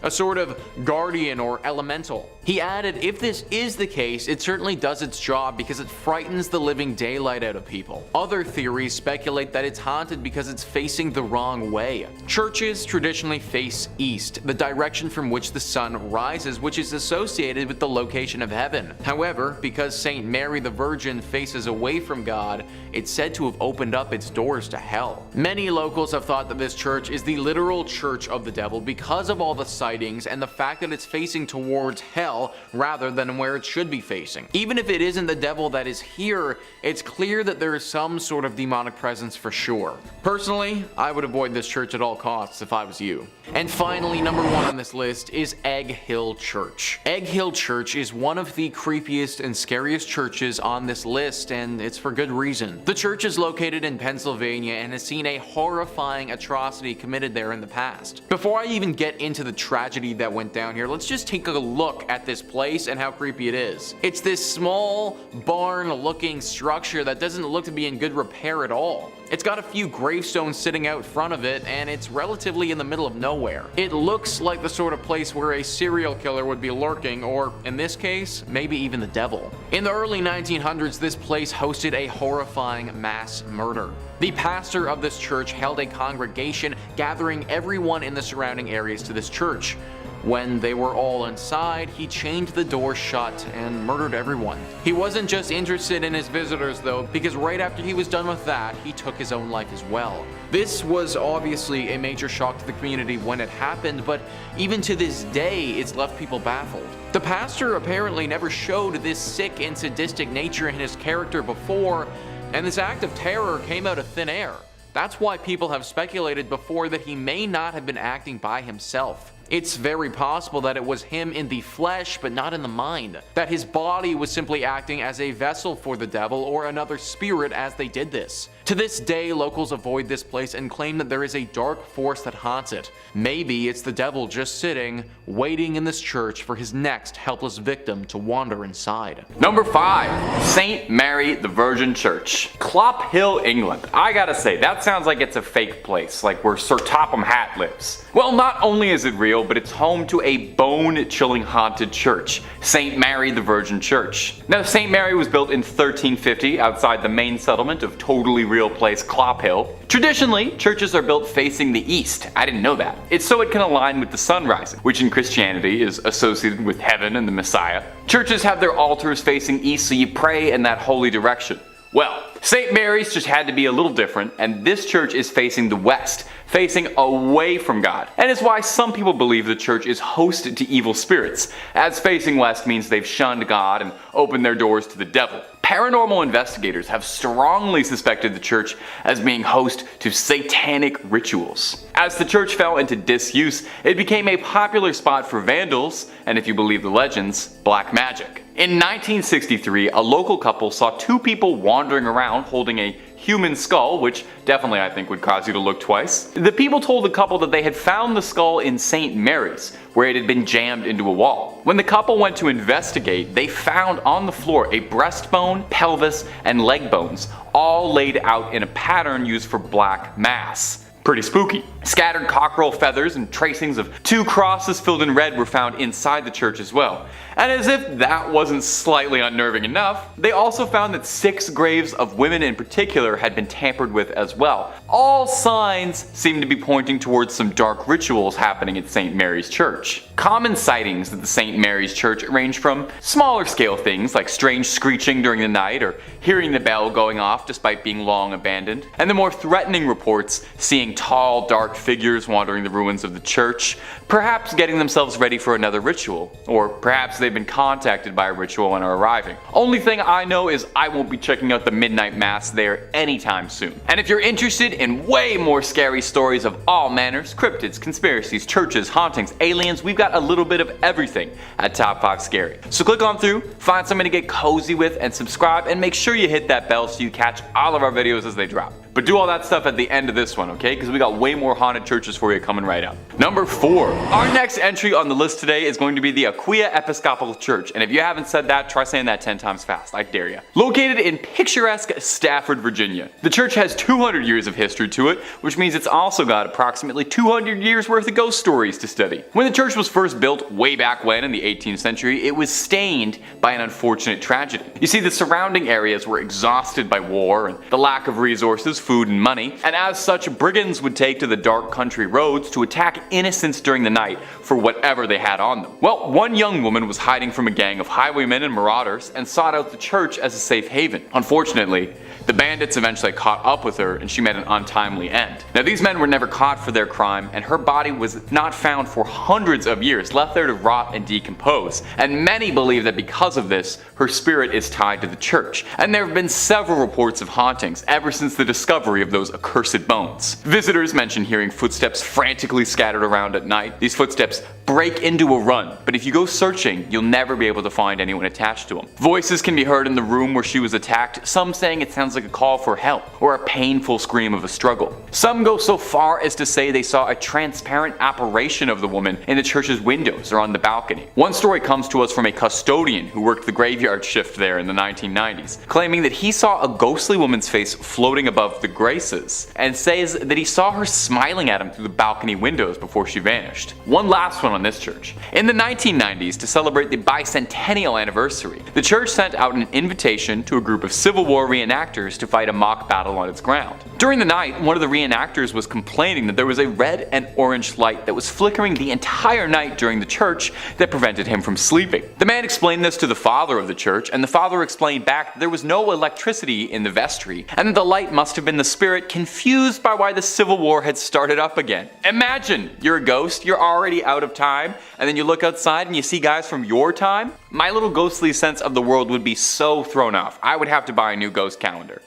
A sort of guardian or elemental. He added, if this is the case, it certainly does its job because it frightens the living daylight out of people. Other theories speculate that it's haunted because it's facing the wrong way. Churches traditionally face east, the direction from which the sun rises, which is associated with the location of heaven. However, because St. Mary the Virgin faces away from God, it's said to have opened up its doors to hell. Many locals have thought that this church is the literal church of the devil because of all the sightings sightings and the fact that it's facing towards hell rather than where it should be facing. Even if it isn't the devil that is here, it's clear that there is some sort of demonic presence for sure. Personally, I would avoid this church at all costs if I was you. And finally, number 1 on this list is Egg Hill Church. Egg Hill Church is one of the creepiest and scariest churches on this list, and it's for good reason. The church is located in Pennsylvania and has seen a horrifying atrocity committed there in the past. Before I even get into the tragedy that went down here, let's just take a look at this place and how creepy it is. It's this small barn-looking structure that doesn't look to be in good repair at all. It's got a few gravestones sitting out front of it, and it's relatively in the middle of nowhere. It looks like the sort of place where a serial killer would be lurking, or in this case, maybe even the devil. In the early 1900s, this place hosted a horrifying mass murder. The pastor of this church held a congregation, gathering everyone in the surrounding areas to this church. When they were all inside, he chained the door shut and murdered everyone. He wasn't just interested in his visitors though, because right after he was done with that, he took his own life as well. This was obviously a major shock to the community when it happened, but even to this day, it's left people baffled. The pastor apparently never showed this sick and sadistic nature in his character before, and this act of terror came out of thin air. That's why people have speculated before that he may not have been acting by himself. It's very possible that it was him in the flesh but not in the mind, that his body was simply acting as a vessel for the devil or another spirit as they did this. To this day, locals avoid this place and claim that there is a dark force that haunts it. Maybe it's the devil just sitting, waiting in this church for his next helpless victim to wander inside.
Number 5. St. Mary the Virgin Church. Clop Hill, England. I gotta say, that sounds like it's a fake place, like where Sir Topham Hatt lives. Well, not only is it real, but it's home to a bone-chilling haunted church, St. Mary the Virgin Church. Now, St. Mary was built in 1350 outside the main settlement of totally real place Clop Hill. Traditionally, churches are built facing the east. I didn't know that. It's so it can align with the sun rising, which in Christianity is associated with heaven and the Messiah. Churches have their altars facing east, so you pray in that holy direction. Well, St. Mary's just had to be a little different, and this church is facing the west, facing away from God. And it's why some people believe the church is hosted to evil spirits, as facing west means they've shunned God and opened their doors to the devil. Paranormal investigators have strongly suspected the church as being host to satanic rituals. As the church fell into disuse, it became a popular spot for vandals, and if you believe the legends, black magic. In 1963, a local couple saw 2 people wandering around holding a human skull, which definitely I think would cause you to look twice. The people told the couple that they had found the skull in St. Mary's, where it had been jammed into a wall. When the couple went to investigate, they found on the floor a breastbone, pelvis, and leg bones, all laid out in a pattern used for black mass. Pretty spooky. Scattered cockerel feathers and tracings of 2 crosses filled in red were found inside the church as well. And as if that wasn't slightly unnerving enough, they also found that 6 graves of women in particular had been tampered with as well. All signs seem to be pointing towards some dark rituals happening at St. Mary's Church. Common sightings at the St. Mary's Church range from smaller scale things like strange screeching during the night or hearing the bell going off despite being long abandoned, and the more threatening reports seeing tall, dark figures wandering the ruins of the church, perhaps getting themselves ready for another ritual, or perhaps they've been contacted by a ritual and are arriving. Only thing I know is I won't be checking out the midnight mass there anytime soon. And if you're interested in way more scary stories of all manners, cryptids, conspiracies, churches, hauntings, aliens, we've got a little bit of everything at Top 5 Scary. So click on through, find something to get cozy with, and subscribe, and make sure you hit that bell so you catch all of our videos as they drop. But do all that stuff at the end of this one, okay? Because we got way more haunted churches for you coming right up. Number 4. Our next entry on the list today is going to be the Aquia Episcopal Church. And if you haven't said that, try saying that 10 times fast. I dare you. Located in picturesque Stafford, Virginia. The church has 200 years of history to it, which means it's also got approximately 200 years worth of ghost stories to study. When the church was first built way back when in the 18th century, it was stained by an unfortunate tragedy. You see, the surrounding areas were exhausted by war and the lack of resources food and money, and as such, brigands would take to the dark country roads to attack innocents during the night for whatever they had on them. Well, one young woman was hiding from a gang of highwaymen and marauders and sought out the church as a safe haven. Unfortunately, the bandits eventually caught up with her and she met an untimely end. Now, these men were never caught for their crime, and her body was not found for hundreds of years, left there to rot and decompose. And many believe that because of this, her spirit is tied to the church. And there have been several reports of hauntings ever since the discovery of those accursed bones. Visitors mention hearing footsteps frantically scattered around at night. These footsteps break into a run, but if you go searching, you'll never be able to find anyone attached to them. Voices can be heard in the room where she was attacked, some saying it sounds like a call for help or a painful scream of a struggle. Some go so far as to say they saw a transparent apparition of the woman in the church's windows or on the balcony. One story comes to us from a custodian who worked the graveyard shift there in the 1990s, claiming that he saw a ghostly woman's face floating above the graces, and says that he saw her smiling at him through the balcony windows before she vanished. One last one on this church. In the 1990s, to celebrate the bicentennial anniversary, the church sent out an invitation to a group of Civil War reenactors to fight a mock battle on its ground. During the night, one of the reenactors was complaining that there was a red and orange light that was flickering the entire night during the church that prevented him from sleeping. The man explained this to the father of the church, and the father explained back that there was no electricity in the vestry, and that the light must have been the spirit confused by why the Civil War had started up again. Imagine, you're a ghost, you're already out of time, and then you look outside and you see guys from your time? My little ghostly sense of the world would be so thrown off. I would have to buy a new ghost calendar.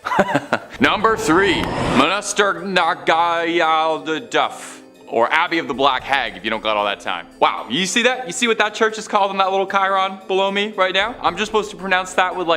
Number 3. Monaster Nagayal de Duff, or Abbey of the Black Hag if you don't got all that time. Wow, you see that? You see what that church is called in that little chyron below me right now? I'm just supposed to pronounce that with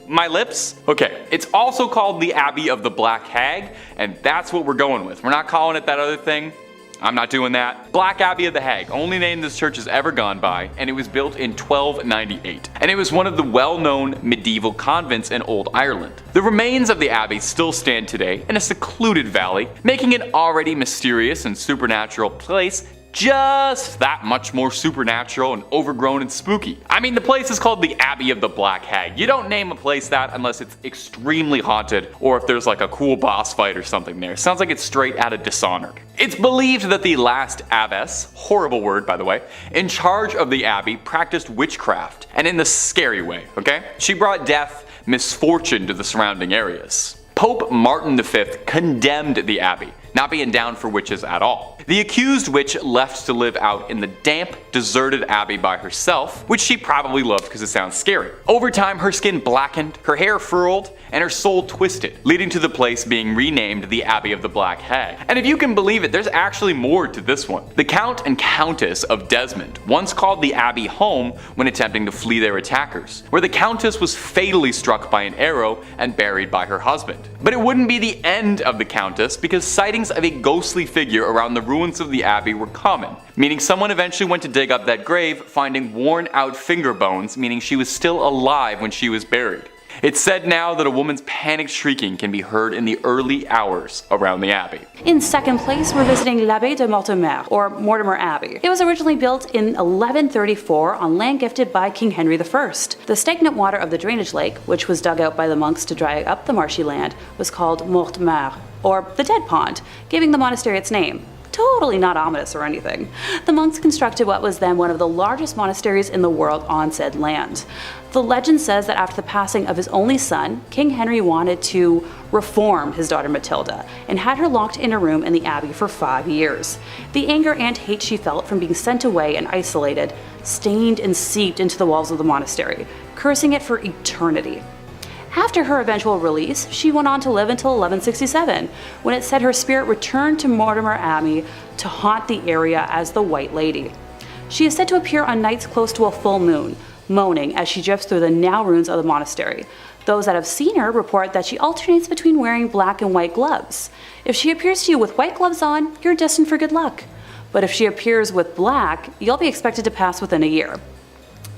my lips? Okay, it's also called the Abbey of the Black Hag, and that's what we're going with. We're not calling it that other thing. I'm not doing that. Black Abbey of the Hag, only name this church has ever gone by, and it was built in 1298. And it was one of the well-known medieval convents in Old Ireland. The remains of the abbey still stand today in a secluded valley, making it already mysterious and supernatural place just that much more supernatural and overgrown and spooky. I mean, the place is called the Abbey of the Black Hag. You don't name a place that unless it's extremely haunted or if there's like a cool boss fight or something there. Sounds like it's straight out of Dishonored. It's believed that the last abbess, horrible word by the way, in charge of the abbey practiced witchcraft, and in the scary way, okay? She brought death, misfortune to the surrounding areas. Pope Martin V condemned the abbey, not being down for witches at all. The accused witch left to live out in the damp, deserted abbey by herself, which she probably loved because it sounds scary. Over time, her skin blackened, her hair furled, and her soul twisted, leading to the place being renamed the Abbey of the Black Hag. And if you can believe it, there's actually more to this one. The Count and Countess of Desmond once called the abbey home when attempting to flee their attackers, where the Countess was fatally struck by an arrow and buried by her husband. But it wouldn't be the end of the Countess, because sightings of a ghostly figure around the ruins of the abbey were common, meaning someone eventually went to dig up that grave, finding worn out finger bones, meaning she was still alive when she was buried. It's said now that a woman's panicked shrieking can be heard in the early hours around the abbey.
In second place, we're visiting l'Abbaye de Mortemer, or Mortemer Abbey. It was originally built in 1134 on land gifted by King Henry I. The stagnant water of the drainage lake, which was dug out by the monks to dry up the marshy land, was called Mortemer, or the Dead Pond, giving the monastery its name. Totally not ominous or anything. The monks constructed what was then one of the largest monasteries in the world on said land. The legend says that after the passing of his only son, King Henry wanted to reform his daughter Matilda and had her locked in a room in the abbey for 5 years. The anger and hate she felt from being sent away and isolated stained and seeped into the walls of the monastery, cursing it for eternity. After her eventual release, she went on to live until 1167, when it said her spirit returned to Mortemer Abbey to haunt the area as the White Lady. She is said to appear on nights close to a full moon, moaning as she drifts through the now ruins of the monastery. Those that have seen her report that she alternates between wearing black and white gloves. If she appears to you with white gloves on, you're destined for good luck. But if she appears with black, you'll be expected to pass within a year.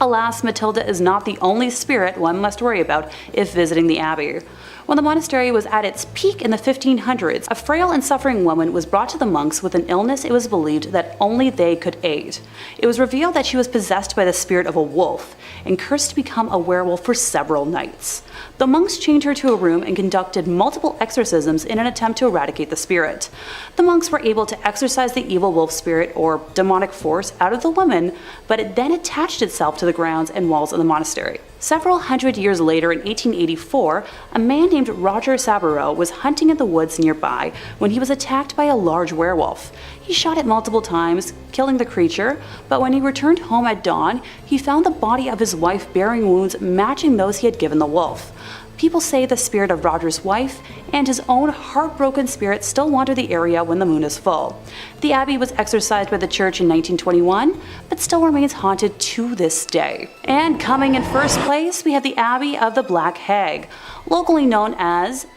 Alas, Matilda is not the only spirit one must worry about if visiting the abbey. When the monastery was at its peak in the 1500s, a frail and suffering woman was brought to the monks with an illness it was believed that only they could aid. It was revealed that she was possessed by the spirit of a wolf and cursed to become a werewolf for several nights. The monks chained her to a room and conducted multiple exorcisms in an attempt to eradicate the spirit. The monks were able to exorcise the evil wolf spirit or demonic force out of the woman, but it then attached itself to the grounds and walls of the monastery. Several hundred years later, in 1884, a man named Roger Saboureau was hunting in the woods nearby when he was attacked by a large werewolf. He shot it multiple times, killing the creature, but when he returned home at dawn, he found the body of his wife bearing wounds matching those he had given the wolf. People say the spirit of Roger's wife and his own heartbroken spirit still wander the area when the moon is full. The abbey was exorcised by the church in 1921, but still remains haunted to this day. And coming in first place, we have the Abbey of the Black Hag, locally known as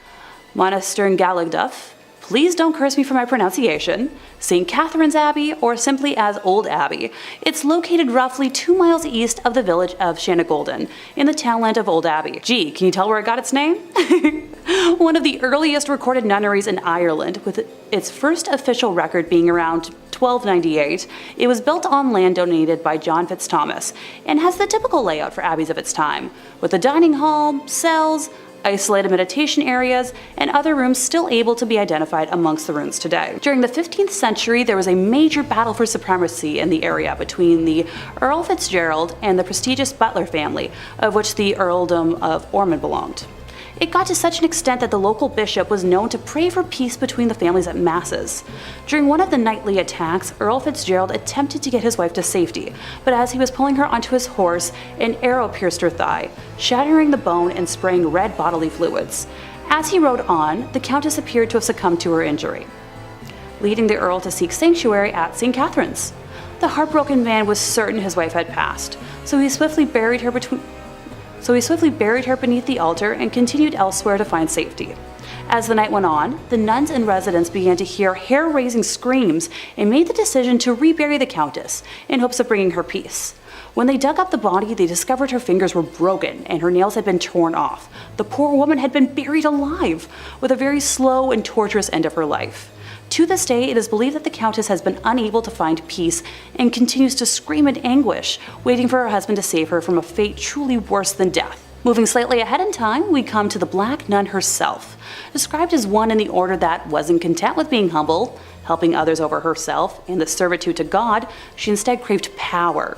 Monastergalagduff. Please don't curse me for my pronunciation. St. Catherine's Abbey, or simply as Old Abbey. It's located roughly 2 miles east of the village of Shanagolden, in the townland of Old Abbey. Gee, can you tell where it got its name? One of the earliest recorded nunneries in Ireland, with its first official record being around 1298, it was built on land donated by John Fitzthomas, and has the typical layout for abbeys of its time, with a dining hall, cells, isolated meditation areas, and other rooms still able to be identified amongst the ruins today. During the 15th century, there was a major battle for supremacy in the area between the Earl Fitzgerald and the prestigious Butler family, of which the Earldom of Ormond belonged. It got to such an extent that the local bishop was known to pray for peace between the families at masses. During one of the nightly attacks, Earl Fitzgerald attempted to get his wife to safety, but as he was pulling her onto his horse, an arrow pierced her thigh, shattering the bone and spraying red bodily fluids. As he rode on, the Countess appeared to have succumbed to her injury, leading the Earl to seek sanctuary at St. Catherine's. The heartbroken man was certain his wife had passed, so he swiftly buried her beneath the altar and continued elsewhere to find safety. As the night went on, the nuns and residents began to hear hair-raising screams and made the decision to rebury the Countess in hopes of bringing her peace. When they dug up the body, they discovered her fingers were broken and her nails had been torn off. The poor woman had been buried alive, with a very slow and torturous end of her life. To this day, it is believed that the Countess has been unable to find peace and continues to scream in anguish, waiting for her husband to save her from a fate truly worse than death. Moving slightly ahead in time, we come to the Black Nun herself. Described as one in the order that wasn't content with being humble, helping others over herself, and the servitude to God, she instead craved power.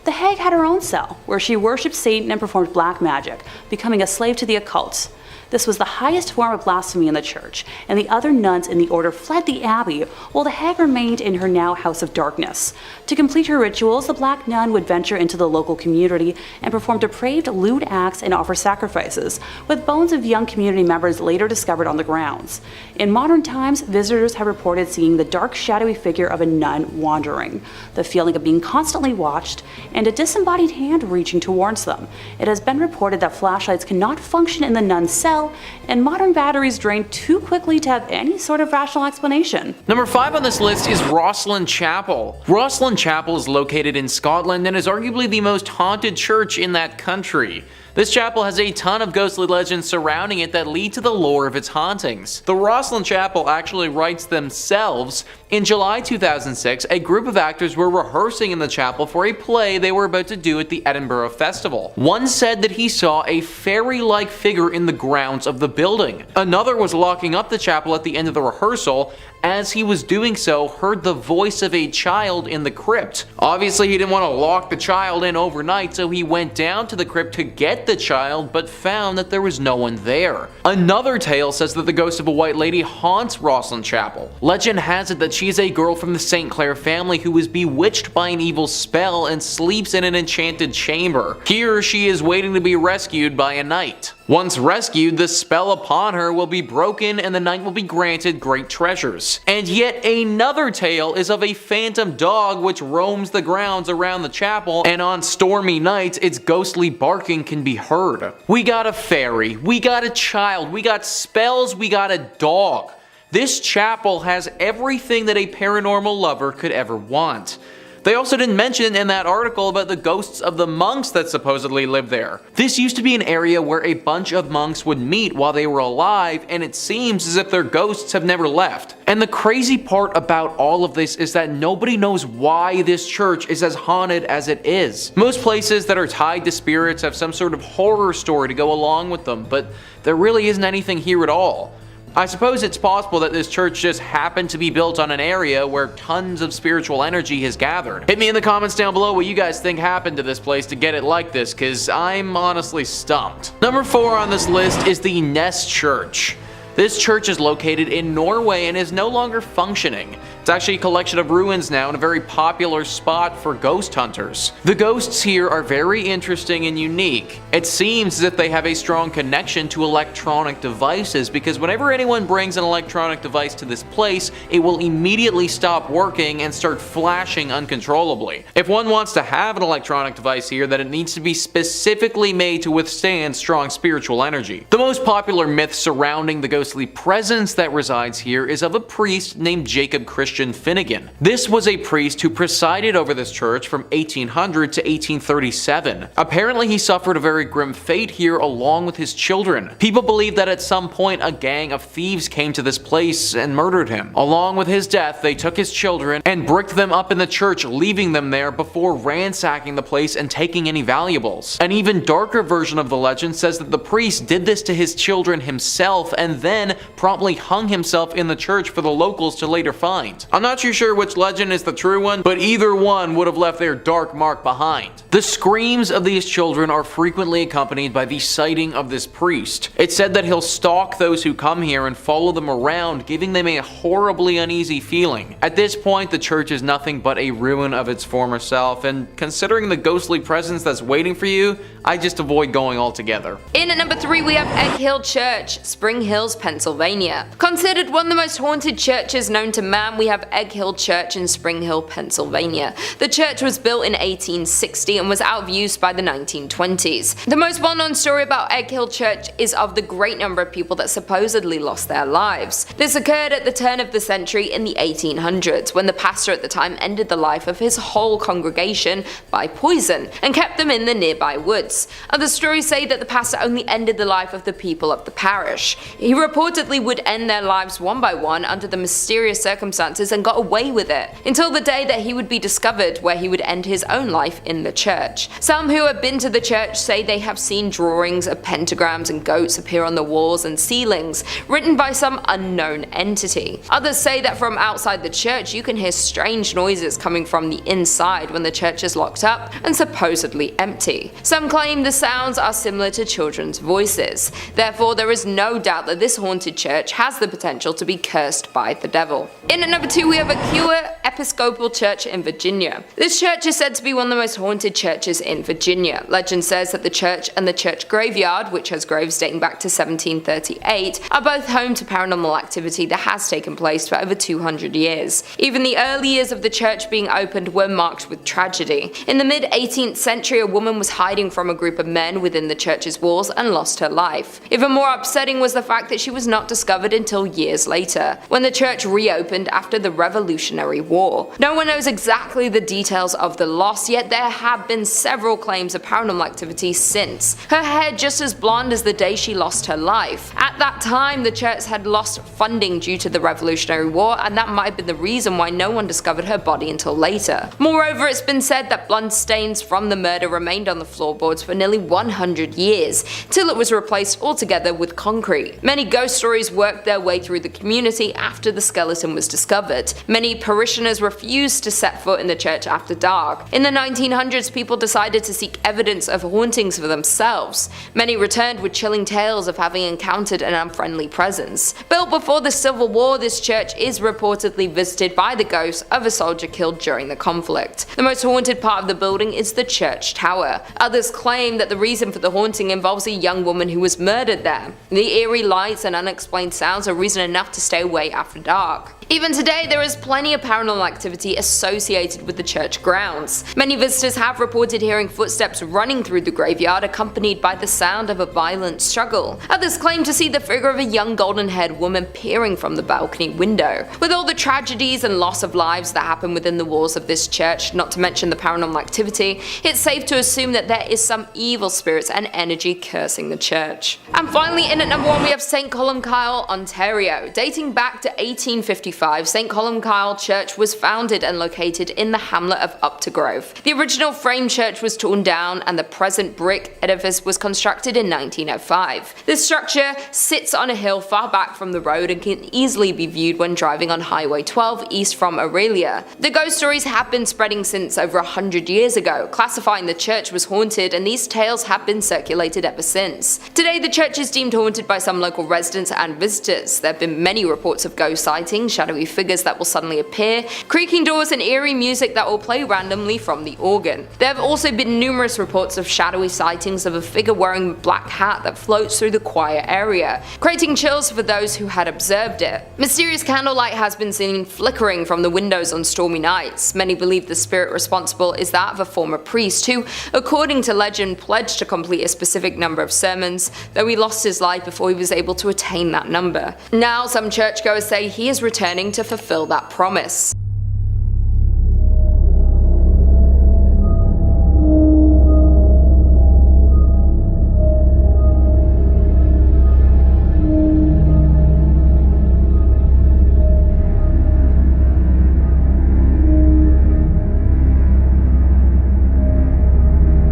The hag had her own cell, where she worshipped Satan and performed black magic, becoming a slave to the occult. This was the highest form of blasphemy in the church, and the other nuns in the order fled the abbey, while the hag remained in her now house of darkness. To complete her rituals, the Black Nun would venture into the local community and perform depraved, lewd acts and offer sacrifices, with bones of young community members later discovered on the grounds. In modern times, visitors have reported seeing the dark, shadowy figure of a nun wandering, the feeling of being constantly watched, and a disembodied hand reaching towards them. It has been reported that flashlights cannot function in the nun's cell, and modern batteries drain too quickly to have any sort of rational explanation.
Number 5 on this list is Ursuline Chapel. Ursuline Chapel is located in Scotland and is arguably the most haunted church in that country. This chapel has a ton of ghostly legends surrounding it that lead to the lore of its hauntings. The Ursuline Chapel actually writes themselves. In July 2006, a group of actors were rehearsing in the chapel for a play they were about to do at the Edinburgh Festival. One said that he saw a fairy-like figure in the grounds of the building. Another was locking up the chapel at the end of the rehearsal. As he was doing so, heard the voice of a child in the crypt. Obviously, he didn't want to lock the child in overnight, so he went down to the crypt to get the child, but found that there was no one there. Another tale says that the ghost of a white lady haunts Ursuline Chapel. Legend has it that she is a girl from the St. Clair family who was bewitched by an evil spell and sleeps in an enchanted chamber. Here, she is waiting to be rescued by a knight. Once rescued, the spell upon her will be broken and the knight will be granted great treasures. And yet another tale is of a phantom dog which roams the grounds around the chapel, and on stormy nights its ghostly barking can be heard. We got a fairy, we got a child, we got spells, we got a dog. This chapel has everything that a paranormal lover could ever want. They also didn't mention in that article about the ghosts of the monks that supposedly live there. This used to be an area where a bunch of monks would meet while they were alive, and it seems as if their ghosts have never left. And the crazy part about all of this is that nobody knows why this church is as haunted as it is. Most places that are tied to spirits have some sort of horror story to go along with them, but there really isn't anything here at all. I suppose it's possible that this church just happened to be built on an area where tons of spiritual energy has gathered. Hit me in the comments down below what you guys think happened to this place to get it like this, cause I'm honestly stumped. Number 4 on this list is the Ness Church. This church is located in Norway and is no longer functioning. It's actually a collection of ruins now and a very popular spot for ghost hunters. The ghosts here are very interesting and unique. It seems as if they have a strong connection to electronic devices, because whenever anyone brings an electronic device to this place, it will immediately stop working and start flashing uncontrollably. If one wants to have an electronic device here, then it needs to be specifically made to withstand strong spiritual energy. The most popular myth surrounding the ghostly presence that resides here is of a priest named Jacob Christian Finnegan. This was a priest who presided over this church from 1800 to 1837. Apparently he suffered a very grim fate here along with his children. People believe that at some point a gang of thieves came to this place and murdered him. Along with his death, they took his children and bricked them up in the church, leaving them there before ransacking the place and taking any valuables. An even darker version of the legend says that the priest did this to his children himself and then promptly hung himself in the church for the locals to later find. I'm not too sure which legend is the true one, but either one would have left their dark mark behind. The screams of these children are frequently accompanied by the sighting of this priest. It's said that he'll stalk those who come here and follow them around, giving them a horribly uneasy feeling. At this point, the church is nothing but a ruin of its former self, and considering the ghostly presence that's waiting for you, I just avoid going altogether.
In at number 3 we have Egg Hill Church, Spring Hills, Pennsylvania. Considered one of the most haunted churches known to man, we have Egg Hill Church in Spring Hill, Pennsylvania. The church was built in 1860 and was out of use by the 1920s. The most well-known story about Egg Hill Church is of the great number of people that supposedly lost their lives. This occurred at the turn of the century in the 1800s, when the pastor at the time ended the life of his whole congregation by poison and kept them in the nearby woods. Other stories say that the pastor only ended the life of the people of the parish. He reportedly would end their lives one by one under the mysterious circumstances and got away with it, until the day that he would be discovered, where he would end his own life in the church. Some who have been to the church say they have seen drawings of pentagrams and goats appear on the walls and ceilings, written by some unknown entity. Others say that from outside the church you can hear strange noises coming from the inside when the church is locked up and supposedly empty. Some claim the sounds are similar to children's voices. Therefore, there is no doubt that this haunted church has the potential to be cursed by the devil. In at number 2 we have a Episcopal Church in Virginia. This church is said to be one of the most haunted churches in Virginia. Legend says that the church and the church graveyard, which has graves dating back to 1738, are both home to paranormal activity that has taken place for over 200 years. Even the early years of the church being opened were marked with tragedy. In the mid-18th century, a woman was hiding from a group of men within the church's walls and lost her life. Even more upsetting was the fact that she was not discovered until years later, when the church reopened after the Revolutionary War. No one knows exactly the details of the loss, yet there have been several claims of paranormal activity since. Her hair just as blonde as the day she lost her life. At that time, the church had lost funding due to the Revolutionary War, and that might have been the reason why no one discovered her body until later. Moreover, it's been said that blood stains from the murder remained on the floorboards for nearly 100 years, till it was replaced altogether with concrete. Many ghost stories worked their way through the community after the skeleton was discovered. Many parishioners refused to set foot in the church after dark. In the 1900s, people decided to seek evidence of hauntings for themselves. Many returned with chilling tales of having encountered an unfriendly presence. Built before the Civil War, this church is reportedly visited by the ghost of a soldier killed during the conflict. The most haunted part of the building is the church tower. Others claim that the reason for the haunting involves a young woman who was murdered there. The eerie lights and unexplained sounds are reason enough to stay away after dark. Even today, Today, there is plenty of paranormal activity associated with the church grounds. Many visitors have reported hearing footsteps running through the graveyard accompanied by the sound of a violent struggle. Others claim to see the figure of a young golden-haired woman peering from the balcony window. With all the tragedies and loss of lives that happen within the walls of this church, not to mention the paranormal activity, it's safe to assume that there is some evil spirits and energy cursing the church. And finally, in at number 1 we have St. Columcille, Ontario. Dating back to 1855, St. Columcille Church was founded and located in the hamlet of Uptergrove. The original frame church was torn down and the present brick edifice was constructed in 1905. This structure sits on a hill far back from the road and can easily be viewed when driving on Highway 12 east from Aurelia. The ghost stories have been spreading since over 100 years ago, classifying the church was haunted, and these tales have been circulated ever since. Today the church is deemed haunted by some local residents and visitors. There have been many reports of ghost sightings, shadowy figures that will suddenly appear, creaking doors and eerie music that will play randomly from the organ. There have also been numerous reports of shadowy sightings of a figure wearing a black hat that floats through the choir area, creating chills for those who had observed it. Mysterious candlelight has been seen flickering from the windows on stormy nights. Many believe the spirit responsible is that of a former priest who, according to legend, pledged to complete a specific number of sermons, though he lost his life before he was able to attain that number. Now some churchgoers say he is returning to fulfill that promise.